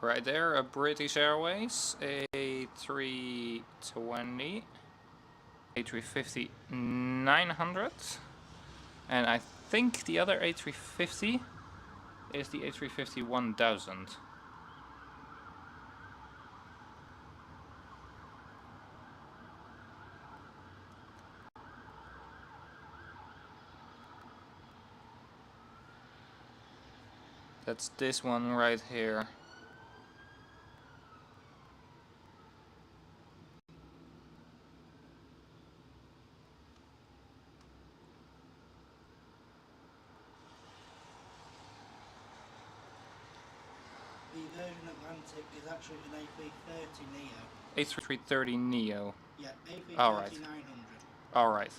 Right there, a British Airways A320, A350-900, and I think the other A350 is the A350-1000. That's this one right here. Atlantic is actually an A330 Neo. A330 Neo. Yeah, A330 Alright. 900. Alright.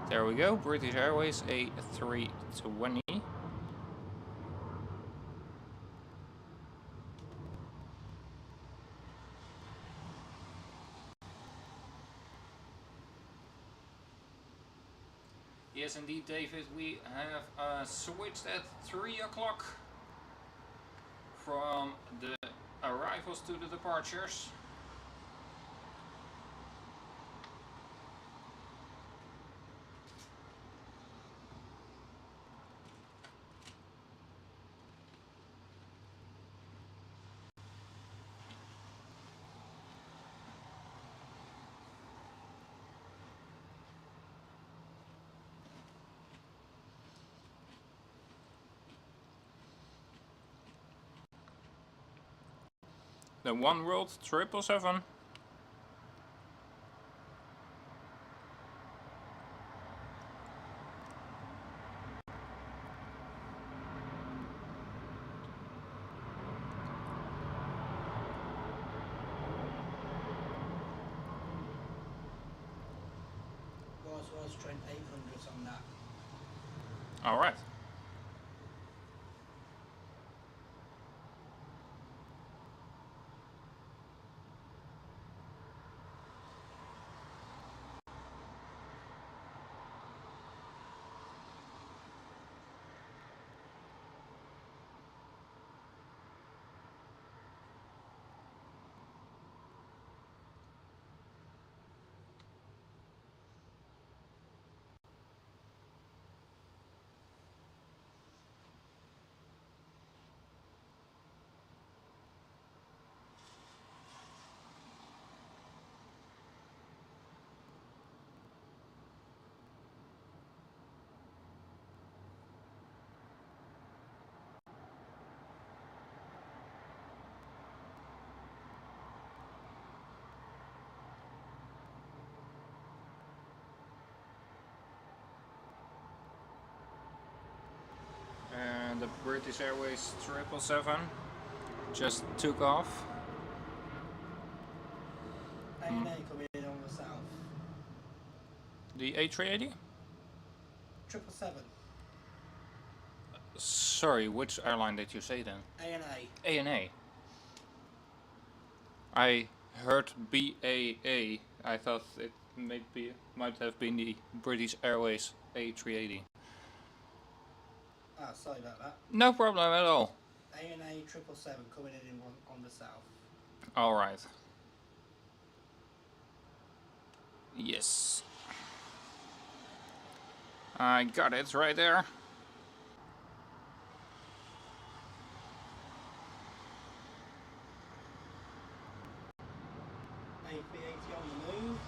There we go, British Airways A320. Yes, indeed, David, we have switched at 3 o'clock from the arrivals to the departures. The One World 777. Rolls-Royce Trent 800s on that. Alright. And the British Airways 777 just took off. A&A coming in on the south. The A380? 777. Sorry, which airline did you say then? A&A. A&A. I heard BAA. I thought it might have been the British Airways A380. Ah, sorry about that. No problem at all. A&A 777 coming in on the south. Alright. Yes. I got it right there. A380 on the move.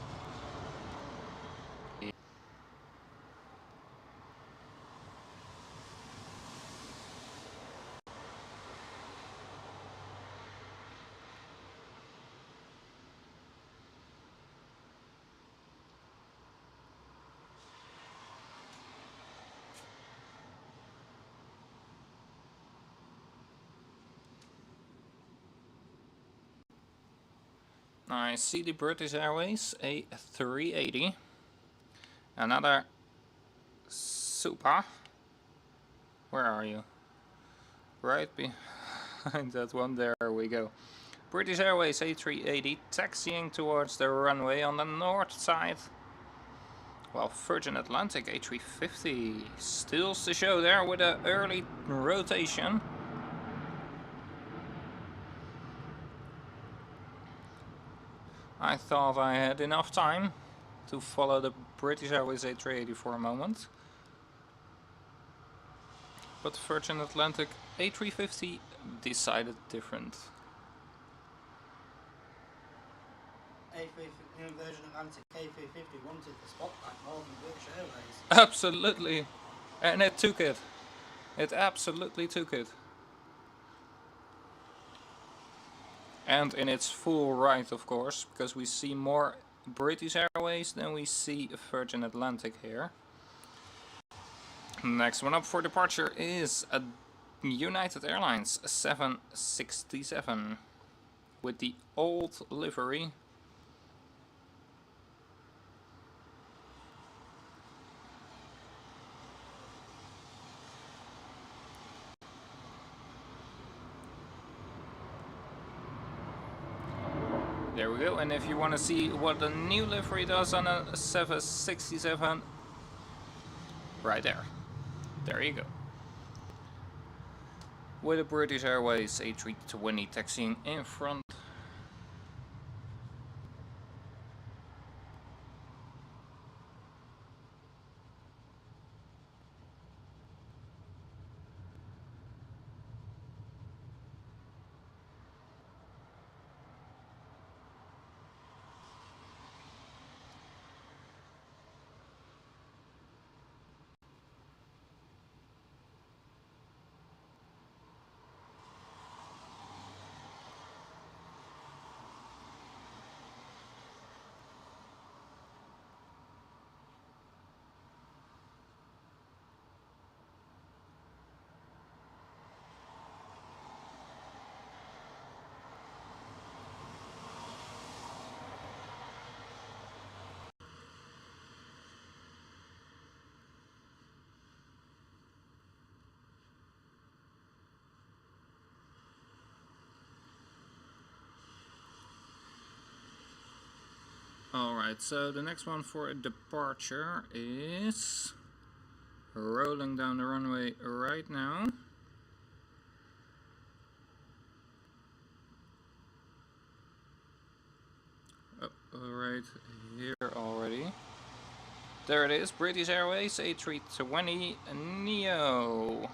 I see the British Airways A380. Another super. Where are you? Right behind that one. There we go. British Airways A380 taxiing towards the runway on the north side. While Virgin Atlantic A350 steals the show there with an early rotation. I thought I had enough time to follow the British Airways A380 for a moment. But Virgin Atlantic A350 decided different. Virgin Atlantic A350 wanted the spotlight more than British Airways. Absolutely. And it took it. It absolutely took it. And in its full right, of course, because we see more British Airways than we see Virgin Atlantic here. Next one up for departure is a United Airlines 767 with the old livery. There we go, and if you want to see what the new livery does on a 767, right there. There you go. With a British Airways A320 taxiing in front. Alright, so the next one for a departure is rolling down the runway right now. Oh, right here already. There it is, British Airways A320 Neo.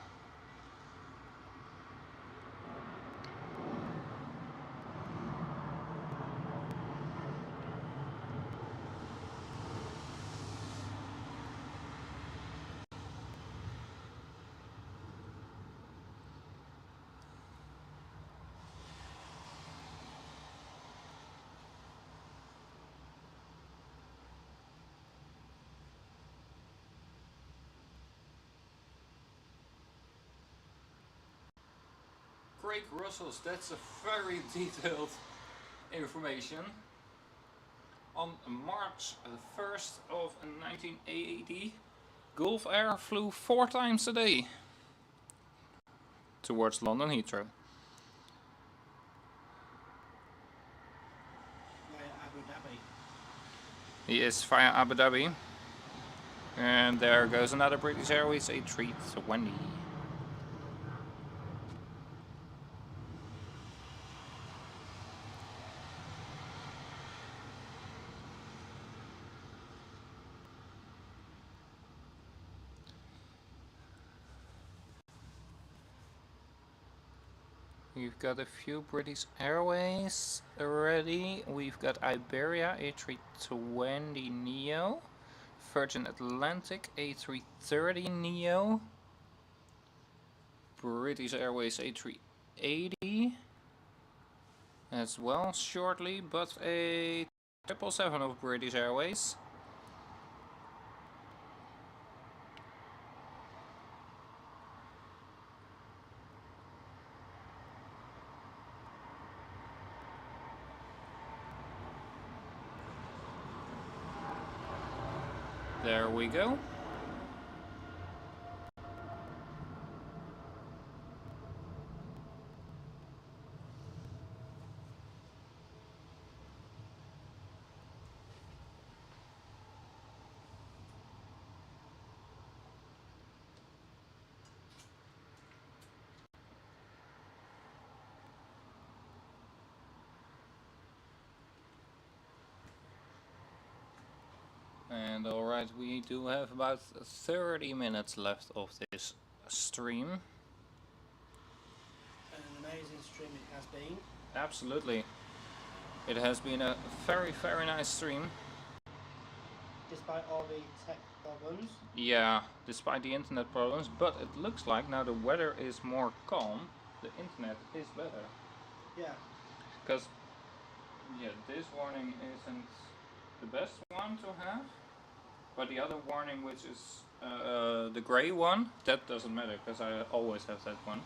Craig Russells, that's a very detailed information. On March 1st of 1980, Gulf Air flew 4 times a day towards London Heathrow. Via Abu Dhabi. Yes, via Abu Dhabi. And there goes another British Airways A320. We've got a few British Airways already. We've got Iberia A320 Neo, Virgin Atlantic A330 Neo, British Airways A380 as well shortly, but a 777 of British Airways. There we go. And alright, we do have about 30 minutes left of this stream. An amazing stream it has been. Absolutely. It has been a very, very nice stream. Despite all the tech problems. Yeah, despite the internet problems, but it looks like now the weather is more calm, the internet is better. Yeah. Because, yeah, this warning isn't the best one to have. But the other warning, which is the grey one, that doesn't matter because I always have that one.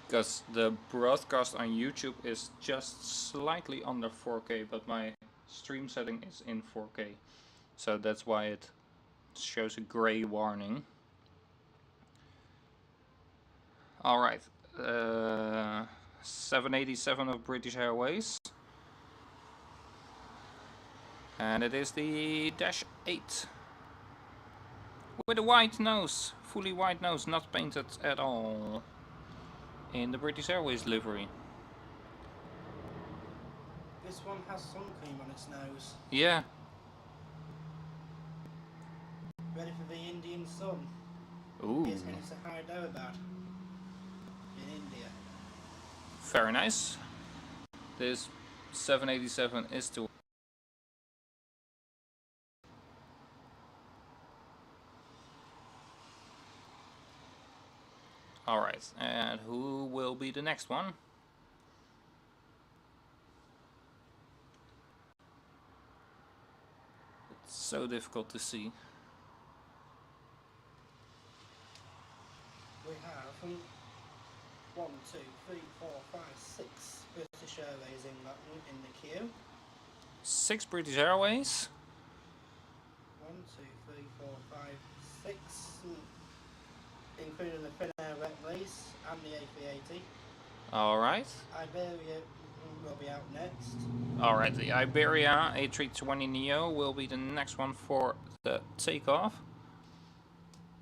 Because the broadcast on YouTube is just slightly under 4K, but my stream setting is in 4K. So that's why it shows a grey warning. Alright, 787 of British Airways. And it is the Dash 8. With a white nose, fully white nose, not painted at all. In the British Airways livery. This one has sun cream on its nose. Yeah. Ready for the Indian sun. Ooh. Here's when it's a high about in India. Very nice. This 787 is to. Alright, and who will be the next one? It's so difficult to see. We have 1, 2, 3, 4, 5, 6 British Airways in the queue. 6 British Airways. 1, 2, 3, 4, 5, 6, including the Finnair wet lease and the A380. Alright. Iberia will be out next. Alright, the Iberia A320neo will be the next one for the takeoff.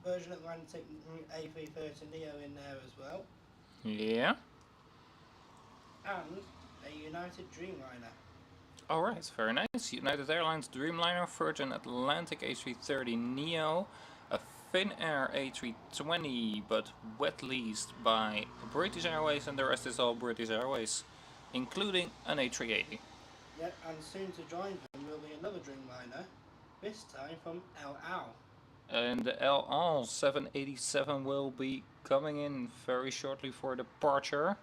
Virgin Atlantic A330neo in there as well. Yeah. And a United Dreamliner. Alright, very nice. United Airlines Dreamliner, Virgin Atlantic A330neo, a Finnair A320, but wet leased by British Airways, and the rest is all British Airways, including an A380. Yeah, and soon to join them will be another Dreamliner, this time from LHR. And the LHR 787 will be coming in very shortly for departure.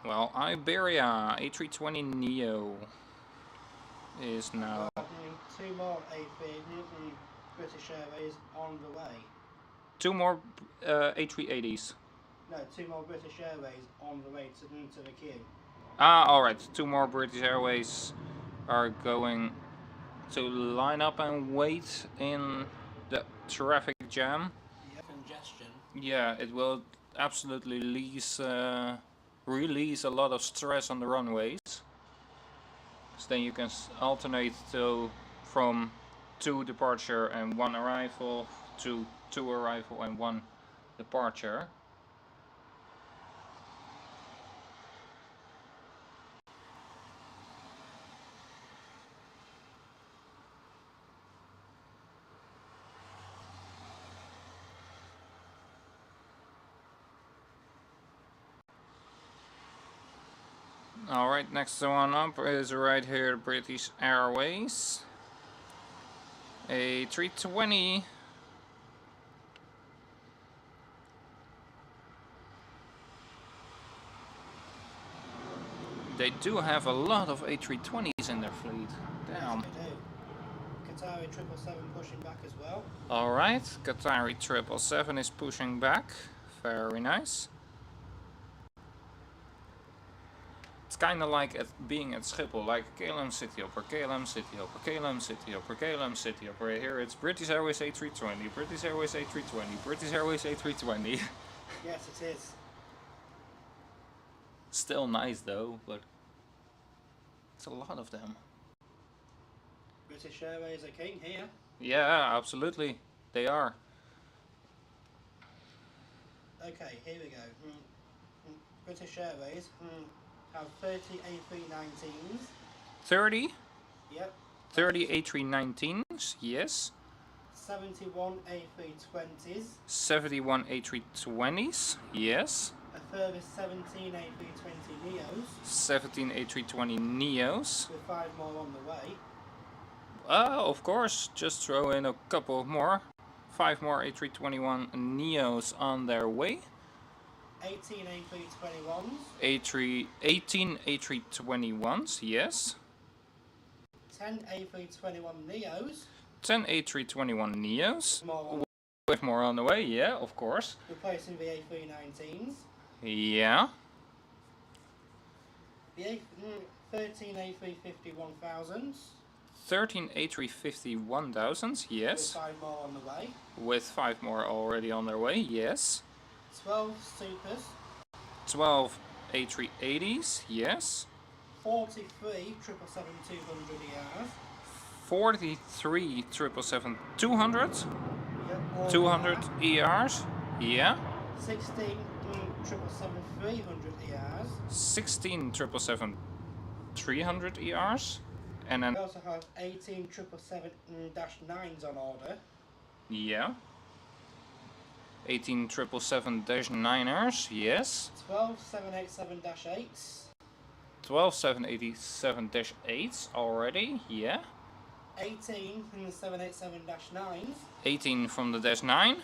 Well, Iberia A320neo is now. Well, 2 more A380 British Airways on the way. 2 more A380s. No, 2 more British Airways on the way to the queue. Ah, alright. 2 more British Airways are going to line up and wait in the traffic jam. Yeah, congestion. Yeah, it will absolutely release a lot of stress on the runways. So then you can alternate from 2 departure and 1 arrival to 2 arrival and 1 departure. Alright, next one up is right here British Airways A320. They do have a lot of A320s in their fleet. Damn. Yes, they do. Qatar A377 pushing back as well. Alright, Qatar A377 is pushing back. Very nice. It's kind of like being at Schiphol, like KLM City Hopper, KLM City Hopper, KLM City Hopper, KLM City Hopper. Here it's British Airways A320, British Airways A320, British Airways A320. Yes, it is. Still nice though, but it's a lot of them. British Airways are king here. Yeah, absolutely. They are. Okay, here we go. British Airways have 30 A319s. 30? Yep. 30 A319s, yes. 71 A320s. 71 A320s, yes. A further 17 A320 Neos. 17 A320 Neos. With 5 more on the way. Of course, just throw in a couple more. 5 more A321 Neos on their way. 18 A321s. 18 A321s, yes. 10 A321 Neos. 10 A321 Neos. More With more on the way, yeah, of course. replacing the A319s. Yeah. The 13 A350-1000s. 13 A350-1000s, yes. With 5 more on the way. With 5 more already on their way, yes. 12 Supers. 12 A380s, yes. 43 777-200 ERs. 43 777-200. Yep, 200 ERs, yeah. 16 777-300 ERs. 16 777-300 ERs. And then We also have 18 777-9s on order. yeah. 18 777-9ers, yes. 12 787-8s. 12 787-8s already, yeah. 18 from the 787-9s. 18 from the Dash 9.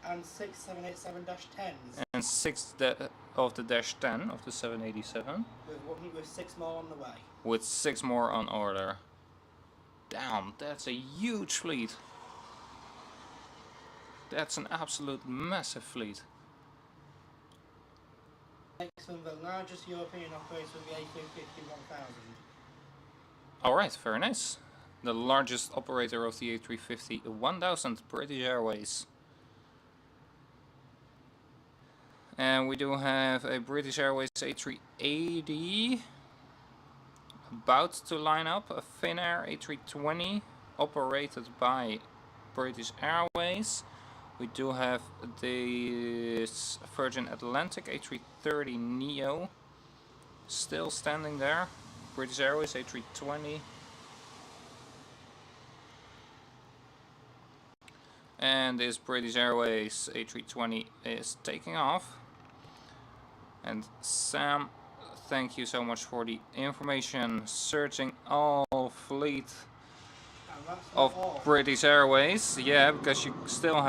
And 6 787-10s. And 6 of the Dash 10 of the 787. With 6 more on the way. With 6 more on order. Damn, that's a huge fleet. That's an absolute massive fleet. Makes them the largest European operator of the A350-1000. Alright, very nice. The largest operator of the A350-1000, British Airways. And we do have a British Airways A380 about to line up, a Finnair A320 operated by British Airways. We do have this Virgin Atlantic A330 Neo still standing there. British Airways A320. And this British Airways A320 is taking off. And Sam, thank you so much for the information. Searching all fleet of British Airways. Yeah, because you still have